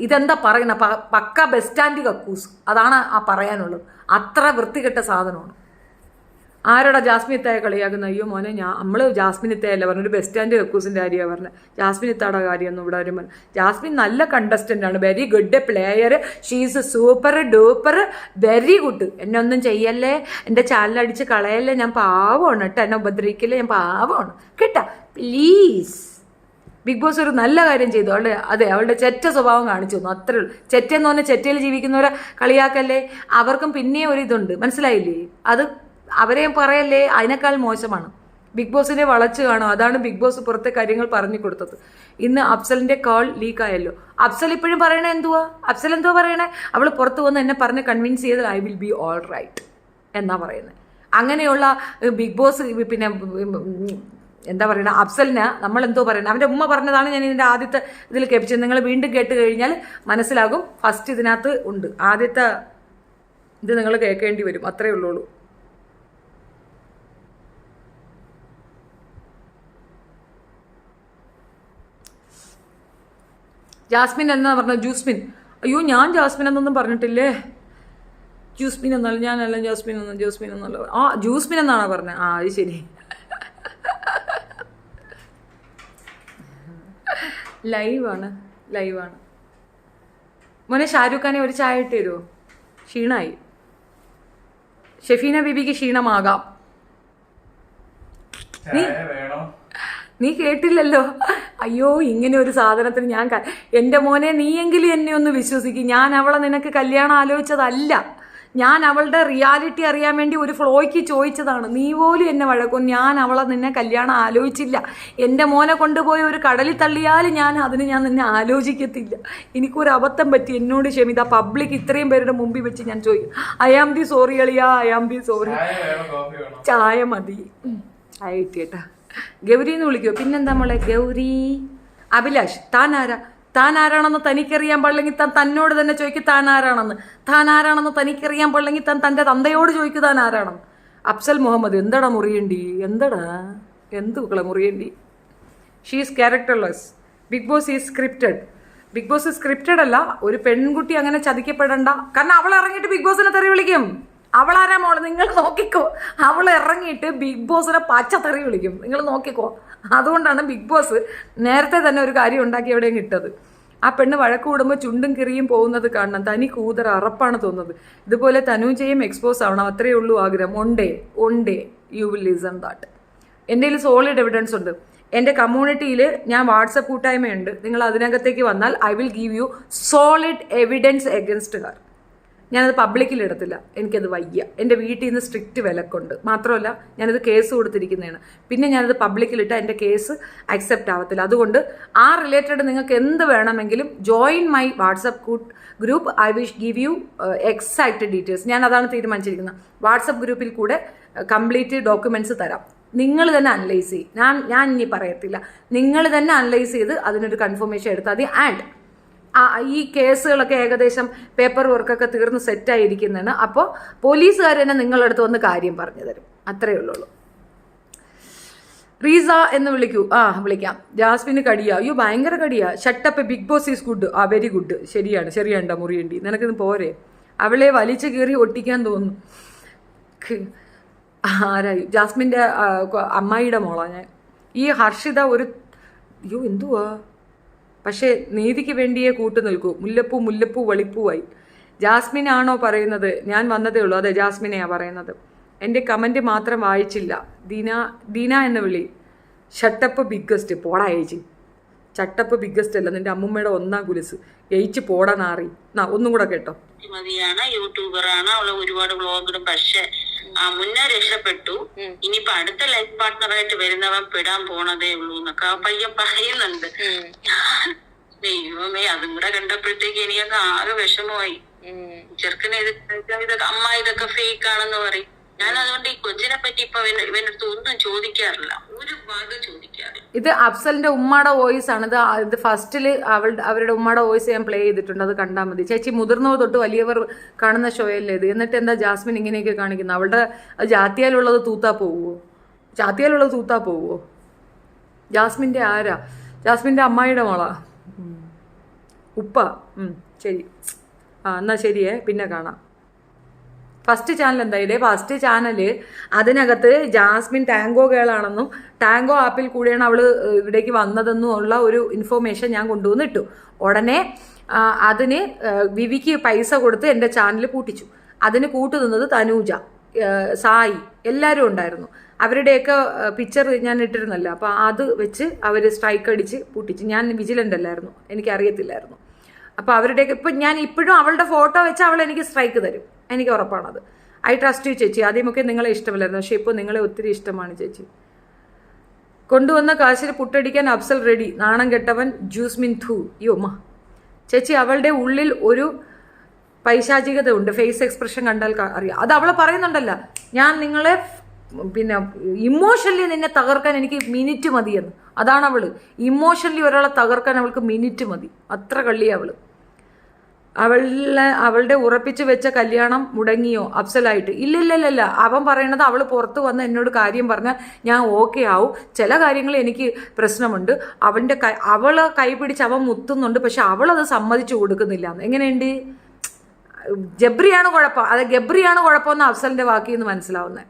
ഇതെന്താ പറയുന്ന പക്ക ബസ് സ്റ്റാൻഡ് കക്കൂസ്. അതാണ് ആ പറയാനുള്ളത്. അത്ര വൃത്തികെട്ട സാധനമാണ്. ആരോടാ ജാസ്മിൻ കളിയാക്കുന്ന? അയ്യോ മോനെ, നമ്മൾ ജാസ്മിൻ ഇത്തയല്ല പറഞ്ഞു, ഒരു ബസ് സ്റ്റാൻഡ് കക്കൂസിൻ്റെ കാര്യമാണ് പറഞ്ഞത്. ജാസ്മിൻ ഇത്താടെ കാര്യമൊന്നും ഇവിടെ ആരും പറഞ്ഞു. ജാസ്മിൻ നല്ല കണ്ടസ്റ്റൻ്റ് ആണ്, very good player, she's super duper very good. എന്നെ ഒന്നും ചെയ്യല്ലേ, എൻ്റെ ചാനലടിച്ച് കളയല്ലേ, ഞാൻ പാവമാണ് കേട്ടോ, എന്നെ ഉപദ്രവിക്കല്ലേ, ഞാൻ പാവമാണ് കേട്ടാ, പ്ലീസ്. ബിഗ് ബോസ് ഒരു നല്ല കാര്യം ചെയ്തു. അവളുടെ ചെറ്റ സ്വഭാവം കാണിച്ചു തന്നു, അത്രേ ഉള്ളൂ. ചെറ്റെന്ന് പറഞ്ഞാൽ ചെറ്റയിൽ ജീവിക്കുന്നവരെ കളിയാക്കല്ലേ, അവർക്കും പിന്നെയും ഒരു ഇതുണ്ട്, മനസ്സിലായില്ലേ? അത് അവരെയും പറയല്ലേ, അതിനേക്കാൾ മോശമാണ്. ബിഗ് ബോസിനെ വളച്ചു കാണും. അതാണ് ബിഗ് ബോസ് പുറത്തെ കാര്യങ്ങൾ പറഞ്ഞു കൊടുത്തത്. ഇന്ന് അഫ്സലിന്റെ കോൾ ലീക്കായല്ലോ. അഫ്സൽ ഇപ്പോഴും പറയണേ എന്തുവാ? അഫ്സൽ എന്തോ പറയണേ? അവൾ പുറത്ത് വന്ന് എന്നെ പറഞ്ഞ് കൺവിൻസ് ചെയ്ത് I will be all right എന്നാ പറയുന്നത്. അങ്ങനെയുള്ള ബിഗ് ബോസ് പിന്നെ എന്താ പറയുക, അഫ്സലിന് നമ്മളെന്തോ പറയുന്നത്, അവൻ്റെ ഉമ്മ പറഞ്ഞതാണ്. ഞാൻ ഇതിൻ്റെ ആദ്യത്തെ ഇതിൽ കേൾപ്പിച്ചത്, നിങ്ങൾ വീണ്ടും കേട്ട് കഴിഞ്ഞാൽ മനസ്സിലാകും. ഫസ്റ്റ് ഇതിനകത്ത് ഉണ്ട്, ആദ്യത്തെ ഇത് നിങ്ങൾ കേൾക്കേണ്ടി വരും, അത്രയേ ഉള്ളൂ. ജാസ്മിൻ എന്നാ പറഞ്ഞ? ജൂസ്മിൻ. അയ്യോ, ഞാൻ ജാസ്മിൻ എന്നൊന്നും പറഞ്ഞിട്ടില്ലേ. ജൂസ്മിൻ എന്നല്ല, ഞാനല്ല ജാസ്മിൻ എന്നല്ല. ആ, ജൂസ്മിൻ എന്നാണോ പറഞ്ഞത്? ആ, അത് ശരി. ലൈവാണ്. മോനെ, ഷാരൂഖ് ഖാനെ ഒരു ചായ ഇട്ട് തരുമോ? ക്ഷീണമായി. ഷെഫീന ബീബിക്ക് ക്ഷീണമാകാം. നീ കേട്ടില്ലല്ലോ. അയ്യോ, ഇങ്ങനെ ഒരു സാധനത്തിന് ഞാൻ എൻ്റെ മോനെ, നീയെങ്കിലും എന്നെ ഒന്ന് വിശ്വസിക്കും. ഞാൻ അവളെ നിനക്ക് കല്യാണം ആലോചിച്ചതല്ല. ഞാൻ അവളുടെ റിയാലിറ്റി അറിയാൻ വേണ്ടി ഒരു ഫ്ലോയ്ക്ക് ചോദിച്ചതാണ്. നീ പോലും എന്നെ വഴക്കും. ഞാൻ അവളെ നിന്നെ കല്യാണം ആലോചിച്ചില്ല. എൻ്റെ മോനെ കൊണ്ടുപോയി ഒരു കടലിൽ തള്ളിയാലും ഞാൻ നിന്നെ ആലോചിക്കത്തില്ല. എനിക്കൊരു അബദ്ധം പറ്റി, എന്നോട് ക്ഷമിത. പബ്ലിക് ഇത്രയും പേരുടെ മുമ്പിൽ വെച്ച് ഞാൻ ചോദിക്കും, ഐ ആം ബി സോറി അളിയാ, ഐ ആം ബി സോറി. ചായ മതി. ചായ കിട്ടിയേട്ടാ. ഗൗരി എന്ന് വിളിക്കുമോ? പിന്നെന്താ മോളെ ഗൗരി. അഭിലാഷ്, താൻ ആരാണെന്ന് തനിക്കറിയാൻ പാടില്ലെങ്കിൽ താൻ തന്നോട് തന്നെ ചോദിക്കും താൻ ആരാണെന്ന് തനിക്കറിയാൻ പാടില്ലെങ്കിൽ താൻ തൻ്റെ തന്തയോട് ചോദിക്കും താൻ ആരാണെന്ന്. അഫ്സൽ മുഹമ്മദ്, എന്താടാ മുറിയേണ്ടി? എന്തുക്കളെ മുറിയേണ്ടി? She's characterless. Bigg Boss is scripted. Bigg Boss scripted അല്ല. ഒരു പെൺകുട്ടി അങ്ങനെ ചതിക്കപ്പെടണ്ട. കാരണം അവൾ ഇറങ്ങിയിട്ട് ബിഗ് ബോസിനെ തെറി വിളിക്കും. അവളാരാ മോള്? നിങ്ങൾ നോക്കിക്കോ. അവൾ ഇറങ്ങിയിട്ട് ബിഗ് ബോസിനെ പച്ചത്തെറി വിളിക്കും, നിങ്ങൾ നോക്കിക്കോ. അതുകൊണ്ടാണ് ബിഗ് ബോസ് നേരത്തെ തന്നെ ഒരു കാര്യം ഉണ്ടാക്കി എവിടെയും കിട്ടത്. ആ പെണ്ണ് വഴക്ക് കൂടുമ്പോൾ ചുണ്ടും കിറിയും പോകുന്നത് കാണണം. തനി കൂതറ അറപ്പാണ് തോന്നുന്നത്. ഇതുപോലെ തനുജയും എക്സ്പോസ് ആവണം, അത്രയേ ഉള്ളൂ ആഗ്രഹം. ഒണ്ടേ യു വിൽ ലിസൺ ദാറ്റ്. എൻ്റെ കയ്യിൽ സോളിഡ് എവിഡൻസ് ഉണ്ട്. എൻ്റെ കമ്മ്യൂണിറ്റിയിൽ ഞാൻ വാട്സപ്പ് കൂട്ടായ്മയുണ്ട്. നിങ്ങൾ അതിനകത്തേക്ക് വന്നാൽ I will give you solid evidence against Har. ഞാനത് പബ്ലിക്കിൽ ഇടത്തില്ല, എനിക്കത് വയ്യ. എൻ്റെ വീട്ടിൽ നിന്ന് സ്ട്രിക്റ്റ് വിലക്കുണ്ട്. മാത്രമല്ല ഞാനത് കേസ് കൊടുത്തിരിക്കുന്നതാണ്. പിന്നെ ഞാനത് പബ്ലിക്കിലിട്ട് എൻ്റെ കേസ് അക്സെപ്റ്റ് ആവത്തില്ല. അതുകൊണ്ട് ആ റിലേറ്റഡ് നിങ്ങൾക്ക് എന്ത് വേണമെങ്കിലും join my WhatsApp group. I will give you exact details. ഞാൻ അതാണ് തീരുമാനിച്ചിരിക്കുന്നത്. വാട്സപ്പ് ഗ്രൂപ്പിൽ കൂടെ കംപ്ലീറ്റ് ഡോക്യുമെൻറ്റ്സ് തരാം. നിങ്ങൾ തന്നെ അനലൈസ് ചെയ്യും. ഞാൻ ഇനി പറയത്തില്ല. നിങ്ങൾ തന്നെ അനലൈസ് ചെയ്ത് അതിനൊരു കൺഫർമേഷൻ എടുത്താൽ മതി. ആൻഡ് ഈ കേസുകളൊക്കെ ഏകദേശം പേപ്പർ വർക്കൊക്കെ തീർന്ന് സെറ്റായിരിക്കുന്നതാണ്. അപ്പോൾ പോലീസുകാർ തന്നെ നിങ്ങളുടെ അടുത്ത് വന്ന് കാര്യം പറഞ്ഞു തരും. അത്രയേ ഉള്ളൂ. റീസ എന്ന് വിളിക്കൂ. വിളിക്കാം. ജാസ്മിന് കടിയാ. അയ്യോ ഭയങ്കര കടിയാ. Shut up, Bigg Boss is good. Very good. ശരിയാണ്ട മുറിയണ്ടി. നിനക്കിത് പോരെ. അവളെ വലിച്ചു കീറി ഒട്ടിക്കാൻ തോന്നുന്നു. ആരായി? ജാസ്മിൻ്റെ അമ്മായിയുടെ മോളാ ഞാൻ. ഈ ഹർഷിത എന്തുവാ, പക്ഷേ നീതിക്ക് വേണ്ടിയേ കൂട്ടു നിൽക്കൂ. മുല്ലപ്പൂ വളിപ്പൂവായി. ജാസ്മിനാണോ പറയുന്നത്? ഞാൻ വന്നതേ ഉള്ളൂ. അതെ, ജാസ്മിനെയാണ് പറയുന്നത്. എൻ്റെ കമൻറ്റ് മാത്രം വായിച്ചില്ല. ദീന എന്ന് വിളി. Shut up biggest. പോടാ ഏച്ചി. ചട്ടപ്പ് ബിഗ്ഗസ്റ്റ് അല്ല, നിന്റെ അമ്മുമ്മയുടെ ഒന്നാം കുലിസ്. ഏച്ചി പോടാ നാറി. ഒന്നും കൂടെ കേട്ടോ. യൂട്യൂബറാണ്, അവളെ ഒരുപാട് വ്ളോഗിടും. പക്ഷെ മുന്നേ രക്ഷപ്പെട്ടു. ഇനിയിപ്പൊ അടുത്ത ലൈഫ് പാർട്ട്ണറായിട്ട് വരുന്നവൻ പെടാൻ പോണതേ ഉള്ളൂ എന്നൊക്കെ ആ പയ്യൻ പറയുന്നുണ്ട്. ദൈവമേ, അതും കൂടെ കണ്ടപ്പോഴത്തേക്ക് എനിക്കൊക്കെ ആകെ വിഷമമായി. ചെറുക്കനെ ഇതൊക്കെ അമ്മ ഇതൊക്കെ ഫേക്ക് ആണെന്ന് പറയും. ഞാൻ അതുകൊണ്ട് ഈ കൊച്ചിനെ പറ്റി ഇപ്പൊ ഇവനടുത്ത് ഒന്നും ചോദിക്കാറില്ല, ഒരു ഭാഗം ചോദിക്കാറില്ല. ഇത് അഫ്സലിന്റെ ഉമ്മയുടെ വോയിസ് ആണ്. ഇത് ഫസ്റ്റില് അവരുടെ ഉമ്മയുടെ വോയിസ് ഞാൻ പ്ലേ ചെയ്തിട്ടുണ്ട്. അത് കണ്ടാൽ മതി. ചേച്ചി മുതിർന്നവർ തൊട്ട് വലിയവർ കാണുന്ന ഷോയല്ലേ ഇത്. എന്നിട്ട് എന്താ ജാസ്മിൻ ഇങ്ങനെയൊക്കെ കാണിക്കുന്നത്? അവളുടെ ജാത്തിയാലുള്ളത് തൂത്താ പോവുമോ? ജാസ്മിന്റെ ആരാ? ജാസ്മിന്റെ അമ്മായിയുടെ മോളാ. ഉപ്പ. ശരി. എന്നാ ശരിയേ, പിന്നെ കാണാം. ഫസ്റ്റ് ചാനൽ എന്തായാലേ? ഫസ്റ്റ് ചാനല് അതിനകത്ത് ജാസ്മിൻ ടാങ്കോ ഗേളാണെന്നും ടാങ്കോ ആപ്പിൽ കൂടെയാണ് അവൾ ഇവിടേക്ക് വന്നതെന്നും ഉള്ള ഒരു ഇൻഫോർമേഷൻ ഞാൻ കൊണ്ടുവന്നിട്ടു. ഉടനെ അതിന് വിവിക്ക് പൈസ കൊടുത്ത് എൻ്റെ ചാനൽ പൂട്ടിച്ചു. അതിന് കൂട്ടുനിന്നത് തനൂജ, സായി, എല്ലാവരും ഉണ്ടായിരുന്നു. അവരുടെയൊക്കെ പിക്ചർ ഞാൻ ഇട്ടിരുന്നല്ലോ. അപ്പോൾ അത് വെച്ച് അവർ സ്ട്രൈക്ക് അടിച്ച് പൂട്ടിച്ചു. ഞാൻ വിജിലൻ്റ് അല്ലായിരുന്നു, എനിക്കറിയത്തില്ലായിരുന്നു. അപ്പോൾ അവരുടെയൊക്കെ ഞാൻ ഇപ്പോഴും അവളുടെ ഫോട്ടോ വെച്ച് അവൾ എനിക്ക് സ്ട്രൈക്ക് തരും, എനിക്ക് ഉറപ്പാണത്. ഐ ട്രസ്റ്റ് യു ചേച്ചി. ആദ്യമൊക്കെ നിങ്ങളെ ഇഷ്ടമല്ലായിരുന്നു, പക്ഷെ ഇപ്പോൾ നിങ്ങളെ ഒത്തിരി ഇഷ്ടമാണ് ചേച്ചി. കൊണ്ടുവന്ന കാശിൽ പുട്ടടിക്കാൻ അഫ്സൽ റെഡി. നാണം കെട്ടവൻ ജൂസ്മിൻ ഥൂ. യോമ്മ ചേച്ചി, അവളുടെ ഉള്ളിൽ ഒരു പൈശാചികത ഉണ്ട്. ഫേസ് എക്സ്പ്രഷൻ കണ്ടാൽ അറിയാം. അത് അവളെ പറയുന്നുണ്ടല്ലോ, ഞാൻ നിങ്ങളെ ഇമോഷണലി നിന്നെ തകർക്കാൻ എനിക്ക് മിനിറ്റ് മതിയെന്ന്. അതാണ് അവള്. ഇമോഷണലി ഒരാളെ തകർക്കാൻ അവൾക്ക് മിനിറ്റ് മതി. അത്ര കള്ളിയാ അവള്. അവളുടെ ഉറപ്പിച്ചു വെച്ച കല്യാണം മുടങ്ങിയോ അഫ്സലായിട്ട്? ഇല്ല. അവൻ പറയണത് അവൾ പുറത്ത് വന്ന് എന്നോട് കാര്യം പറഞ്ഞാൽ ഞാൻ ഓക്കെ ആവും. ചില കാര്യങ്ങൾ എനിക്ക് പ്രശ്നമുണ്ട്. അവളെ കൈപിടിച്ച് അവൻ മുത്തുന്നുണ്ട്, പക്ഷെ അവളത് സമ്മതിച്ചു കൊടുക്കുന്നില്ല. എങ്ങനെയുണ്ട്? ഗബ്രിയാണ് കുഴപ്പം. അത് ഗബ്രിയാണ് കുഴപ്പമെന്ന് അഫ്സലിന്റെ വാക്കിൽ നിന്ന് മനസ്സിലാവുന്നത്.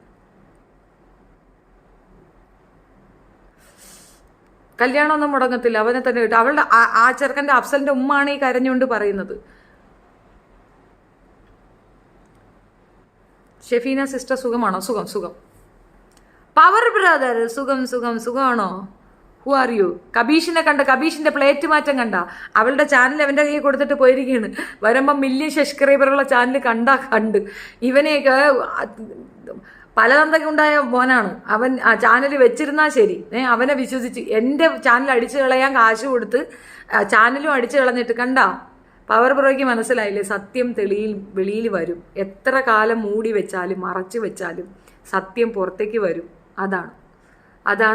കല്യാണമൊന്നും മുടങ്ങത്തില്ല, അവനെ തന്നെ കിട്ടും. അവളുടെ ആ ചെറുക്കൻ്റെ അഫ്സലിന്റെ ഉമ്മാണ് ഈ കരഞ്ഞുകൊണ്ട് പറയുന്നത്. ഷെഫീന സിസ്റ്റർ സുഖമാണോ? സുഖം. പവർ ബ്രദർ സുഖമാണോ? Who are you? കബീഷിനെ കണ്ട? കബീഷിന്റെ പ്ലേറ്റ് മാറ്റം കണ്ട? അവളുടെ ചാനൽ അവൻ്റെ കയ്യിൽ കൊടുത്തിട്ട് പോയിരിക്കുകയാണ്. വരുമ്പം മില്യൺ സബ്സ്ക്രൈബറുള്ള ചാനൽ കണ്ട് ഇവനെയൊക്കെ പലതന്തൊക്കെ ഉണ്ടായ മോനാണ് അവൻ. ആ ചാനൽ വെച്ചിരുന്നാൽ ശരി, അവനെ വിശ്വസിച്ച് എൻ്റെ ചാനൽ അടിച്ചു കളയാൻ കാശ് കൊടുത്ത് ചാനലും അടിച്ചു കളഞ്ഞിട്ട് കണ്ട. പവർ ബ്രോയ്ക്ക് മനസ്സിലായില്ലേ? സത്യം വെളിയിൽ വരും. എത്ര കാലം മൂടി വെച്ചാലും മറച്ചു വെച്ചാലും സത്യം പുറത്തേക്ക് വരും. അതാണ്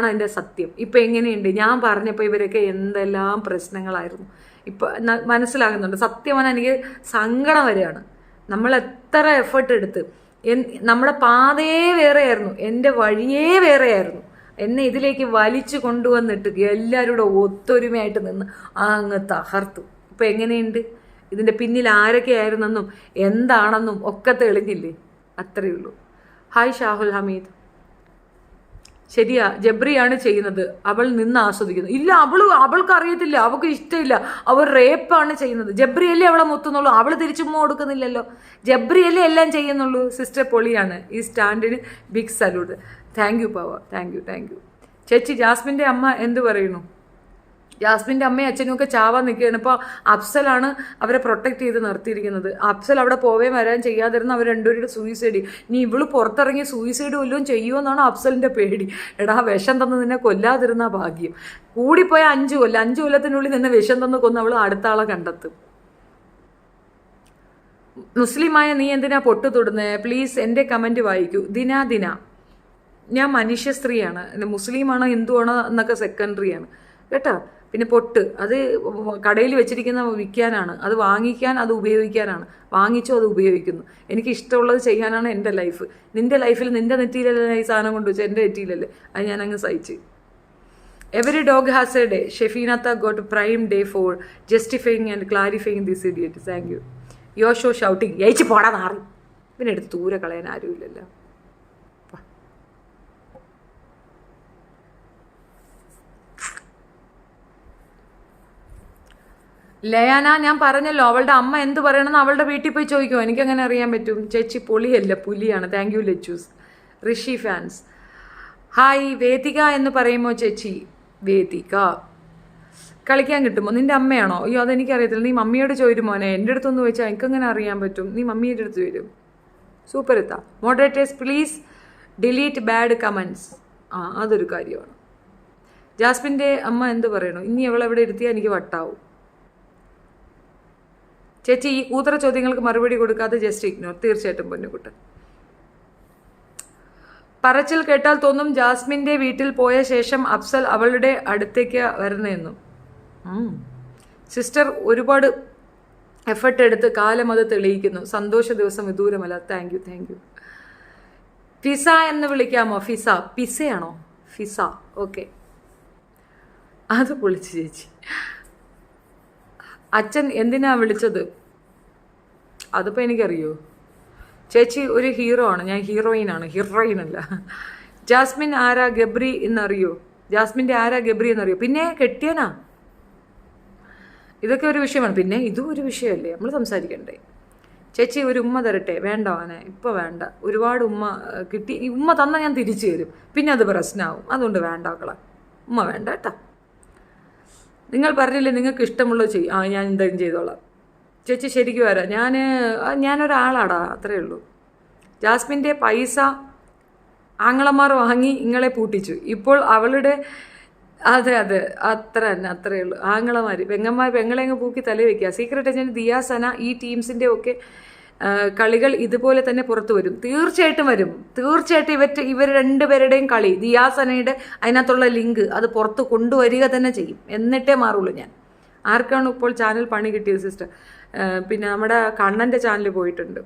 അതിൻ്റെ സത്യം. ഇപ്പം എങ്ങനെയുണ്ട്? ഞാൻ പറഞ്ഞപ്പോൾ ഇവരൊക്കെ എന്തെല്ലാം പ്രശ്നങ്ങളായിരുന്നു. ഇപ്പം മനസ്സിലാകുന്നുണ്ട്. സത്യമാണ്. എനിക്ക് സങ്കടം വരികയാണ്. നമ്മൾ എത്ര എഫേർട്ട് എടുത്ത്, നമ്മുടെ പാതയേ വേറെയായിരുന്നു, എൻ്റെ വഴിയേ വേറെയായിരുന്നു. എന്നെ ഇതിലേക്ക് വലിച്ചു കൊണ്ടുവന്നിട്ട് എല്ലാവരും കൂടെ ഒത്തൊരുമയായിട്ട് നിന്ന് അങ്ങ് തകർത്തു. ഇപ്പം എങ്ങനെയുണ്ട്? ഇതിൻ്റെ പിന്നിൽ ആരൊക്കെയായിരുന്നെന്നും എന്താണെന്നും ഒക്കെ തെളിഞ്ഞില്ലേ? അത്രയേ ഉള്ളൂ. ഹായ് ഷാഹുൽ ഹമീദ്. ശരിയാ, ജബ്രിയാണ് ചെയ്യുന്നത്. അവൾ നിന്ന് ആസ്വദിക്കുന്നു. ഇല്ല, അവൾക്ക് അറിയത്തില്ല, അവൾക്ക് ഇഷ്ടമില്ല. അവൾ റേപ്പാണ് ചെയ്യുന്നത്. ജബ്രിയല്ലേ അവളെ മുത്തുന്നുള്ളൂ. അവൾ തിരിച്ചുമ്മ കൊടുക്കുന്നില്ലല്ലോ. ജബ്രിയല്ലേ എല്ലാം ചെയ്യുന്നുള്ളൂ. സിസ്റ്റർ പൊളിയാണ്. ഈ സ്റ്റാൻഡിന് big salute. Thank you power. Thank you. ചേച്ചി ജാസ്മിൻ്റെ അമ്മ എന്ത് പറയുന്നു? ജാസ്മിൻ്റെ അമ്മയും അച്ഛനും ഒക്കെ ചാവാൻ നിൽക്കുകയാണ്. ഇപ്പോൾ അഫ്സലാണ് അവരെ പ്രൊട്ടക്ട് ചെയ്ത് നിർത്തിയിരിക്കുന്നത്. അഫ്സൽ അവിടെ പോവേ വരാൻ ചെയ്യാതിരുന്ന അവർ രണ്ടുപേരുടെ സൂയിസൈഡ്. ഇനി ഇവള് പുറത്തിറങ്ങി സൂയിസൈഡ് വല്ലതും ചെയ്യുമെന്നാണ് അഫ്സലിൻ്റെ പേടി. എടാ വിഷം തന്ന് നിന്നെ കൊല്ലാതിരുന്ന ഭാഗ്യം. കൂടിപ്പോയ 5 കൊല്ലം, 5 കൊല്ലത്തിനുള്ളിൽ നിന്നെ വിഷം തന്ന് കൊന്ന് അവൾ അടുത്ത ആളെ കണ്ടെത്തും. മുസ്ലിമായ നീ എന്തിനാ പൊട്ട് തൊടുന്നേ? പ്ലീസ് എൻ്റെ കമൻറ്റ് വായിക്കൂ. ദിന ഞാൻ മനുഷ്യ സ്ത്രീയാണ്. മുസ്ലിമാണോ ഹിന്ദുവാണോ എന്നൊക്കെ സെക്കൻഡറിയാണ് കേട്ടോ. പിന്നെ പൊട്ട് അത് കടയിൽ വെച്ചിരിക്കുന്ന വിൽക്കാനാണ്, അത് വാങ്ങിക്കാൻ, അത് ഉപയോഗിക്കാനാണ്. വാങ്ങിച്ചോ അത് ഉപയോഗിക്കുന്നു. എനിക്ക് ഇഷ്ടമുള്ളത് ചെയ്യാനാണ് എൻ്റെ ലൈഫ്. നിൻ്റെ ലൈഫിൽ നിൻ്റെ നെറ്റിയിലല്ലേ ഈ സാധനം കൊണ്ടുവച്ചു, എൻ്റെ നെറ്റിയിലല്ലേ. അത് ഞാനങ്ങ് സഹിച്ച്. Every dog has a day. Shefinata got prime day for justifying and clarifying this idiot. Thank you. Your show shouting. ഏച്ചി പോടാ നാറി. പിന്നെ എടുത്ത് ദൂരെ കളയാൻ ആരുമില്ലല്ലോ. ലയാന, ഞാൻ പറഞ്ഞല്ലോ അവളുടെ അമ്മ എന്ത് പറയണമെന്ന് അവളുടെ വീട്ടിൽ പോയി ചോദിക്കുമോ? എനിക്കങ്ങനെ അറിയാൻ പറ്റും. ചേച്ചി പൊളിയല്ല പുലിയാണ്. Thank you Lachus. Rishi fans hi. Vedika എന്ന് പറയുമോ ചേച്ചി? വേദിക കളിക്കാൻ കിട്ടുമോ? നിന്റെ അമ്മയാണോ? അയ്യോ അതെനിക്കറിയത്തില്ല. നീ മമ്മിയോട് ചോദിക്കും മോനെ. എൻ്റെ അടുത്തൊന്ന് ചോദിച്ചാൽ എനിക്കങ്ങനെ അറിയാൻ പറ്റും. നീ മമ്മിയുടെ അടുത്ത് വരും. സൂപ്പർ എത്താ. Moderators please delete bad comments. അതൊരു കാര്യമാണ്. ജാസ്മിൻ്റെ അമ്മ എന്ത് പറയണു? ഇനി അവളെവിടെ ഇരുത്തിയാൽ എനിക്ക് വട്ടാവും. ചേച്ചി ഈ കൂതറ ചോദ്യങ്ങൾക്ക് മറുപടി കൊടുക്കാതെ ജസ്റ്റ് ഇഗ്നോർ. തീർച്ചയായിട്ടും പൊന്നുകുട്ടൻ. പറച്ചിൽ കേട്ടാൽ തോന്നും ജാസ്മിൻ്റെ വീട്ടിൽ പോയ ശേഷം അഫ്സൽ അവളുടെ അടുത്തേക്ക് വരുന്നതെന്നും. സിസ്റ്റർ ഒരുപാട് എഫർട്ട് എടുത്ത് കാലം അത് തെളിയിക്കുന്നു. സന്തോഷ ദിവസം വിദൂരമല്ല. Thank you. ഫിസ എന്ന് വിളിക്കാമോ? ഫിസ പിസയാണോ? ഫിസ ഓക്കെ. അത് പൊളിച്ച് ചേച്ചി. അച്ഛൻ എന്തിനാ വിളിച്ചത്? അതിപ്പോൾ എനിക്കറിയോ? ചേച്ചി ഒരു ഹീറോ ആണ്, ഞാൻ ഹീറോയിനാണ്, ഹീറോയിനല്ല. ജാസ്മിൻ ആരാ ഗബ്രി എന്നറിയോ? ജാസ്മിൻ്റെ ആരാ ഗബ്രി എന്നറിയോ? പിന്നെ കെട്ടിയനാ. ഇതൊക്കെ ഒരു വിഷയമാണ്. പിന്നെ ഇതും ഒരു വിഷയമല്ലേ, നമ്മൾ സംസാരിക്കണ്ടേ? ചേച്ചി ഒരു ഉമ്മ തരട്ടെ? വേണ്ട അവനെ ഇപ്പോൾ വേണ്ട. ഒരുപാട് ഉമ്മ കിട്ടി. ഈ ഉമ്മ തന്നാൽ ഞാൻ തിരിച്ചു തരും, പിന്നെ അത് പ്രശ്നമാവും. അതുകൊണ്ട് വേണ്ടാക്കളെ ഉമ്മ വേണ്ട കേട്ടോ. നിങ്ങൾ പറഞ്ഞില്ലേ നിങ്ങൾക്ക് ഇഷ്ടമുള്ളത് ചെയ്യും. ഞാൻ എന്തായാലും ചെയ്തോളാം. ചേച്ചി ശരിക്കും വരാം. ഞാനൊരാളാടാ, അത്രയേ ഉള്ളൂ. ജാസ്മിൻ്റെ പൈസ ആങ്ങളമാർ വാങ്ങി ഇങ്ങളെ പൂട്ടിച്ചു. ഇപ്പോൾ അവളുടെ അതെ അത്ര തന്നെ, അത്രയേ ഉള്ളൂ. ആങ്ങളമാർ പെങ്ങളെ അങ്ങ് പൂക്കി തല വയ്ക്കുക. സീക്രട്ട് ഏജൻറ്റ് ദിയാസന ഈ ടീംസിൻ്റെ ഒക്കെ കളികൾ ഇതുപോലെ തന്നെ പുറത്തു വരും. തീർച്ചയായിട്ടും വരും. തീർച്ചയായിട്ടും ഇവർ രണ്ടുപേരുടെയും കളി, ദിയാസനയുടെ അതിനകത്തുള്ള ലിങ്ക് അത് പുറത്ത് കൊണ്ടുവരിക തന്നെ ചെയ്യും. എന്നിട്ടേ മാറുള്ളൂ ഞാൻ. ആർക്കാണ് ഇപ്പോൾ ചാനൽ പണി കിട്ടിയത് സിസ്റ്റർ? പിന്നെ നമ്മുടെ കണ്ണൻ്റെ ചാനൽ പോയിട്ടുണ്ട്.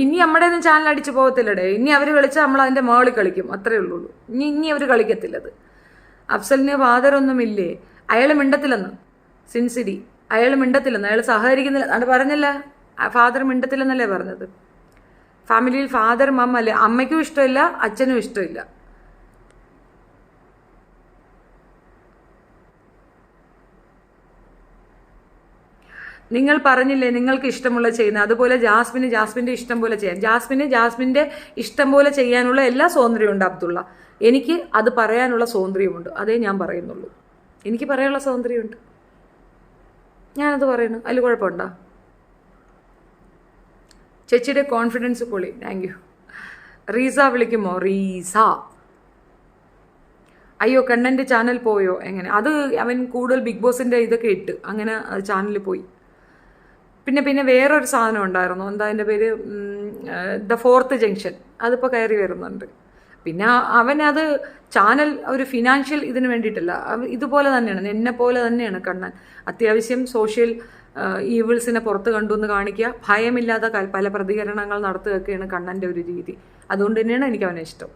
ഇനി നമ്മുടെ ഒന്നും ചാനൽ അടിച്ചു പോകത്തില്ലടേ. ഇനി അവർ കളിച്ചാൽ നമ്മൾ അതിൻ്റെ മുകളിൽ കളിക്കും, അത്രയേ ഉള്ളൂ. ഇനി അവർ കളിക്കത്തില്ലത്. അഫ്സലിന് ഫാദറൊന്നുമില്ലേ? അയാൾ മിണ്ടത്തില്ലെന്ന്. സിൻസിരി അയാൾ മിണ്ടത്തില്ലെന്ന്, അയാൾ സഹകരിക്കുന്നില്ല. അത് പറഞ്ഞില്ല, ഫാദർ മിണ്ടത്തില്ലെന്നല്ലേ പറഞ്ഞത്. ഫാമിലിയിൽ ഫാദർ മമ്മ അല്ലേ? അമ്മയ്ക്കും ഇഷ്ടമില്ല, അച്ഛനും ഇഷ്ടമില്ല. നിങ്ങൾ പറഞ്ഞില്ലേ നിങ്ങൾക്ക് ഇഷ്ടമുള്ള ചെയ്യുന്നത്, അതുപോലെ ജാസ്മിൻ്റെ ഇഷ്ടം പോലെ ചെയ്യാൻ. ജാസ്മിൻ്റെ ഇഷ്ടം പോലെ ചെയ്യാനുള്ള എല്ലാ സ്വാതന്ത്ര്യമുണ്ട് അബ്ദുള്ള. എനിക്ക് അത് പറയാനുള്ള സ്വാതന്ത്ര്യമുണ്ട്. അതേ ഞാൻ പറയുന്നുള്ളൂ. എനിക്ക് പറയാനുള്ള സ്വാതന്ത്ര്യമുണ്ട്, ഞാനത് പറയുന്നു. അതിൽ കുഴപ്പമുണ്ടോ? ചേച്ചിയുടെ കോൺഫിഡൻസ് പൊളി. Thank you. റീസ വിളിക്കുമോ? റീസ അയ്യോ കണ്ണൻ്റെ ചാനൽ പോയോ? എങ്ങനെ? അത് അവൻ കൂടുതൽ ബിഗ് ബോസിൻ്റെ ഇതൊക്കെ ഇട്ട് അങ്ങനെ ചാനലിൽ പോയി. പിന്നെ വേറൊരു സാധനം ഉണ്ടായിരുന്നു, എന്താ അതിൻ്റെ പേര്, ദ ഫോർത്ത് ജംഗ്ഷൻ, അതിപ്പോൾ കയറി വരുന്നുണ്ട്. പിന്നെ അവനത് ചാനൽ ഒരു ഫിനാൻഷ്യൽ ഇതിന് വേണ്ടിയിട്ടല്ല, ഇതുപോലെ തന്നെയാണ്, എന്നെ പോലെ തന്നെയാണ് കണ്ണൻ. അത്യാവശ്യം സോഷ്യൽ ഈവിൾസിനെ പുറത്ത് കൊണ്ടുവന്ന് കാണിക്കുക, ഭയമില്ലാതെ പല പ്രതികരണങ്ങൾ നടത്തുകയൊക്കെയാണ് കണ്ണൻ്റെ ഒരു രീതി. അതുകൊണ്ട് തന്നെയാണ് എനിക്ക് അവനെ ഇഷ്ടം.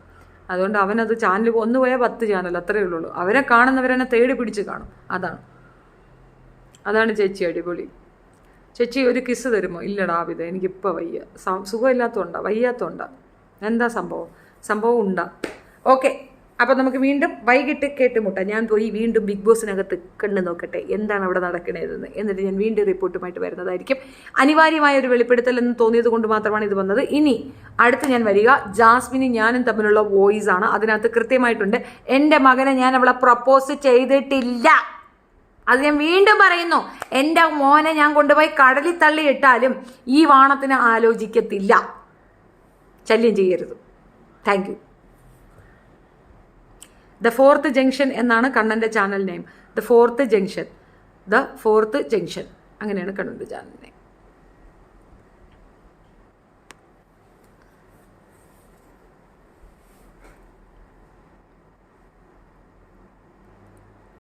അതുകൊണ്ട് അവനത് ചാനൽ ഒന്ന് പോയാൽ 10 ചാനൽ, അത്രയേ ഉള്ളൂ. അവരെ കാണുന്നവരെന്നെ തേടി പിടിച്ച് കാണും. അതാണ് ചേച്ചി അടിപൊളി. ചേച്ചി ഒരു കിസ് തരുമോ? ഇല്ലടാ ആബിദ, എനിക്കിപ്പോൾ വയ്യ, സുഖമില്ലാത്തതുകൊണ്ടാ, വയ്യാത്തതുകൊണ്ടാ. എന്താ സംഭവം ഉണ്ടാ? ഓക്കെ, അപ്പം നമുക്ക് വീണ്ടും വൈകിട്ട് കേട്ടുമുട്ടാം. ഞാൻ പോയി വീണ്ടും ബിഗ് ബോസിനകത്ത് കണ്ടു നോക്കട്ടെ എന്താണ് അവിടെ നടക്കണതെന്ന്. എന്നിട്ട് ഞാൻ വീണ്ടും റിപ്പോർട്ടുമായിട്ട് വരുന്നതായിരിക്കും. അനിവാര്യമായ ഒരു വെളിപ്പെടുത്തൽ എന്ന് തോന്നിയത് കൊണ്ട് മാത്രമാണ് ഇത് വന്നത്. ഇനി അടുത്ത് ഞാൻ വരിക ജാസ്മിനും ഞാനും തമ്മിലുള്ള വോയിസ് ആണ്. അതിനകത്ത് കൃത്യമായിട്ടുണ്ട്, എൻ്റെ മകനെ ഞാൻ അവളെ പ്രപ്പോസ് ചെയ്തിട്ടില്ല. അത് ഞാൻ വീണ്ടും പറയുന്നു, എൻ്റെ മോനെ ഞാൻ കൊണ്ടുപോയി കടലിൽ തള്ളിയിട്ടാലും ഈ വാണത്തിന് ആലോചിക്കത്തില്ല. ശല്യം ചെയ്യരുത്. Thank you. The fourth junction എന്നാണ് കണ്ണൻ്റെ channel name. The fourth junction അങ്ങനെയാണ് കണ്ണൻ്റെ ചാനൽ നെയിം.